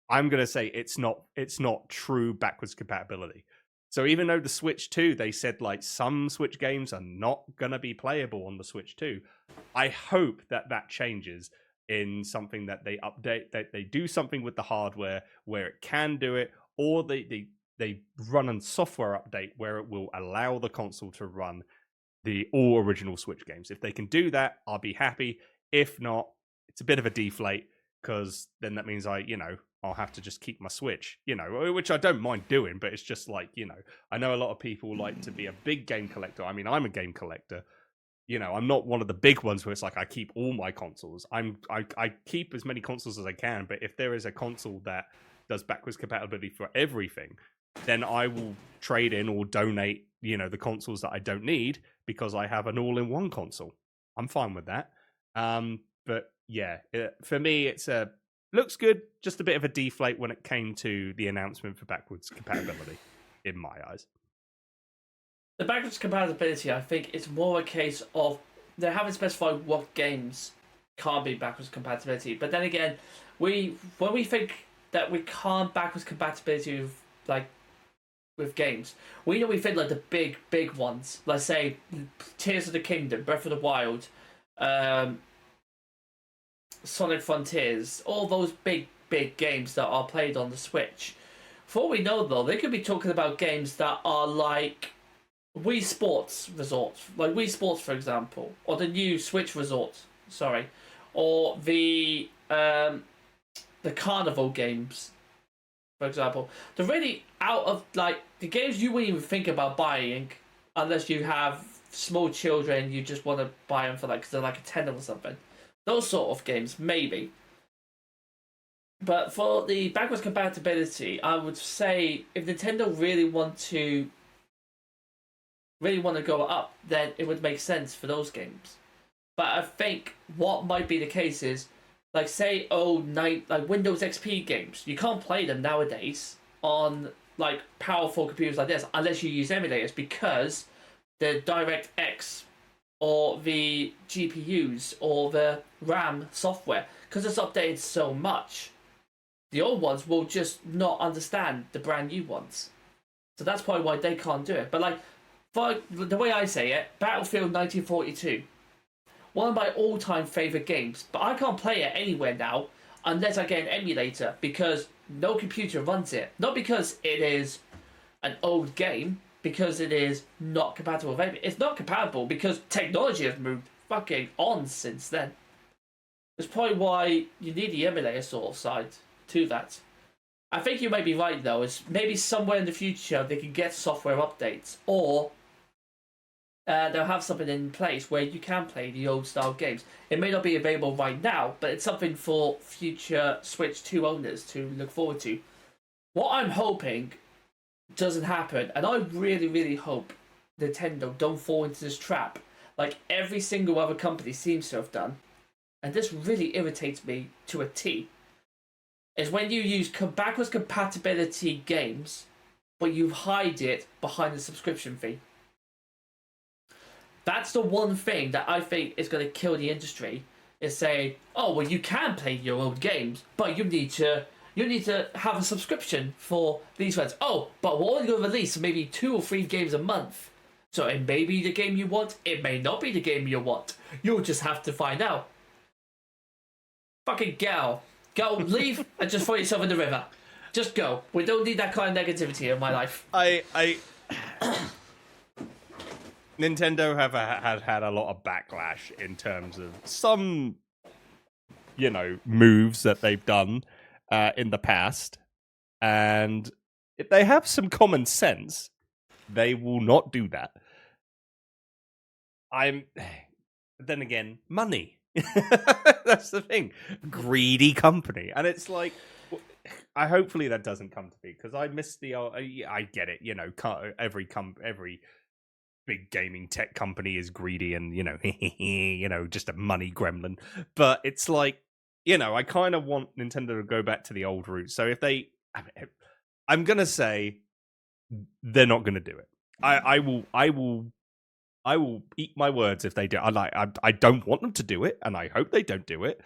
I'm going to say it's not true backwards compatibility. So even though the Switch 2, they said like some Switch games are not going to be playable on the Switch 2, I hope that changes in something that they update, that they do something with the hardware where it can do it, or they run a software update where it will allow the console to run the all original Switch games. If they can do that, I'll be happy. If not, it's a bit of a deflate, because then that means I'll have to just keep my Switch, which I don't mind doing, but it's just like, I know a lot of people like to be a big game collector. I mean, I'm a game collector. I'm not one of the big ones where it's like I keep all my consoles. I keep as many consoles as I can, but if there is a console that does backwards compatibility for everything, then I will trade in or donate, the consoles that I don't need, because I have an all-in-one console. I'm fine with that. But yeah, for me, it's a looks good. Just a bit of a deflate when it came to the announcement for backwards compatibility, in my eyes. The backwards compatibility, I think, is more a case of they haven't specified what games can't be backwards compatibility. But then again, when we think that we can't backwards compatibility with games, we think like the big ones. Let's say Tears of the Kingdom, Breath of the Wild, Sonic Frontiers, all those big games that are played on the Switch. For all we know, though, they could be talking about games that are like Wii Sports Resort, like Wii Sports, for example, or the new Switch Resort, or the Carnival games, for example. They're really out of, like, the games you wouldn't even think about buying unless you have small children, you just want to buy them for, like, 'cause they're like a tenner or something. Those sort of games, maybe. But for the backwards compatibility, I would say if Nintendo really want to go up, then it would make sense for those games. But I think what might be the case is, like, say, like Windows XP games, you can't play them nowadays on like powerful computers like this unless you use emulators, because the DirectX or the GPUs or the RAM software, because it's updated so much, the old ones will just not understand the brand new ones. So that's probably why they can't do it. But like, for the way I say it, Battlefield 1942, one of my all-time favourite games, but I can't play it anywhere now unless I get an emulator, because no computer runs it. Not because it is an old game, because it is not compatible with everything. It's not compatible because technology has moved fucking on since then. That's probably why you need the emulator sort of side to that. I think you may be right, though, is maybe somewhere in the future they can get software updates, or they'll have something in place where you can play the old style games. It may not be available right now, but it's something for future Switch 2 owners to look forward to. What I'm hoping doesn't happen, and I really, really hope Nintendo don't fall into this trap like every single other company seems to have done, and this really irritates me to a T, is when you use backwards compatibility games, but you hide it behind the subscription fee. That's the one thing that I think is going to kill the industry, is saying, oh, well, you can play your old games, but you need to have a subscription for these ones. Oh, but we're only going to release maybe 2 or 3 games a month. So it may be the game you want, it may not be the game you want. You'll just have to find out. Fucking go, leave, and just throw yourself in the river. Just go. We don't need that kind of negativity in my life. Nintendo have had a lot of backlash in terms of some, moves that they've done in the past, and if they have some common sense, they will not do that. Then again, money. That's the thing. Greedy company, and it's like, hopefully that doesn't come to be, because I miss the. I get it. Every big gaming tech company is greedy and, just a money gremlin. But it's like, I kind of want Nintendo to go back to the old roots. So if I'm going to say they're not going to do it. I will eat my words if they do. I don't want them to do it, and I hope they don't do it.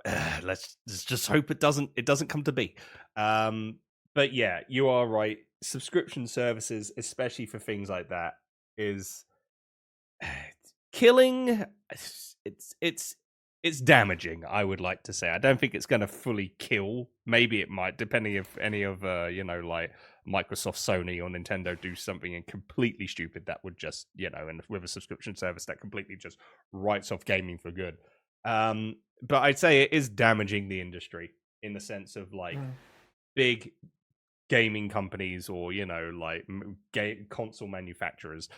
Let's just hope it doesn't come to be. But yeah, you are right. Subscription services, especially for things like that, is killing. It's damaging, I would like to say. I don't think it's going to fully kill. Maybe it might, depending if any of like Microsoft, Sony, or Nintendo do something completely stupid that would just, and with a subscription service that completely just writes off gaming for good. But I'd say it is damaging the industry in the sense of like big gaming companies or like console manufacturers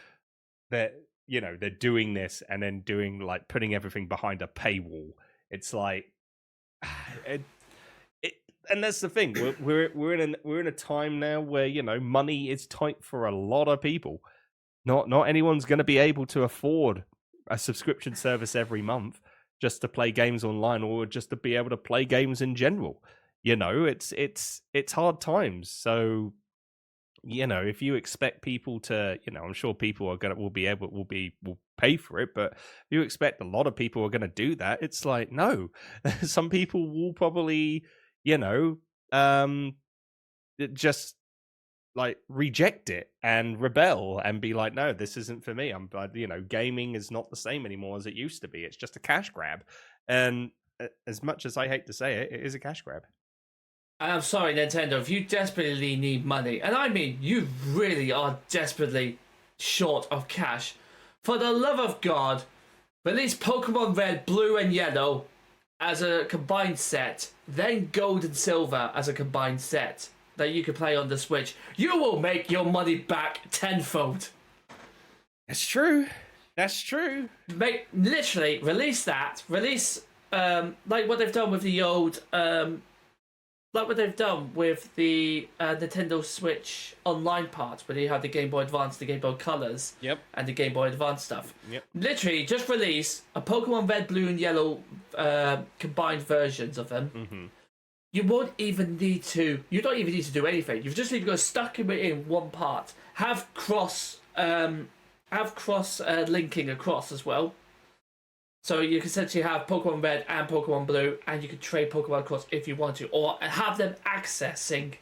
that they're doing this and then doing like putting everything behind a paywall. It's like and that's the thing, we're in a time now where money is tight for a lot of people. Not anyone's going to be able to afford a subscription service every month. just to play games online or just to be able to play games in general. It's hard times. So, if you expect people to, I'm sure people will pay for it, but if you expect a lot of people are going to do that, it's like, no. Some people will probably, just like reject it and rebel and be like, no, this isn't for me. Gaming is not the same anymore as it used to be. It's just a cash grab. And as much as I hate to say it, it is a cash grab. I'm sorry, Nintendo, if you desperately need money, and I mean you really are desperately short of cash, for the love of God, release Pokemon Red, Blue, and Yellow as a combined set, then Gold and Silver as a combined set that you can play on the Switch. You will make your money back tenfold. That's true. That's true. Literally, release that. Release, like what they've done with the old... like what they've done with the Nintendo Switch online part, where you have the Game Boy Advance, the Game Boy Colors, and the Game Boy Advance stuff. Yep. Literally, just release a Pokemon Red, Blue, and Yellow combined versions of them. Mm-hmm. You don't even need to do anything. You've just need to go stuck in one part. Have cross linking across as well. So you can essentially have Pokemon Red and Pokemon Blue, and you can trade Pokemon across if you want to, or have them accessing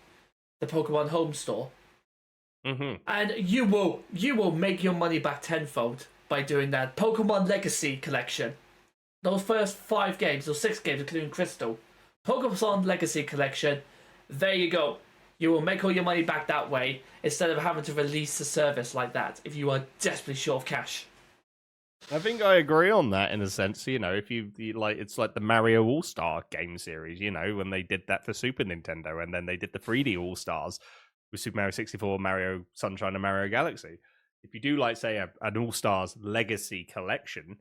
the Pokemon Home Store. Mm-hmm. And you will make your money back tenfold by doing that. Pokemon Legacy Collection. Those first 5 games, or 6 games, including Crystal. Pokemon Legacy Collection. There you go. You will make all your money back that way, instead of having to release a service like that if you are desperately short of cash. I think I agree on that in a sense. If you like, it's like the Mario All-Star game series, when they did that for Super Nintendo, and then they did the 3D All-Stars with Super Mario 64, Mario Sunshine, and Mario Galaxy. If you do, like, say, an All-Stars Legacy collection,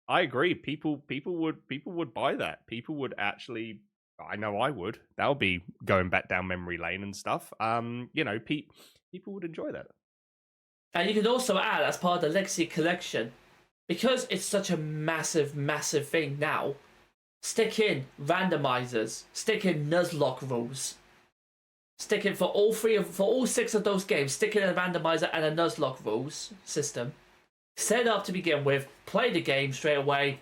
I agree. People would buy that. People would actually. I know I would. That would be going back down memory lane and stuff. People would enjoy that. And you can also add, as part of the Legacy Collection, because it's such a massive, massive thing now, stick in randomizers, stick in Nuzlocke rules, stick in for all 6 of those games, stick in a randomizer and a Nuzlocke rules system. Set it up to begin with, play the game straight away,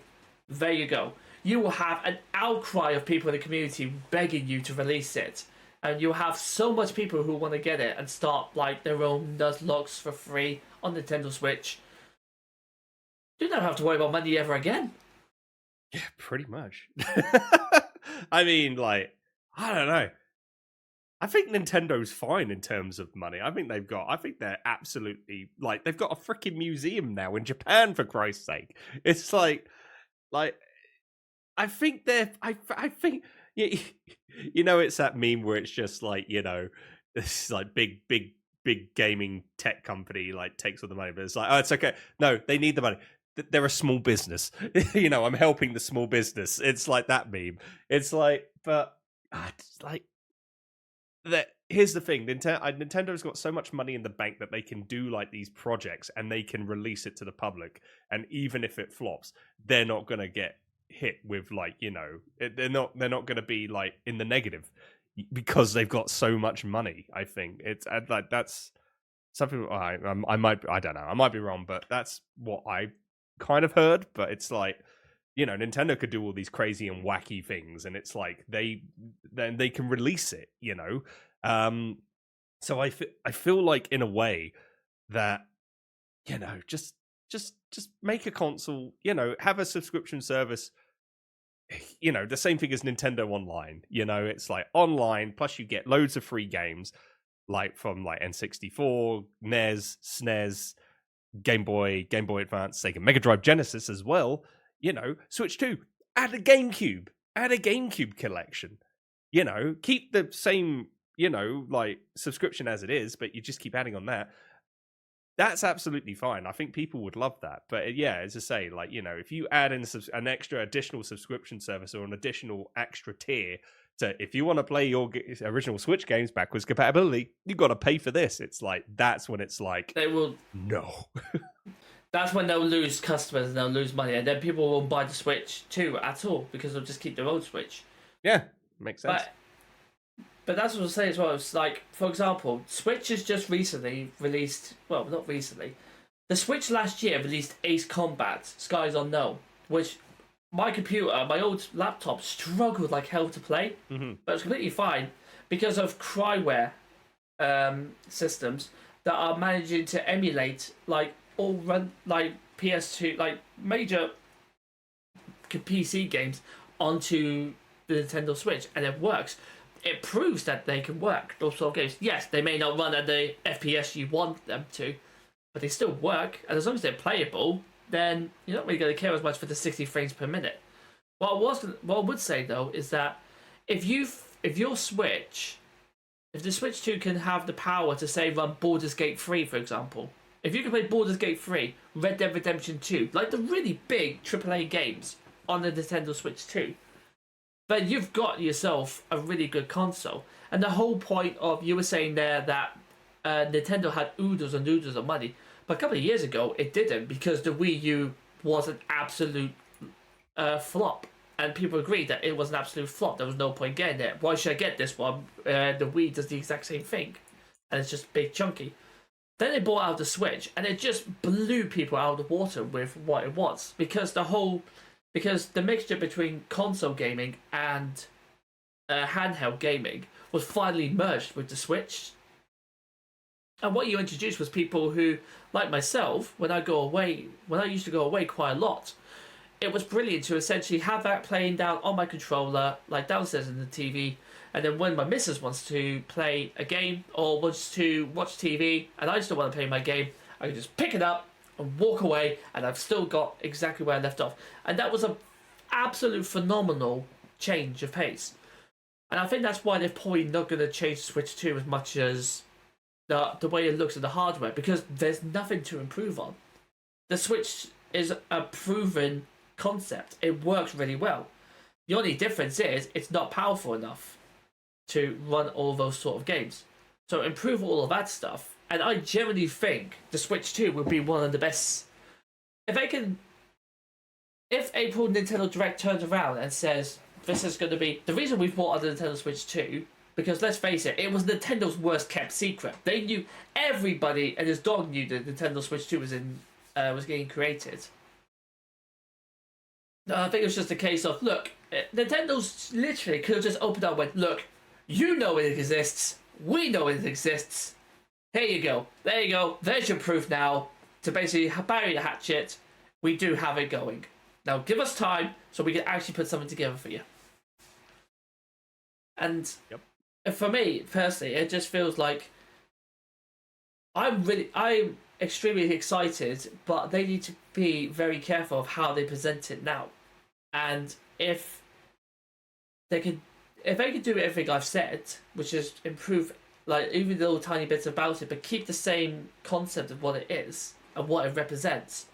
there you go. You will have an outcry of people in the community begging you to release it. And you'll have so much people who want to get it and start like their own Nuzlocks for free on Nintendo Switch. You don't have to worry about money ever again. Yeah, pretty much. I mean, like, I don't know. I think Nintendo's fine in terms of money. I think they're absolutely, like, they've got a freaking museum now in Japan, for Christ's sake. It's like, I think it's that meme where it's just like, this like big gaming tech company like takes all the money, but it's like, oh, it's okay. No, they need the money. They're a small business. I'm helping the small business. It's like that meme. It's like, but it's like that. Here's the thing: Nintendo's got so much money in the bank that they can do like these projects and they can release it to the public. And even if it flops, they're not gonna get hit with like, they're not going to be like in the negative because they've got so much money. I think it's like that's something I don't know, I might be wrong, but that's what I kind of heard. But it's like, Nintendo could do all these crazy and wacky things, and it's like they can release it, so I feel like in a way that just make a console, have a subscription service, the same thing as Nintendo Online. It's like online, plus you get loads of free games, like from like N64, NES, SNES, Game Boy Advance, Sega Mega Drive, Genesis as well. Switch 2, add a GameCube collection. Keep the same, like subscription as it is, but you just keep adding on that. That's absolutely fine. I think people would love that. But yeah, as I say, like, if you add in an extra additional subscription service or an additional extra tier, so if you want to play your original Switch games backwards compatibility, you've got to pay for this. It's like, that's when it's like, they will. No. That's when they'll lose customers and they'll lose money, and then people won't buy the Switch 2 at all because they'll just keep their own Switch. Yeah, makes sense. But that's what I'm saying as well. It's like, for example, Switch has just recently released. Well, not recently. The Switch last year released Ace Combat: Skies Unknown, which my computer, my old laptop, struggled like hell to play, but it was completely fine because of Cryware systems that are managing to emulate like all run like PS2, like major PC games onto the Nintendo Switch, and it works. It proves that they can work, those sort of games. Yes, they may not run at the FPS you want them to, but they still work, and as long as they're playable, then you're not really going to care as much for the 60 frames per minute. What I would say though is that if the Switch 2 can have the power to say run Baldur's Gate 3, for example, if you can play Baldur's Gate 3, Red Dead Redemption 2, like the really big AAA games on the Nintendo Switch 2, then you've got yourself a really good console. And the whole point of, you were saying there that Nintendo had oodles and oodles of money, but a couple of years ago it didn't, because the Wii U was an absolute flop. And people agreed that it was an absolute flop. There was no point getting it. Why should I get this one? The Wii does the exact same thing, and it's just big chunky. Then they brought out the Switch, and it just blew people out of the water with what it was, because the mixture between console gaming and handheld gaming was finally merged with the Switch. And what you introduced was people who, like myself, when I used to go away quite a lot, it was brilliant to essentially have that playing down on my controller, like downstairs in the TV, and then when my missus wants to play a game or wants to watch TV and I still want to play my game, I can just pick it up and walk away, and I've still got exactly where I left off. And that was an absolute phenomenal change of pace. And I think that's why they're probably not going to change Switch 2 as much as the way it looks at the hardware, because there's nothing to improve on. The Switch is a proven concept. It works really well. The only difference is it's not powerful enough to run all those sort of games. So improve all of that stuff, and I generally think the Switch 2 would be one of the best. If April Nintendo Direct turns around and says this is going to be the reason we bought the Nintendo Switch 2, because let's face it was Nintendo's worst kept secret. They knew, everybody and his dog knew that Nintendo Switch 2 was getting created. I think it was just a case of, look, Nintendo's literally could have just opened up and went, look, you know it exists, we know it exists, here you go, there you go, there's your proof now to basically bury the hatchet. We do have it going. Now give us time so we can actually put something together for you. And for me, personally, it just feels like I'm extremely excited, but they need to be very careful of how they present it now. And if they could do everything I've said, which is improve, like, even little tiny bits about it, but keep the same concept of what it is and what it represents,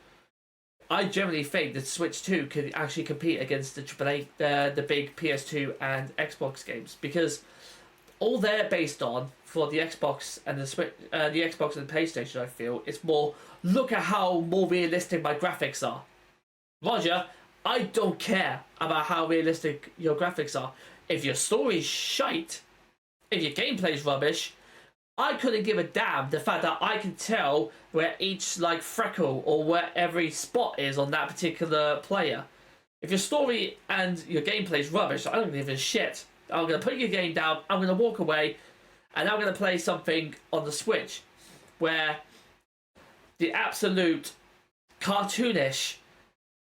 I generally think that Switch 2 could actually compete against the AAA, the big PS2 and Xbox games, because all they're based on for the Xbox and the Switch, the Xbox and the PlayStation, I feel, is more, look at how more realistic my graphics are. Roger, I don't care about how realistic your graphics are. If your story's shite, if your gameplay's rubbish, I couldn't give a damn the fact that I can tell where each like freckle or where every spot is on that particular player. If your story and your gameplay's rubbish, I don't give a shit. I'm going to put your game down, I'm going to walk away, and I'm going to play something on the Switch where the absolute cartoonish,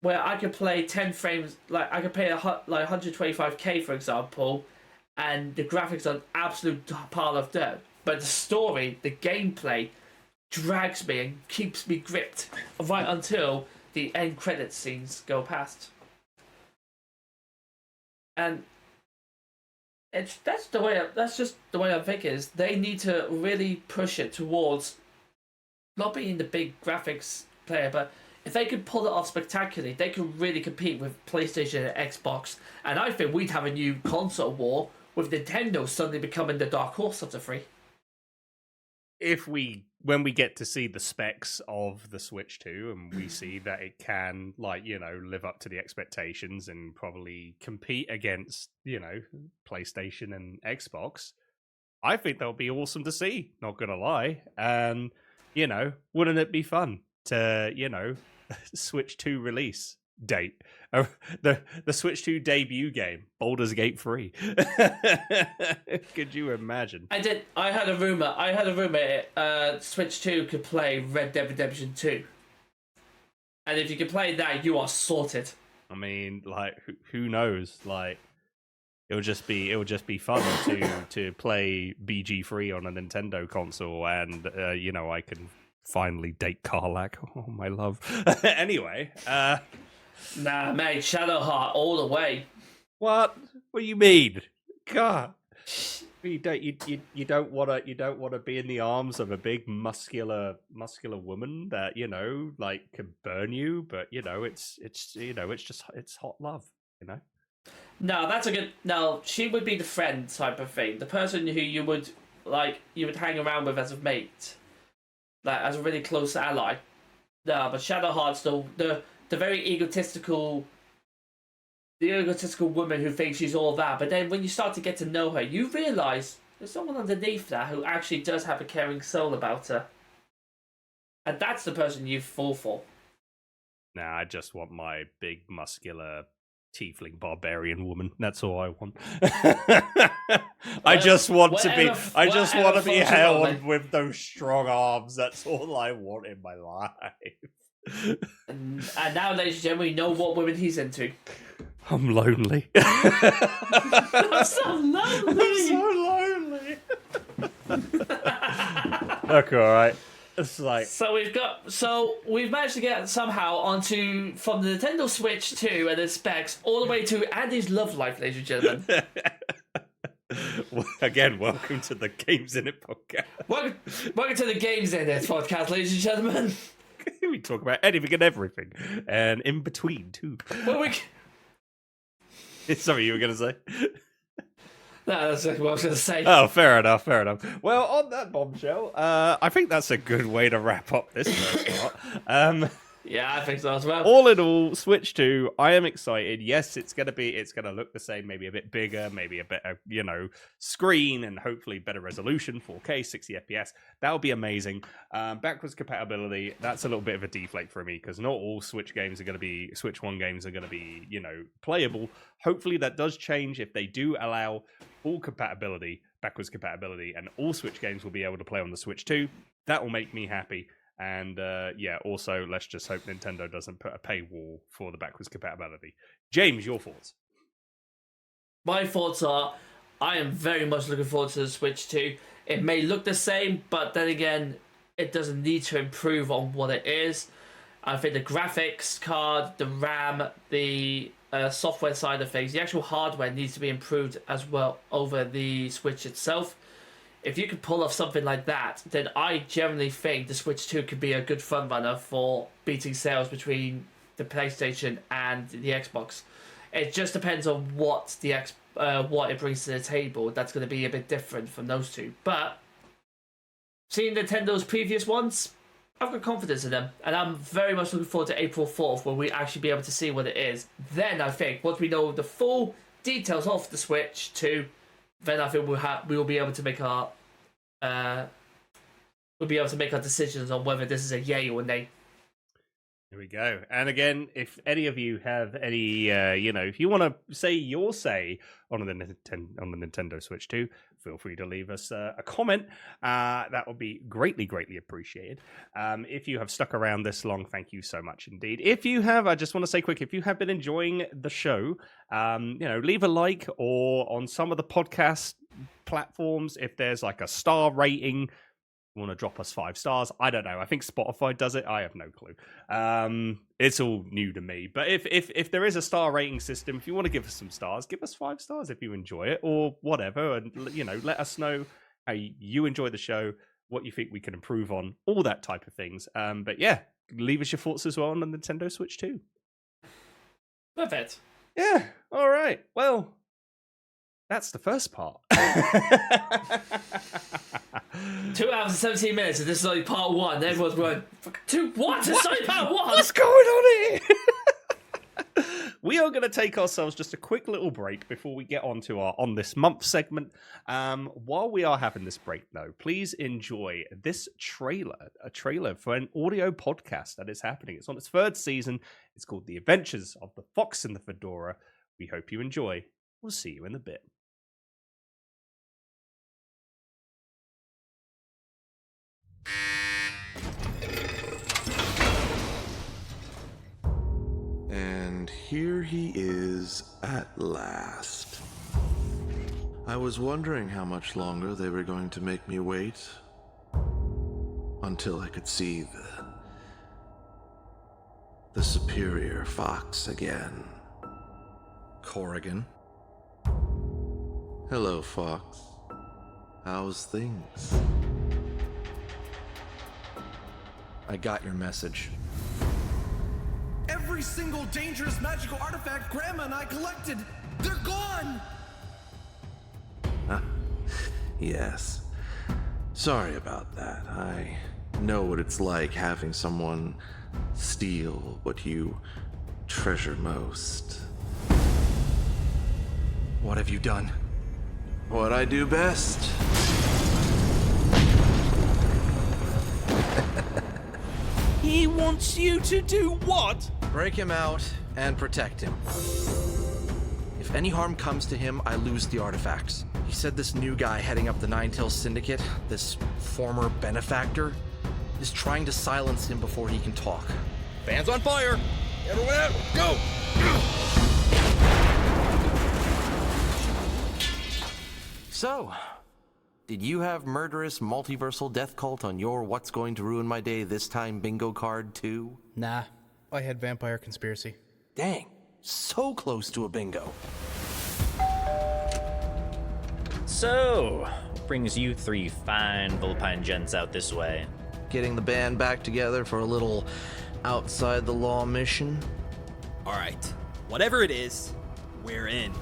where I could play 10 frames, like I could play like 125k for example, and the graphics are an absolute pile of dirt. But the story, the gameplay, drags me and keeps me gripped right until the end credits scenes go past. And that's just the way I'm thinking, is they need to really push it towards not being the big graphics player, but if they could pull it off spectacularly, they could really compete with PlayStation and Xbox. And I think we'd have a new console war with Nintendo suddenly becoming the dark horse of the three. when we get to see the specs of the Switch 2 and we see that it can, like, you know, live up to the expectations and probably compete against, you know, PlayStation and Xbox, I think that'll be awesome to see, not gonna lie. And, you know, wouldn't it be fun to, you know, Switch 2 release date, the Switch 2 debut game, Baldur's Gate 3. Could you imagine? I had a rumor Switch 2 could play Red Dead Redemption 2, and if you can play that, you are sorted. I mean, like, who knows? Like, it'll just be fun to play BG3 on a Nintendo console, and you know, I can finally date Karlak. Oh my love. Anyway, nah, mate, Shadowheart all the way. What do you mean? God, you don't want to be in the arms of a big muscular woman that, you know, like, can burn you, but you know, it's hot love, you know. No, that's a good. No, she would be the friend type of thing, the person who you would hang around with as a mate, like as a really close ally. No, but Shadowheart's the very egotistical woman who thinks she's all that. But then when you start to get to know her, you realise there's someone underneath that who actually does have a caring soul about her, and that's the person you fall for. Nah, I just want my big muscular tiefling barbarian woman. That's all I want. I just want to be held with those strong arms. That's all I want in my life. And now, ladies and gentlemen, you know what women he's into. I'm lonely. I'm so lonely. Look, all right. It's like, we've managed to get somehow onto from the Nintendo Switch 2 and its specs all the way to Andy's love life, ladies and gentlemen. Again, welcome to the Games Innit Podcast. Welcome to the Games Innit Podcast, ladies and gentlemen. We talk about anything and everything, and in between too. Sorry, you were going to say? No, that's what I was going to say. Oh, fair enough. Well, on that bombshell, I think that's a good way to wrap up this first part. Yeah, I think so as well. All in all, Switch 2, I am excited. Yes, it's gonna look the same, maybe a bit bigger, maybe a better, you know, screen, and hopefully better resolution, 4K, 60 FPS. That'll be amazing. Backwards compatibility, that's a little bit of a deflate for me, because not all Switch 1 games are gonna be, you know, playable. Hopefully that does change if they do allow full compatibility, backwards compatibility, and all Switch games will be able to play on the Switch 2. That will make me happy. And yeah, also, let's just hope Nintendo doesn't put a paywall for the backwards compatibility. James, your thoughts? My thoughts are, I am very much looking forward to the Switch 2. It may look the same, but then again, it doesn't need to improve on what it is. I think the graphics card, the RAM, the software side of things, the actual hardware needs to be improved as well over the Switch itself. If you could pull off something like that, then I generally think the Switch 2 could be a good front runner for beating sales between the PlayStation and the Xbox. It just depends on what what it brings to the table. That's going to be a bit different from those two. But seeing Nintendo's previous ones, I've got confidence in them, and I'm very much looking forward to April 4th, where we actually be able to see what it is. Then I think once we know the full details of the Switch 2, then I think we will be able to make our decisions on whether this is a yay or nay. Here we go. And again, if any of you have any, if you want to say your say on the Nintendo Switch 2, feel free to leave us a comment. That would be greatly, greatly appreciated. If you have stuck around this long, thank you so much indeed. If you have, I just want to say quick, if you have been enjoying the show, leave a like, or on some of the podcast platforms, if there's like a star rating, want to drop us 5 stars. I don't know. I think Spotify does it. I have no clue. It's all new to me. But if there is a star rating system, if you want to give us some stars, give us 5 stars if you enjoy it, or whatever. And, let us know how you enjoy the show, what you think we can improve on, all that type of things. But yeah, leave us your thoughts as well on the Nintendo Switch 2. Perfect. Yeah. All right. Well, that's the first part. 2 hours and 17 minutes, and this is only part one. Everyone's going, what? It's only part one. What's going on here? We are going to take ourselves just a quick little break before we get on to our On This Month segment. While we are having this break, though, please enjoy this trailer, a trailer for an audio podcast that is happening. It's on its 3rd season. It's called The Adventures of the Fox and the Fedora. We hope you enjoy. We'll see you in a bit. And here he is at last. I was wondering how much longer they were going to make me wait. Until I could see the superior fox again. Corrigan. Hello, Fox. How's things? I got your message. Every single dangerous magical artifact Grandma and I collected, they're gone! Yes. Sorry about that. I know what it's like having someone steal what you treasure most. What have you done? What I do best. He wants you to do what? Break him out and protect him. If any harm comes to him, I lose the artifacts. He said this new guy heading up the Nine-Tails Syndicate, this former benefactor, is trying to silence him before he can talk. Fans on fire! Everyone out, go! So, did you have murderous multiversal death cult on your What's Going to Ruin My Day This Time bingo card too? Nah, I had vampire conspiracy. Dang, so close to a bingo. So, what brings you 3 fine Vulpine gents out this way? Getting the band back together for a little outside the law mission. Alright, whatever it is, we're in.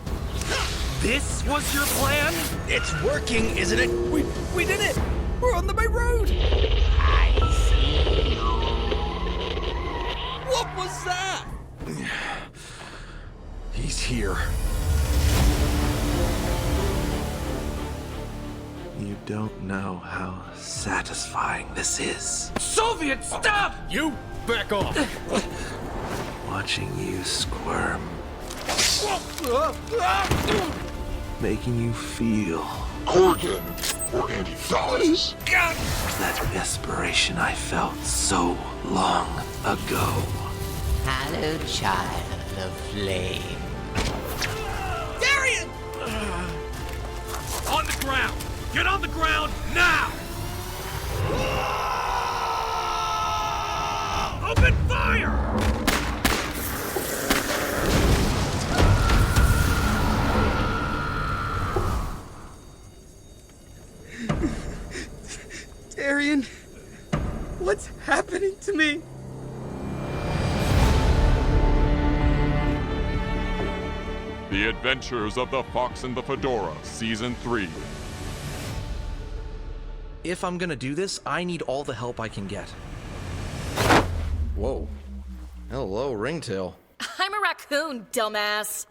This was your plan? It's working, isn't it? We did it! We're on the main road! I see you. What was that? He's here. You don't know how satisfying this is. Soviet, stop! You back off! Watching you squirm. Making you feel Corrigan or Anti-Phallus. that desperation I felt so long ago. Hallowed child of flame. Darian! On the ground! Get on the ground now! Open fire! Darian, what's happening to me? The Adventures of the Fox and the Fedora, Season 3. If I'm gonna do this, I need all the help I can get. Whoa. Hello, Ringtail. I'm a raccoon, dumbass.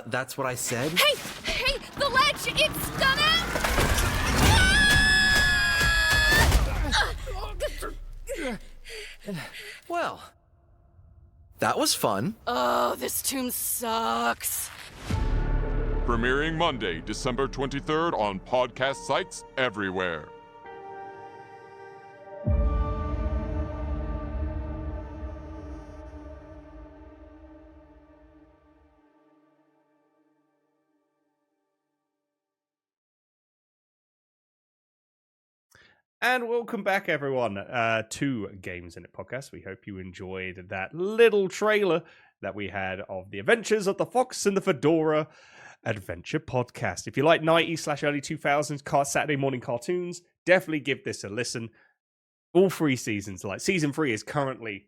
That's what I said? Hey, the ledge, it's gonna... Well, that was fun. Oh, this tomb sucks. Premiering Monday, December 23rd on podcast sites everywhere. And welcome back, everyone, to Games Innit Podcast. We hope you enjoyed that little trailer that we had of The Adventures of the Fox and the Fedora Adventure Podcast. If you like 90s/early 2000s Saturday morning cartoons, definitely give this a listen. All 3 seasons, like season 3 is currently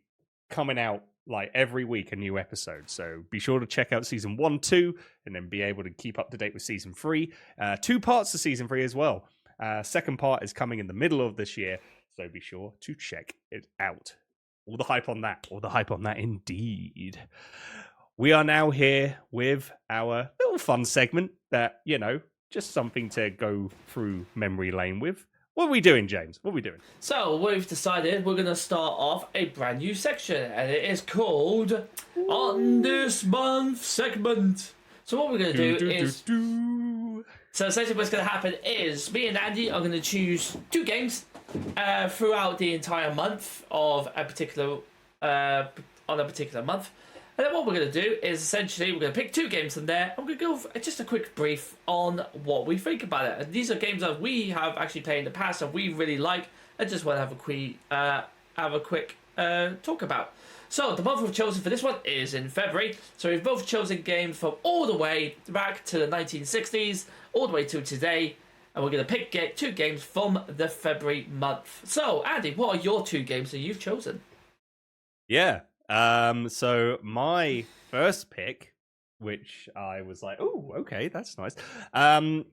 coming out like every week, a new episode. So be sure to check out season 1, 2, and then be able to keep up to date with season 3. 2 parts of season 3 as well. Second part is coming in the middle of this year, so be sure to check it out. All the hype on that. All the hype on that indeed. We are now here with our little fun segment that, just something to go through memory lane with. What are we doing, James? What are we doing? So we've decided we're going to start off a brand new section, and it is called On This Month Segment. So what we're going to do is... So essentially what's going to happen is me and Andy are going to choose 2 games throughout the entire month of a particular month. And then what we're going to do is essentially we're going to pick 2 games from there. I'm going to go for just a quick brief on what we think about it. And these are games that we have actually played in the past and we really like and just want to have a quick talk about. So the month we've chosen for this one is in February. So we've both chosen games from all the way back to the 1960s, all the way to today. And we're going to pick 2 games from the February month. So Andy, what are your 2 games that you've chosen? Yeah. So my first pick, which I was like, oh, okay, that's nice. I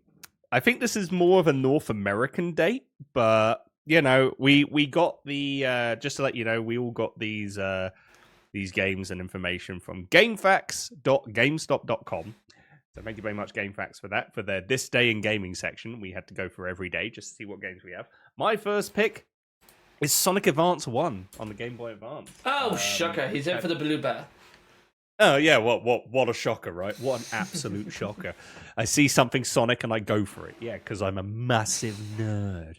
think this is more of a North American date, but we got the just to let you know, we all got these games and information from GameFAQs.GameStop.com. So thank you very much, GameFAQs, for that. For their This Day in Gaming section, we had to go for every day just to see what games we have. My first pick is Sonic Advance 1 on the Game Boy Advance. Oh, shocker. He's in for the blue bear. Oh, yeah. What a shocker, right? What an absolute shocker. I see something Sonic and I go for it. Yeah, because I'm a massive nerd.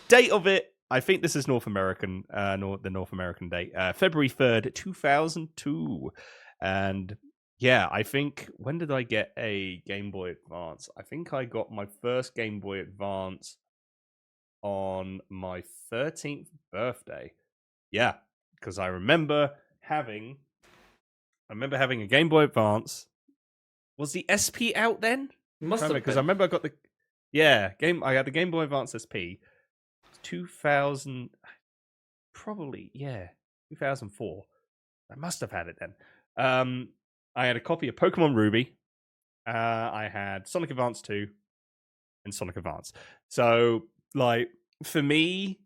Date of it, I think this is North American, the North American date. February 3rd, 2002. And yeah, I think, when did I get a Game Boy Advance? I think I got my first Game Boy Advance on my 13th birthday. Yeah, because I remember having a Game Boy Advance. Was the SP out then? Must have been. Because I remember I got I had the Game Boy Advance SP 2000, probably, 2004. I must have had it then. I had a copy of Pokemon Ruby. I had Sonic Advance 2 and Sonic Advance. So, for me,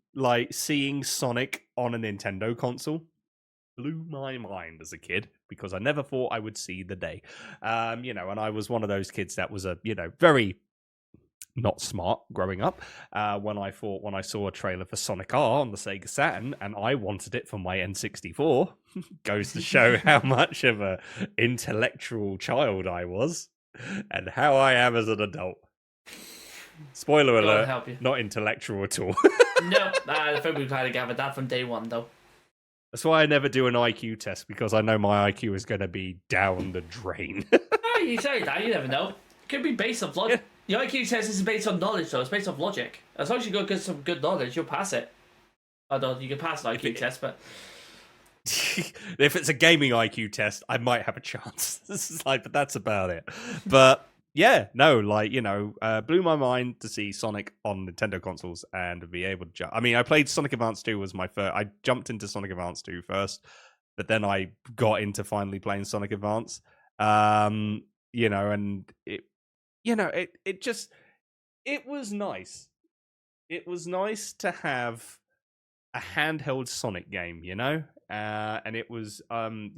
seeing Sonic on a Nintendo console blew my mind as a kid because I never thought I would see the day. And I was one of those kids that was very not smart growing up. When I saw a trailer for Sonic R on the Sega Saturn and I wanted it for my N64, goes to show how much of a intellectual child I was and how I am as an adult. Spoiler alert, not intellectual at all. Nope, I think we kind of gathered that from day one, though. That's why I never do an IQ test, because I know my IQ is going to be down the drain. Oh, you say that, you never know. It could be based on logic. Yeah. The IQ test isn't based on knowledge, though. It's based on logic. As long as you get some good knowledge, you'll pass it. Although you can pass an IQ test, but... If it's a gaming IQ test, I might have a chance. But that's about it. But... yeah, no, blew my mind to see Sonic on Nintendo consoles and be able to jump. I mean, I played Sonic Advance 2 was my first. I jumped into Sonic Advance 2 first, but then I got into finally playing Sonic Advance. And it was nice. It was nice to have a handheld Sonic game, and it was, and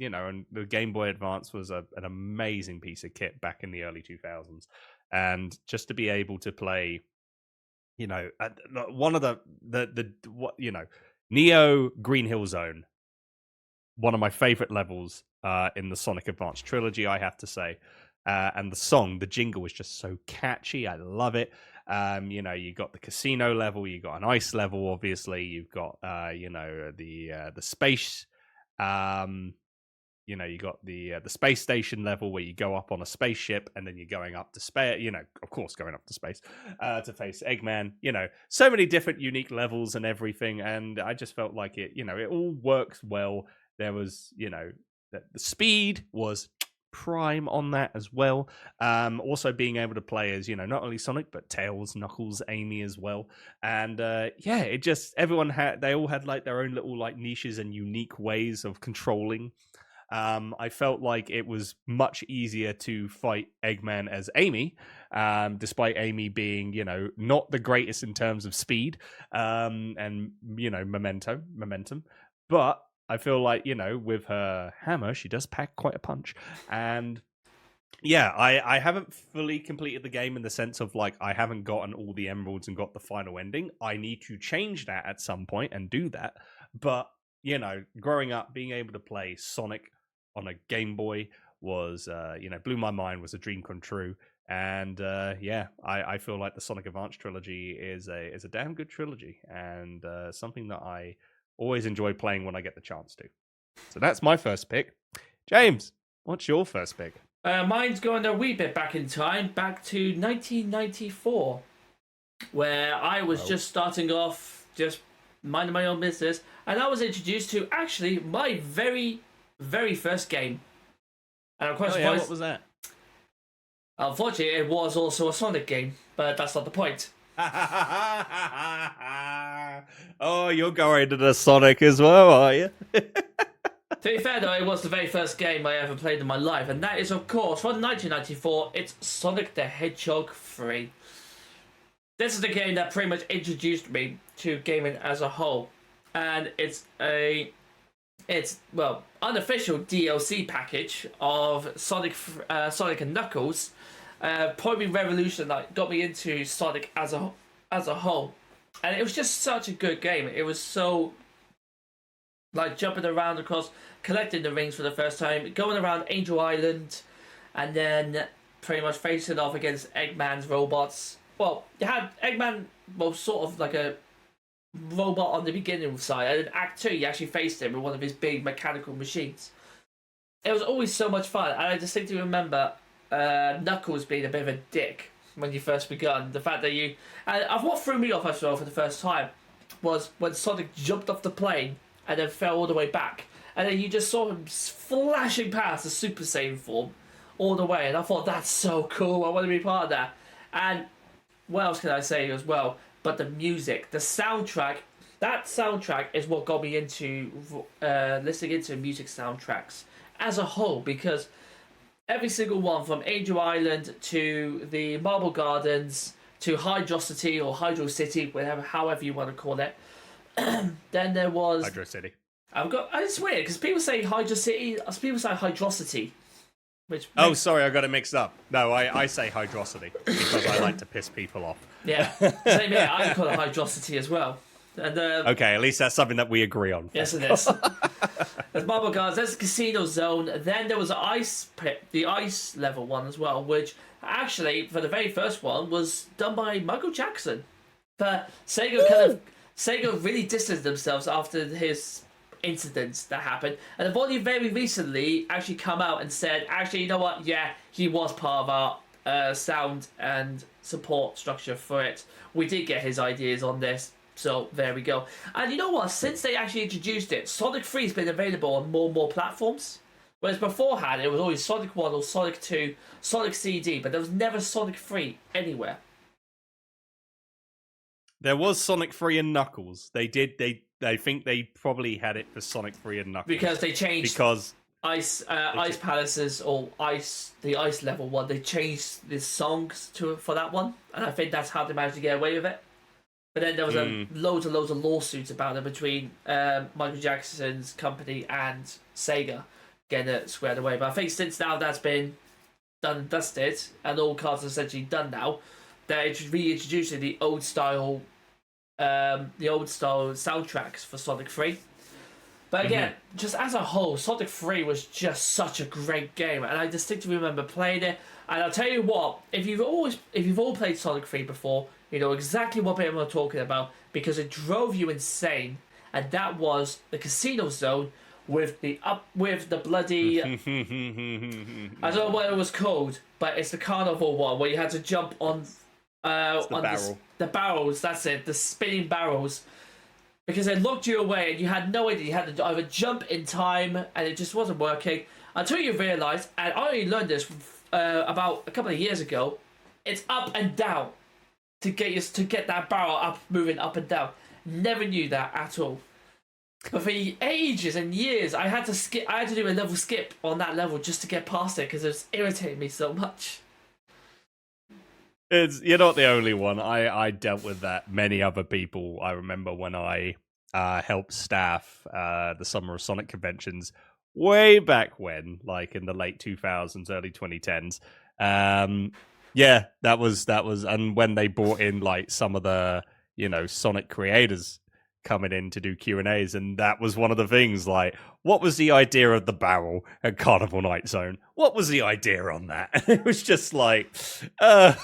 the Game Boy Advance was an amazing piece of kit back in the early 2000s. And just to be able to play, one of Neo Green Hill Zone, one of my favorite levels in the Sonic Advance trilogy, I have to say. And the jingle was just so catchy. I love it. You got the casino level, you got an ice level, obviously, you've got the space, you got the space station level where you go up on a spaceship and then you're going up to space, of course going up to space to face Eggman, so many different unique levels and everything, and I just felt like it all works well. There was the speed was prime on that as well. Also being able to play as not only Sonic but Tails, Knuckles, Amy as well, and it just they all had like their own little like niches and unique ways of controlling I felt like it was much easier to fight Eggman as Amy, despite Amy being, not the greatest in terms of speed and, momentum. But I feel like, with her hammer, she does pack quite a punch. And yeah, I haven't fully completed the game in the sense of like I haven't gotten all the emeralds and got the final ending. I need to change that at some point and do that. But, growing up, being able to play Sonic on a Game Boy was, blew my mind, was a dream come true. And I feel like the Sonic Advance trilogy is a damn good trilogy and something that I always enjoy playing when I get the chance to. So that's my first pick. James, what's your first pick? Mine's going a wee bit back in time, back to 1994, where I was just starting off, just minding my own business, and I was introduced to actually my very, very first game. And of course, what was that? Unfortunately, it was also a Sonic game, but that's not the point. Oh, you're going to the Sonic as well, are you? To be fair, though, it was the very first game I ever played in my life, and that is, of course, from 1994, it's Sonic the Hedgehog 3. This is the game that pretty much introduced me to gaming as a whole, and it's unofficial DLC package of Sonic and Knuckles, probably revolution that got me into Sonic as a whole, and it was just such a good game. It was so like jumping around across, collecting the rings for the first time, going around Angel Island, and then pretty much facing off against Eggman's robots. Well, you had Eggman, sort of like a robot on the beginning side, and in Act 2 you actually faced him with one of his big mechanical machines. It was always so much fun, and I distinctly remember Knuckles being a bit of a dick when you first begun. The fact that what threw me off as well for the first time was when Sonic jumped off the plane and then fell all the way back, and then you just saw him flashing past the Super Saiyan form all the way, and I thought, that's so cool, I want to be part of that. And what else can I say as well, but the music, the soundtrack, that soundtrack is what got me into listening into music soundtracks as a whole, because every single one, from Angel Island to the Marble Gardens to Hydrocity or Hydro City, however you want to call it, then there was Hydro City. It's weird because people say Hydro City, people say Hydrocity. Sorry, I got it mixed up. No, I say Hydrocity because I like to piss people off. Yeah, same here. I call it Hydrocity as well. And okay, at least that's something that we agree on. Yes, it is. There's Marble Gardens, there's the Casino Zone, then there was the Ice Pit, the Ice level one as well, which actually, for the very first one, was done by Michael Jackson. But Sega really distanced themselves after his incidents that happened, and they've only very recently actually come out and said, actually, you know what, yeah, he was part of our sound and support structure for it. We did get his ideas on this, so there we go. And you know what, since they actually introduced it, Sonic 3 has been available on more and more platforms, whereas beforehand it was always Sonic 1 or Sonic 2, Sonic CD, but there was never Sonic 3 anywhere. There was Sonic 3 and Knuckles. I think they probably had it for Sonic 3 and Knuckles. Because they changed Ice Palaces or the Ice level one. They changed the songs for that one, and I think that's how they managed to get away with it. But then there was loads and loads of lawsuits about it between Michael Jackson's company and Sega getting it squared away. But I think since now that's been done and dusted, and all cards are essentially done now, they're reintroducing the old style soundtracks for Sonic 3. But again, just as a whole, Sonic 3 was just such a great game, and I distinctly remember playing it. And I'll tell you what, if you've all played Sonic 3 before, you know exactly what bit I'm talking about, because it drove you insane. And that was the Casino Zone with the bloody I don't know what it was called, but it's the carnival one where you had to jump on the barrels, that's it, the spinning barrels, because it locked you away and you had no idea. You had to either jump in time and it just wasn't working until you realised, and I only learned this about a couple of years ago, it's up and down to get that barrel up, moving up and down. Never knew that at all. But for ages and years, I had to skip. I had to do a level skip on that level just to get past it because it was irritating me so much. You're not the only one. I dealt with that. Many other people. I remember when I helped staff the Summer of Sonic conventions way back when, like in the late 2000s, early 2010s. Yeah, that was, and when they brought in like some of the Sonic creators coming in to do Q&As, and that was one of the things, like, what was the idea of the barrel at Carnival Night Zone? What was the idea on that? It was just like so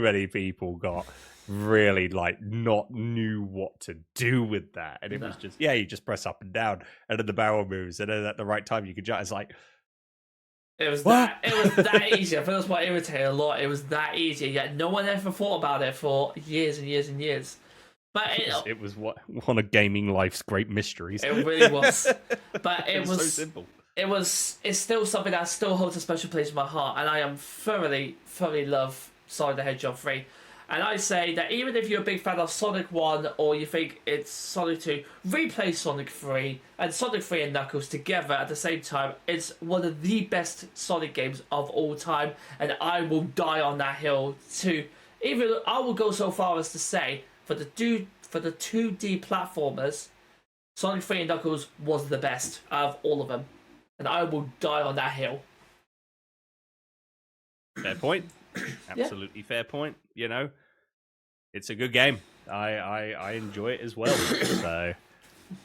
many people got really like not knew what to do with that, and it was just you just press up and down, and then the barrel moves, and then at the right time you could jump. It's like it was that easy. I think that's what irritated a lot. It was that easy, yet no one ever thought about it for years and years and years. But it was one of gaming life's great mysteries. It really was. But it was so simple. It's still something that still holds a special place in my heart, and I am thoroughly love Sonic the Hedgehog 3. And I say that even if you're a big fan of Sonic 1 or you think it's Sonic 2, replay Sonic 3 and Sonic 3 and Knuckles together at the same time. It's one of the best Sonic games of all time, and I will die on that hill too. Even I will go so far as to say for the 2D platformers, Sonic 3 and Knuckles was the best out of all of them. And I will die on that hill. Fair point. Absolutely fair point. It's a good game. I enjoy it as well. So,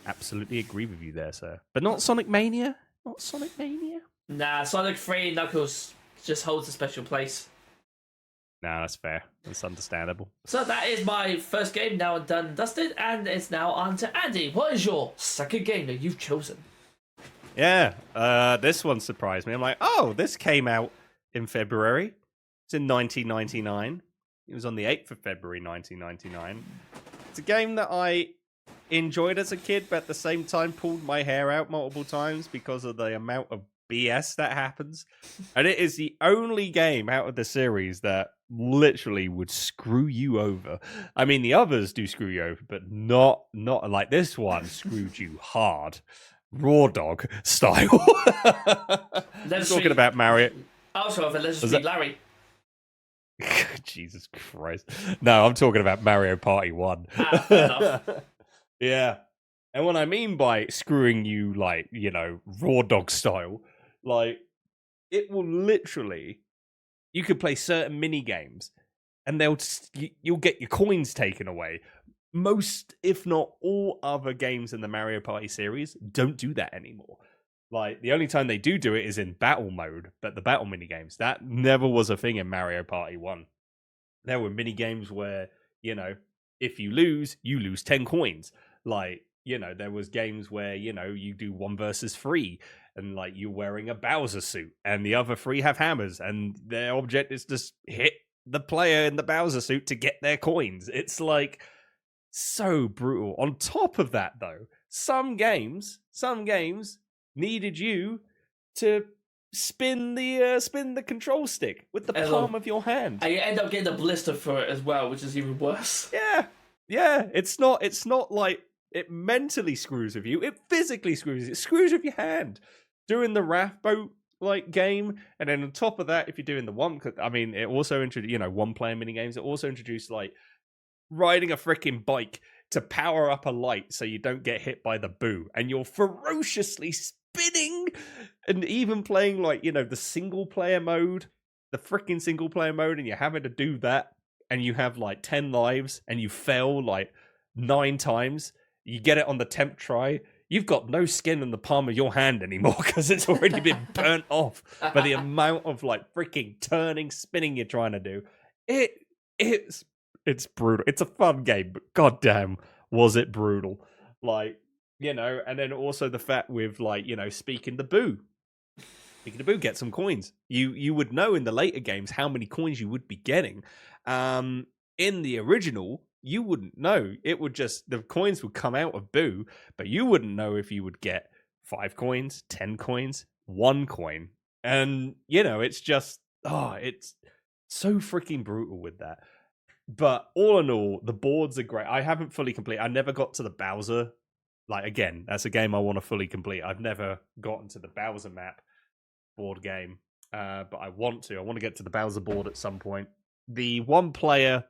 absolutely agree with you there, sir. But not Sonic Mania? Not Sonic Mania? Nah, Sonic 3 and Knuckles just holds a special place. Nah, that's fair. That's understandable. So that is my first game now done and dusted, and it's now on to Andy. What is your second game that you've chosen? Yeah, this one surprised me. I'm like, oh, this came out in February. It's in 1999. It was on the 8th of February, 1999. It's a game that I enjoyed as a kid, but at the same time pulled my hair out multiple times because of the amount of BS that happens. And it is the only game out of the series that literally would screw you over. I mean, the others do screw you over, but not like this one screwed you hard. Raw dog style. Talking about Mario. Also, let's just Larry. Jesus Christ. No, I'm talking about Mario Party 1. Fair enough. Yeah. And what I mean by screwing you, like, raw dog style, like, it will literally, you could play certain mini games and you'll get your coins taken away. Most, if not all, other games in the Mario Party series don't do that anymore. Like, the only time they do it is in battle mode, but the battle mini games, that never was a thing in Mario Party 1. There were mini games where, if you lose 10 coins. Like, there was games where, you do 1 versus 3, and like you're wearing a Bowser suit, and the other 3 have hammers, and their object is to hit the player in the Bowser suit to get their coins. It's like so brutal. On top of that, though, some games needed you to spin the control stick with the palm of your hand, and you end up getting a blister for it as well, which is even worse. Yeah. It's not like it mentally screws with you; it physically screws. It screws with your hand doing the raft boat like game, and then on top of that, if you're doing the one, I mean, it also introduced one player mini games. It also introduced like riding a freaking bike to power up a light so you don't get hit by the boo, and you're ferociously spinning, and even playing like the single player mode, and you're having to do that, and you have like 10 lives, and you fail like 9 times. You get it on the 10th try. You've got no skin in the palm of your hand anymore because it's already been burnt off by the amount of like freaking spinning you're trying to do. It's brutal. It's a fun game, but goddamn, was it brutal? Like, and then also the fact with like, speaking the boo, get some coins. You would know in the later games how many coins you would be getting. In the original, you wouldn't know. It would just, the coins would come out of boo, but you wouldn't know if you would get 5 coins, 10 coins, 1 coin. And, it's just, it's so freaking brutal with that. But all in all, the boards are great. I haven't fully completed. I never got to the Bowser like, again, that's a game I want to fully complete. I've never gotten to the Bowser map board game, but I want to. I want to get to the Bowser board at some point. The one-player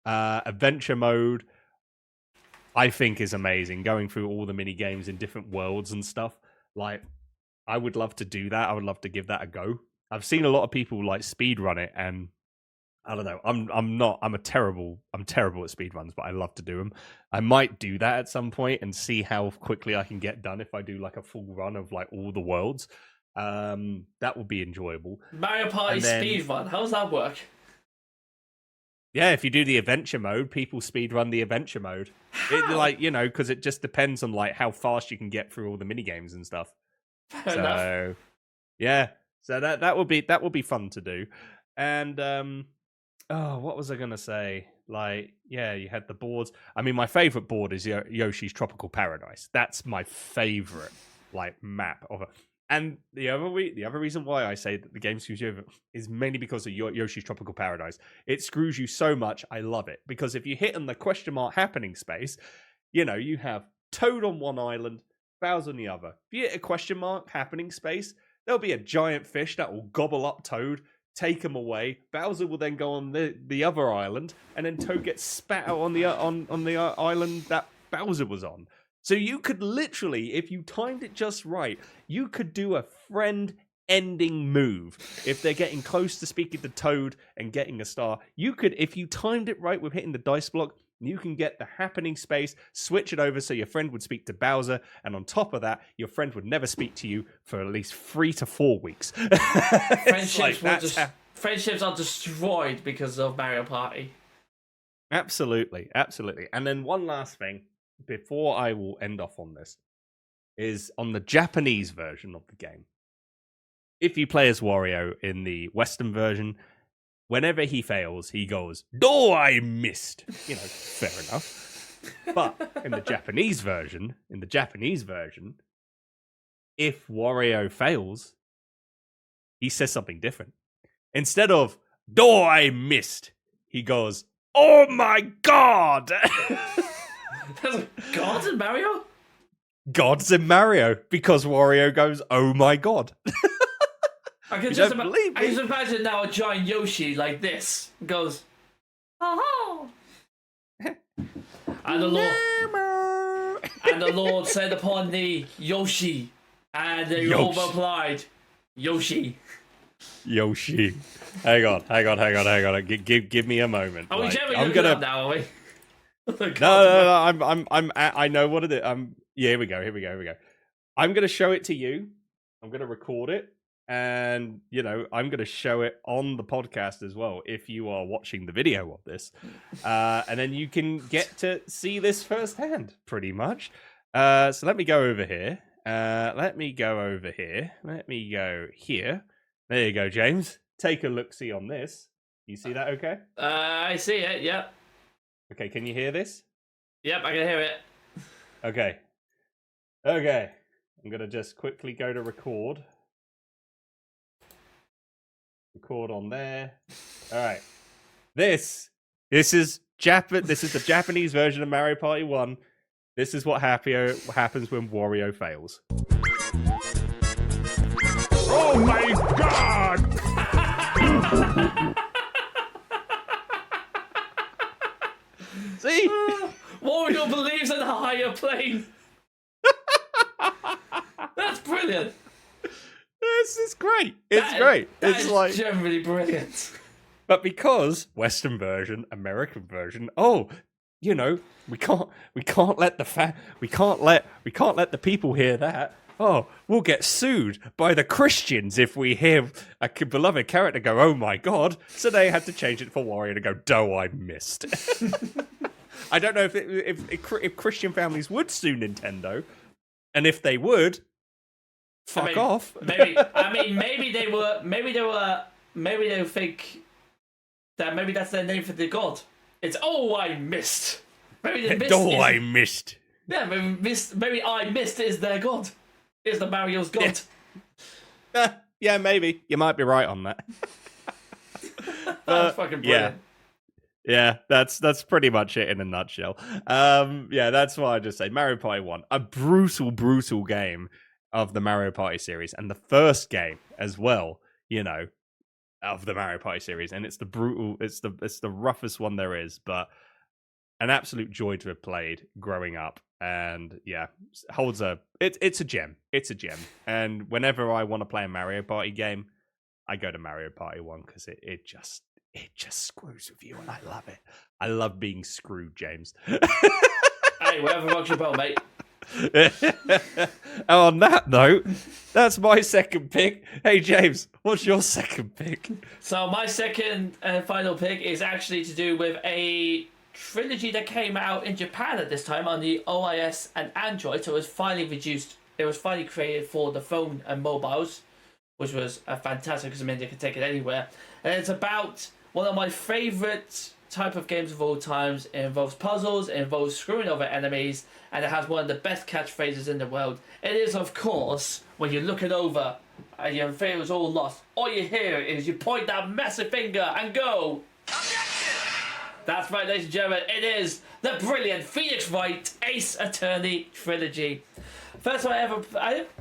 adventure mode, I think, is amazing. Going through all the mini games in different worlds and stuff. Like, I would love to do that. I would love to give that a go. I've seen a lot of people like speedrun it, and I don't know. I'm terrible at speedruns, but I love to do them. I might do that at some point and see how quickly I can get done if I do like a full run of like all the worlds. That would be enjoyable. Mario Party speedrun. How does that work? Yeah, if you do the adventure mode, people speedrun the adventure mode. Because it just depends on like how fast you can get through all the mini games and stuff. Fair enough. Yeah, so that would be fun to do. And what was I gonna say? Like, yeah, you had the boards. I mean, my favorite board is Yoshi's Tropical Paradise. That's my favorite like map of it. And the other reason why I say that the game screws you over is mainly because of Yoshi's Tropical Paradise. It screws you so much, I love it. Because if you hit on the question mark happening space, you have Toad on one island, Bowser on the other. If you hit a question mark happening space, there'll be a giant fish that will gobble up Toad, take him away. Bowser will then go on the other island, and then Toad gets spat out on the island that Bowser was on. So you could literally, if you timed it just right, you could do a friend-ending move. If they're getting close to speaking to Toad and getting a star, you could, if you timed it right with hitting the dice block, you can get the happening space, switch it over so your friend would speak to Bowser, and on top of that, your friend would never speak to you for at least 3 to 4 weeks. Friendships are destroyed because of Mario Party. Absolutely. And then one last thing, before I will end off on this, is on the Japanese version of the game. If you play as Wario in the Western version, whenever he fails, he goes, "Oh, I missed." Fair enough. But in the Japanese version, if Wario fails, he says something different. Instead of "Oh, I missed," he goes, "Oh my God!" There's gods in Mario? Gods in Mario, because Wario goes, "Oh my God." I can just imagine now a giant Yoshi like this goes, "Oh!" And the Lord said upon thee, "Yoshi," and they all replied, "Yoshi." Yoshi. Hang on. Give me a moment. Are we generally gonna now, are we? No. I know what it is. Here we go. I'm gonna show it to you. I'm gonna record it, and I'm gonna show it on the podcast as well. If you are watching the video of this, and then you can get to see this firsthand, pretty much. So let me go over here. Let me go here. There you go, James. Take a look-see on this. You see that okay? I see it, yep. Okay, can you hear this? Yep, I can hear it. Okay. I'm going to just quickly go to record. Record on there. All right. This is the Japanese version of Mario Party 1. This is what happens when Wario fails. Oh my God! See? Wario believes in a higher plane. That's brilliant. This is great. It's great. It's like generally brilliant. But because Western version, American version, we can't let the people hear that. Oh, we'll get sued by the Christians if we hear a beloved character go, "Oh my God." So they had to change it for Wario to go, "Oh, I missed." I don't know if Christian families would sue Nintendo, and if they would, fuck off. Maybe they think that maybe that's their name for the god. It's "Oh, I missed." Maybe they missed. "Oh, I missed." Yeah, maybe "I missed" is their god. Is the Mario's god? Yeah, maybe. You might be right on that. That's fucking brilliant. Yeah, that's pretty much it in a nutshell. Yeah, that's why I just say Mario Party 1, a brutal game of the Mario Party series, and the first game as well, of the Mario Party series, and it's the roughest one there is, but an absolute joy to have played growing up, and yeah, it's a gem. It's a gem, and whenever I want to play a Mario Party game, I go to Mario Party 1 because it just screws with you, and I love it. I love being screwed, James. Hey, whatever rocks your boat, mate. On that note, that's my second pick. Hey, James, what's your second pick? So my second and final pick is actually to do with a trilogy that came out in Japan at this time on the OIS and Android. So it was finally reduced. It was finally created for the phone and mobiles, which was fantastic because it meant you could take it anywhere. And it's about one of my favourite type of games of all times. It involves puzzles, it involves screwing over enemies, and it has one of the best catchphrases in the world. It is, of course, when you're looking over and your fear is all lost, all you hear is you point that massive finger and go, that's right, ladies and gentlemen, it is the brilliant Phoenix Wright Ace Attorney trilogy. First time I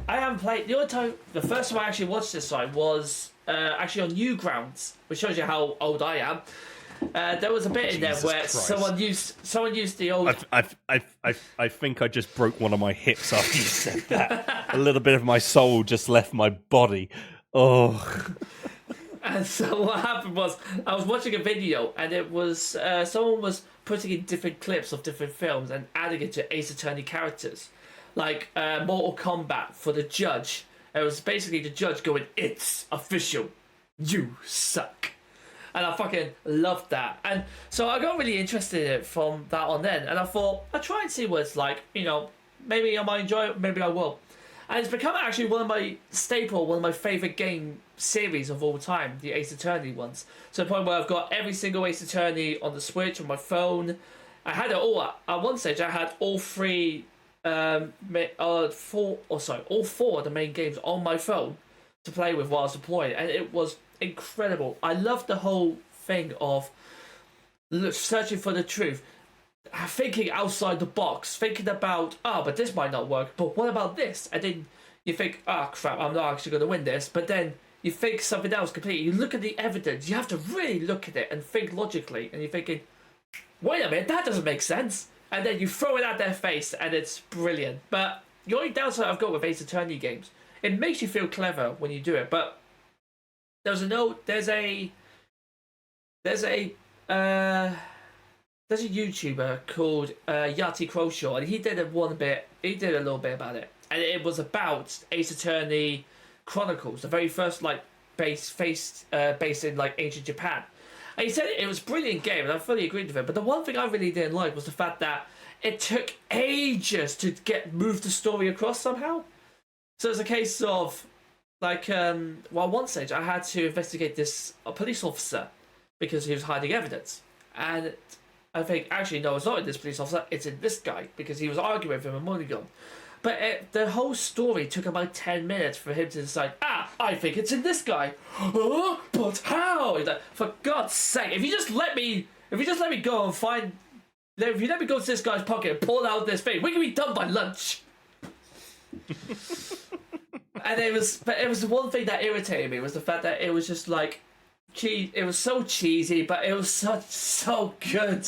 haven't played. The first time I actually watched this side was actually on Newgrounds, which shows you how old I am. There was a bit in there where someone used the old. I think I just broke one of my hips after you said that. A little bit of my soul just left my body. Oh. And so what happened was I was watching a video, and it was someone was putting in different clips of different films and adding it to Ace Attorney characters, like Mortal Kombat for the judge. It was basically the judge going, "It's official, you suck." And I fucking loved that. And so I got really interested in it from that on then. And I thought, I'll try and see what it's like. Maybe I might enjoy it, maybe I will. And it's become actually one of my favourite game series of all time, the Ace Attorney ones. To the point where I've got every single Ace Attorney on the Switch, on my phone. I had it all, at one stage I had all four of the main games on my phone to play with while I was deployed. And it was incredible. I loved the whole thing of searching for the truth, thinking outside the box, thinking about, but this might not work, but what about this? And then you think, crap, I'm not actually going to win this, but then you think something else completely. You look at the evidence, you have to really look at it and think logically, and you're thinking, wait a minute, that doesn't make sense. And then you throw it at their face, and it's brilliant. But the only downside I've got with Ace Attorney games, it makes you feel clever when you do it, but there's a YouTuber called Yati Croshaw, and he did a little bit about it, and it was about Ace Attorney Chronicles, the very first based in ancient Japan. And he said it was a brilliant game, and I fully agreed with him. But the one thing I really didn't like was the fact that it took ages to move the story across somehow. So it's a case of one stage I had to investigate a police officer because he was hiding evidence, and I think actually no, it's not in this police officer, it's in this guy because he was arguing with him a moment ago. But the whole story took about 10 minutes for him to decide, I think it's in this guy. But how? He's like, for God's sake, if you just let me go and find, if you let me go to this guy's pocket and pull out this thing, we can be done by lunch. And it was the one thing that irritated me was the fact that it was just it was so cheesy, but it was so good.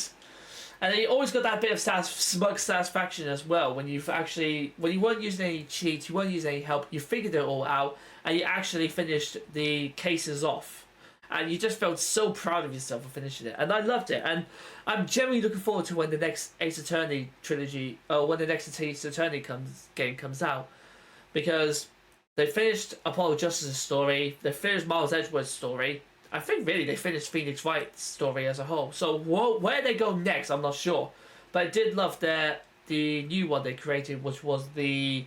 And you always got that bit of smug satisfaction as well when you weren't using any cheats, you weren't using any help, you figured it all out, and you actually finished the cases off. And you just felt so proud of yourself for finishing it. And I loved it. And I'm genuinely looking forward to when the next Ace Attorney trilogy, or when the next Ace Attorney game comes out. Because they finished Apollo Justice's story, they finished Miles Edgeworth's story. I think really they finished Phoenix Wright's story as a whole. So where they go next, I'm not sure. But I did love the new one they created, which was the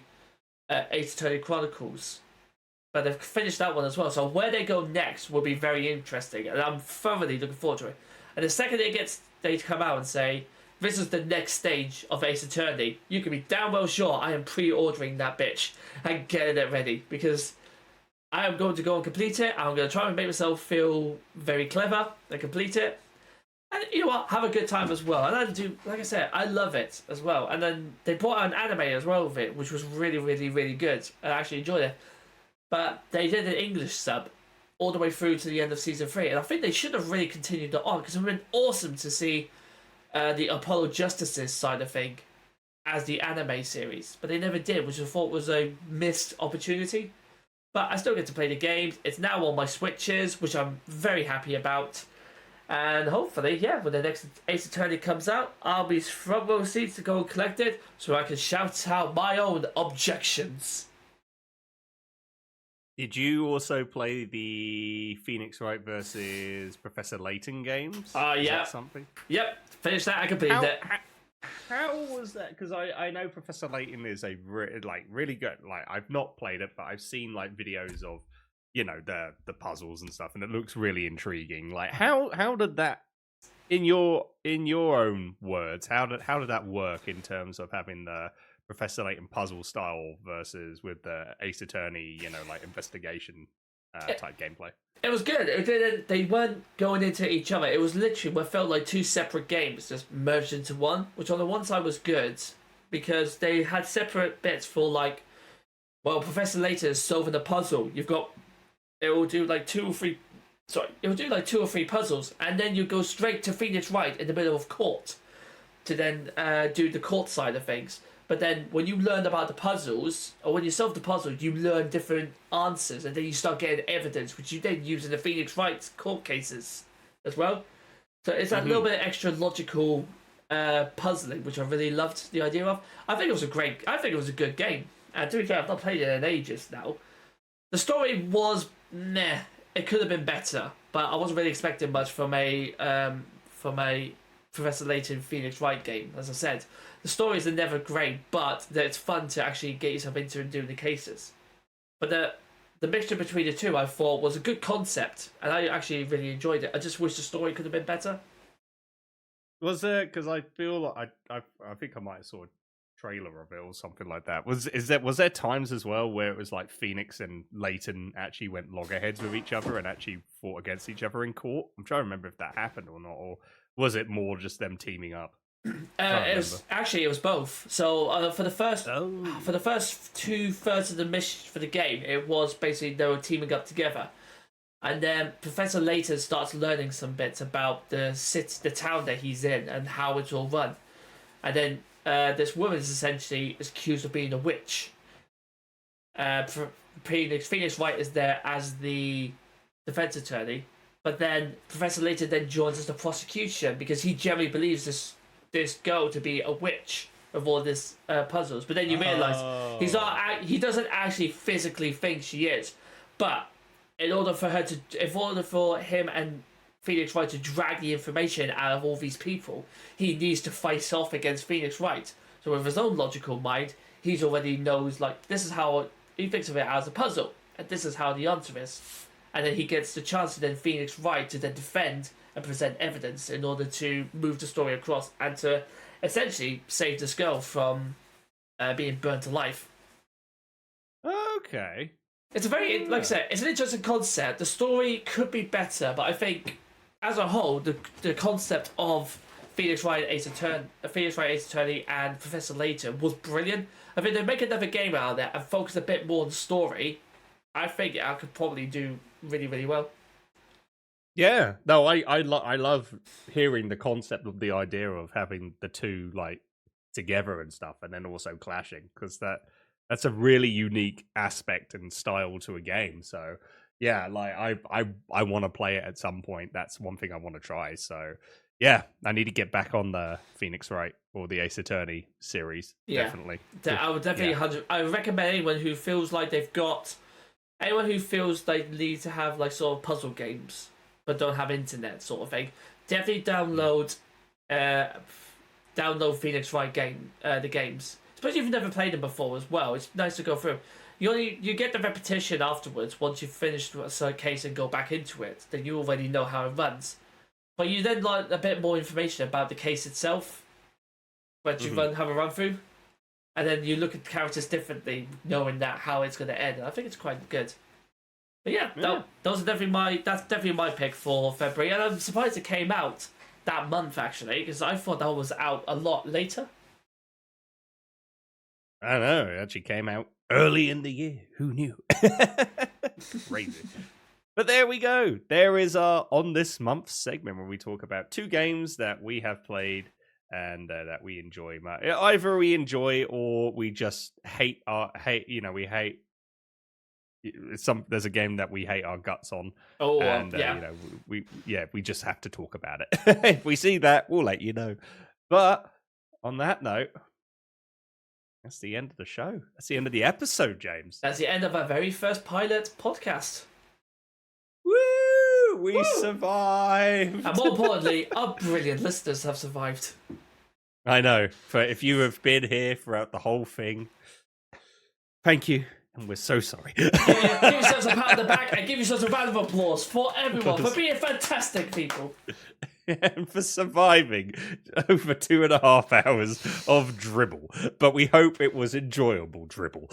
Ace Attorney Chronicles. But they've finished that one as well. So where they go next will be very interesting. And I'm thoroughly looking forward to it. And the second they come out and say, this is the next stage of Ace Attorney, you can be damn well sure I am pre-ordering that bitch and getting it ready. Because I am going to go and complete it. I'm going to try and make myself feel very clever and complete it. And you know what? Have a good time as well. And I do, like I said, I love it as well. And then they brought out an anime as well with it, which was really, really, really good. I actually enjoyed it. But they did an English sub all the way through to the end of season 3, and I think they should have really continued it on, because it would have been awesome to see the Apollo Justices side of thing as the anime series, but they never did, which I thought was a missed opportunity. But I still get to play the game. It's now on my Switches, which I'm very happy about. And hopefully, yeah, when the next Ace Attorney comes out, I'll be front row seats to go and collect it, so I can shout out my own objections. Did you also play the Phoenix Wright versus Professor Layton games? Yeah. Something? Yep, finished that. I completed it. How was that? Because I know Professor Layton is a really good. Like, I've not played it, but I've seen like videos of, you know, the puzzles and stuff, and it looks really intriguing. Like, how did that, in your own words, how did that work in terms of having the Professor Layton puzzle style versus with the Ace Attorney, you know, like investigation type gameplay? It was good. They weren't going into each other. It was literally what felt like two separate games just merged into one, which on the one side was good because they had separate bits for, like, well, Professor Layton is solving a puzzle. It will do like two or three puzzles, and then you go straight to Phoenix Wright in the middle of court to then do the court side of things. But then when you learn about the puzzles, or when you solve the puzzle, you learn different answers, and then you start getting evidence, which you then use in the Phoenix Wright court cases as well. So it's a little bit extra logical puzzling, which I really loved the idea of. I think it was a good game. And to be fair, I've not played it in ages now. The story was meh. It could have been better, but I wasn't really expecting much from a Professor Layton Phoenix Wright game. As I said, the stories are never great, but it's fun to actually get yourself into and doing the cases. But the mixture between the two, I thought, was a good concept, and I actually really enjoyed it. I just wish the story could have been better. Was there? Because I feel like I think I might have saw a trailer of it or something like that. Was there times as well where it was like Phoenix and Layton actually went loggerheads with each other and actually fought against each other in court? I'm trying to remember if that happened or not, or was it more just them teaming up? It was both. So for the first 2/3 of the mission for the game, it was basically they were teaming up together, and then Professor Layton starts learning some bits about the city, the town that he's in, and how it's all run, and then this woman is essentially accused of being a witch. Phoenix Wright is there as the defense attorney, but then Professor Layton then joins as the prosecution because he generally believes this girl to be a witch of all this puzzles. But then you realise he doesn't actually physically think she is. But in order for him and Phoenix Wright to drag the information out of all these people, he needs to face off against Phoenix Wright. So with his own logical mind, he already knows, like, this is how he thinks of it as a puzzle, and this is how the answer is. And then he gets the chance to then Phoenix Wright to then defend and present evidence in order to move the story across and to essentially save this girl from being burnt to life. Okay. It's like I said, it's an interesting concept. The story could be better, but I think as a whole, the concept of Phoenix Wright Ace Attorney and Professor Layton was brilliant. I think they make another game out of that and focus a bit more on the story. I think I could probably do really, really well. Yeah, no, I love hearing the concept of the idea of having the two like together and stuff, and then also clashing, because that's a really unique aspect and style to a game. So yeah, like I want to play it at some point. That's one thing I want to try. So yeah, I need to get back on the Phoenix Wright or the Ace Attorney series. Yeah, definitely. I would definitely. I would recommend anyone who feels like anyone who feels they need to have like sort of puzzle games but don't have internet sort of thing, definitely download Phoenix Wright the games. Especially if you've never played them before as well. It's nice to go through. You get the repetition afterwards once you've finished a case and go back into it. Then you already know how it runs. But you then learn a bit more information about the case itself, but you have a run through, and then you look at the characters differently, knowing that how it's going to end. I think it's quite good. But yeah, that's definitely my pick for February, and I'm surprised it came out that month, actually, because I thought that was out a lot later. I don't know. It actually came out early in the year. Who knew? Crazy. But there we go. There is our On This Month segment where we talk about 2 games that we have played and that we enjoy. Either we enjoy or we just hate. We hate. There's a game that we hate our guts on. Oh, and yeah. We just have to talk about it. If we see that, we'll let you know. But on that note, that's the end of the show. That's the end of the episode, James. That's the end of our very first pilot podcast. Woo! We survived. And more importantly, our brilliant listeners have survived. I know. If you have been here throughout the whole thing, thank you. And we're so sorry. Give yourselves a pat on the back and give yourselves a round of applause for everyone, for being fantastic people. And for surviving over 2.5 hours of dribble. But we hope it was enjoyable dribble.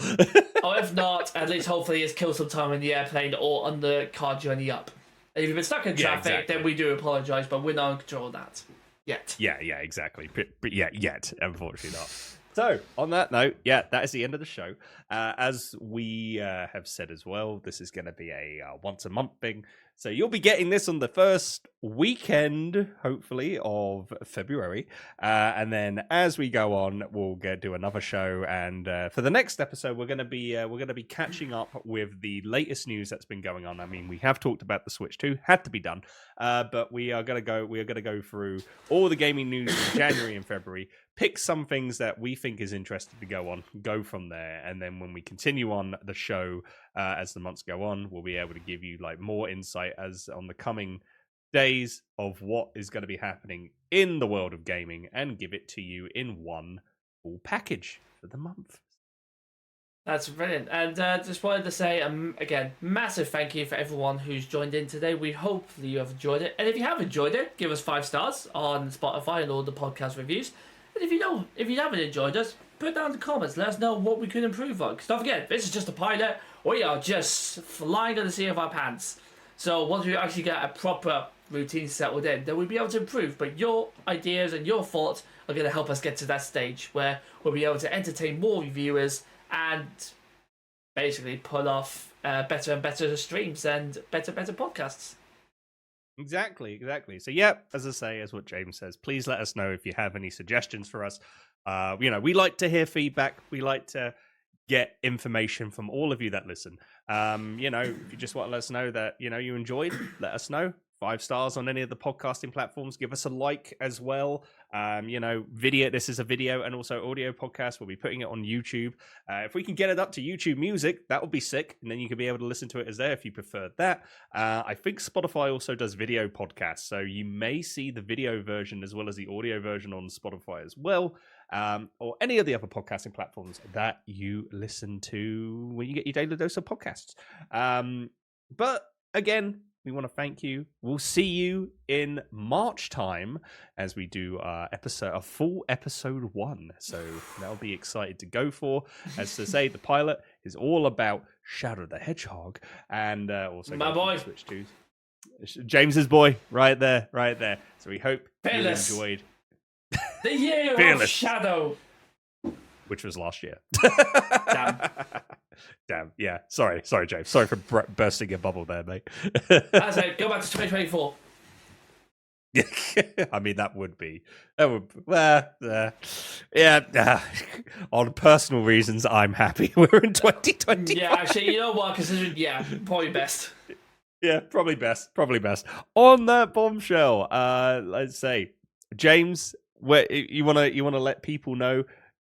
Or if not, at least hopefully it's killed some time in the airplane or on the car journey up. And if you've been stuck in traffic, then we do apologise, but we're not in control of that. Yet. Yeah, exactly. But yet, unfortunately not. So, on that note, that is the end of the show. As we have said as well, this is going to be a once a month thing. So you'll be getting this on the first weekend, hopefully, of February. And then as we go on, we'll do another show. And for the next episode, we're going to be catching up with the latest news that's been going on. I mean, we have talked about the Switch 2, had to be done. But we are going to go through all the gaming news in January and February. Pick some things that we think is interesting to go from there, and then when we continue on the show as the months go on, we'll be able to give you more insight as on the coming days of what is going to be happening in the world of gaming, and give it to you in one full package for the month. That's brilliant. And just wanted to say, again, massive thank you for everyone who's joined in today. We hope you have enjoyed it. And if you have enjoyed it, give us 5 stars on Spotify and all the podcast reviews. And if you haven't enjoyed us, put it down in the comments. Let us know what we could improve on. Because don't forget, this is just a pilot. We are just flying on the seat of our pants. So once we actually get a proper routine settled in, then we'll be able to improve. But your ideas and your thoughts are going to help us get to that stage where we'll be able to entertain more reviewers and basically pull off better and better streams and better podcasts. Exactly. So, as I say, as what James says, please let us know if you have any suggestions for us. We like to hear feedback. We like to get information from all of you that listen. If you just want to let us know that, you enjoyed, let us know. 5 stars on any of the podcasting platforms. Give us a like as well. Video. This is a video and also audio podcast. We'll be putting it on YouTube. If we can get it up to YouTube Music, that would be sick. And then you could be able to listen to it as there if you preferred that. I think Spotify also does video podcasts. So you may see the video version as well as the audio version on Spotify as well. Or any of the other podcasting platforms that you listen to when you get your daily dose of podcasts. But again, we want to thank you. We'll see you in March time as we do a full episode 1. So that'll be excited to go for. As to say, the pilot is all about Shadow the Hedgehog, and also my boy Switch 2. James's boy, right there. So we hope Fearless. you enjoyed the year Fearless. of Shadow, which was last year. Damn. Yeah. Sorry, James. Sorry for bursting your bubble there, mate. That's it. Go back to 2024. I mean, that would on personal reasons, I'm happy we're in 2020. Yeah, actually, you know what? Considering, probably best. Yeah, probably best. On that bombshell, let's say, James, where you wanna let people know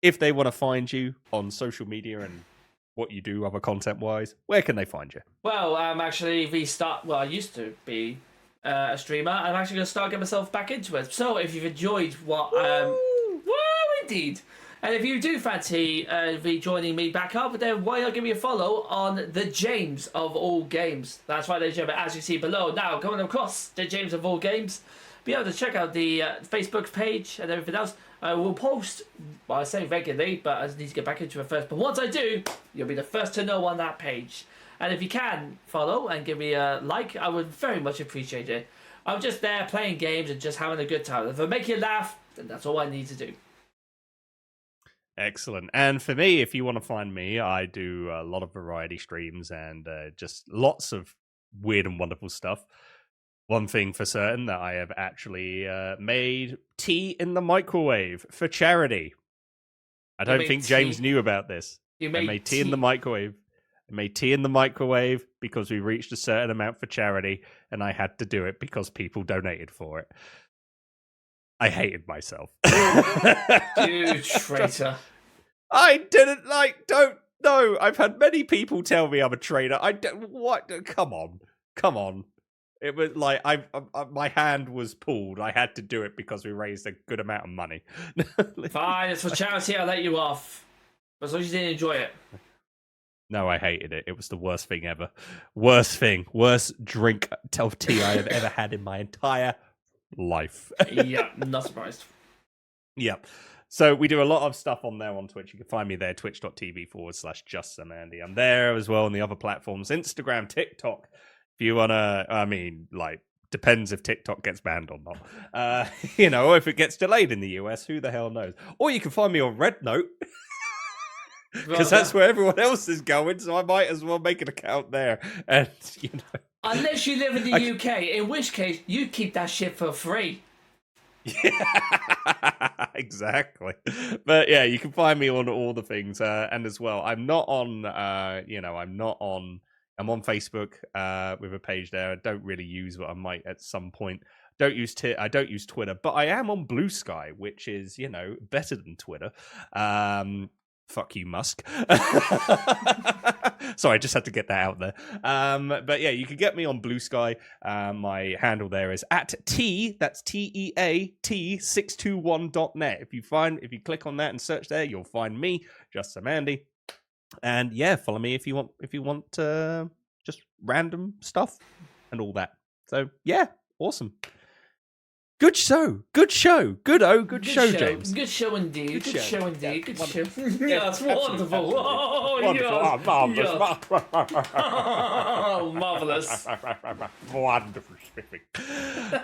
if they want to find you on social media and what you do other content-wise, where can they find you? Well, I used to be a streamer. I'm actually going to start getting myself back into it. So if you've enjoyed what... woo, indeed. And if you do fancy joining me back up, then why not give me a follow on the James of all games. That's right, ladies and gentlemen, as you see below. Now, going across the James of all games, be able to check out the Facebook page and everything else. I will post, I say regularly, but I need to get back into it first. But once I do, you'll be the first to know on that page. And if you can follow and give me a like, I would very much appreciate it. I'm just there playing games and just having a good time. If I make you laugh, then that's all I need to do. Excellent. And for me, if you want to find me, I do a lot of variety streams and just lots of weird and wonderful stuff. One thing for certain that I have actually made tea in the microwave for charity. I don't think James knew about this. I made tea in the microwave. I made tea in the microwave because we reached a certain amount for charity, and I had to do it because people donated for it. I hated myself. You traitor. I didn't don't know. I've had many people tell me I'm a traitor. Come on. It was like my hand was pulled. I had to do it because we raised a good amount of money. Fine, it's for charity. I'll let you off. But as long as you didn't enjoy it. No, I hated it. It was the worst thing ever. Worst drink of tea I have ever had in my entire life. Yeah, not surprised. Yep. So we do a lot of stuff on there on Twitch. You can find me there, twitch.tv/JustSomeAndy. I'm there as well on the other platforms, Instagram, TikTok. If you want to, depends if TikTok gets banned or not. If it gets delayed in the US, who the hell knows? Or you can find me on Red Note. Because that's where everyone else is going, so I might as well make an account there. And unless you live in the UK, in which case you keep that shit for free. Yeah, exactly. But yeah, you can find me on all the things, and as well, I'm not on. I'm on Facebook with a page there. I don't really use, but I might at some point. I don't use Twitter, but I am on Blue Sky, which is better than Twitter. Fuck you, Musk. Sorry, I just had to get that out there. But yeah, you can get me on Blue Sky. My handle there is @T, that's TEAT621.net. If you click on that and search there, you'll find me, Just Some Andy. And yeah, follow me if you want just random stuff and all that. So yeah, awesome. Good show, James. Good show indeed. Good show. Yeah, it's wonderful. Oh, marvelous. Wonderful.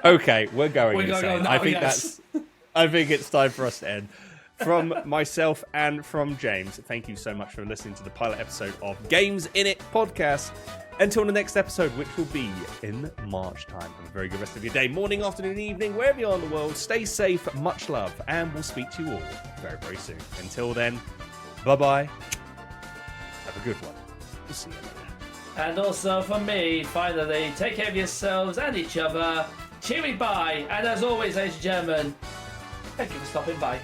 Okay, we're going insane. Now, I think it's time for us to end. From myself and from James, thank you so much for listening to the pilot episode of Games Innit Podcast. Until the next episode, which will be in March time. Have a very good rest of your day, morning, afternoon, evening, wherever you are in the world. Stay safe, much love, and we'll speak to you all very, very soon. Until then, bye-bye. Have a good one. We'll see you later. And also for me, finally, take care of yourselves and each other. Cheery bye. And as always, ladies and gentlemen, thank you for stopping by.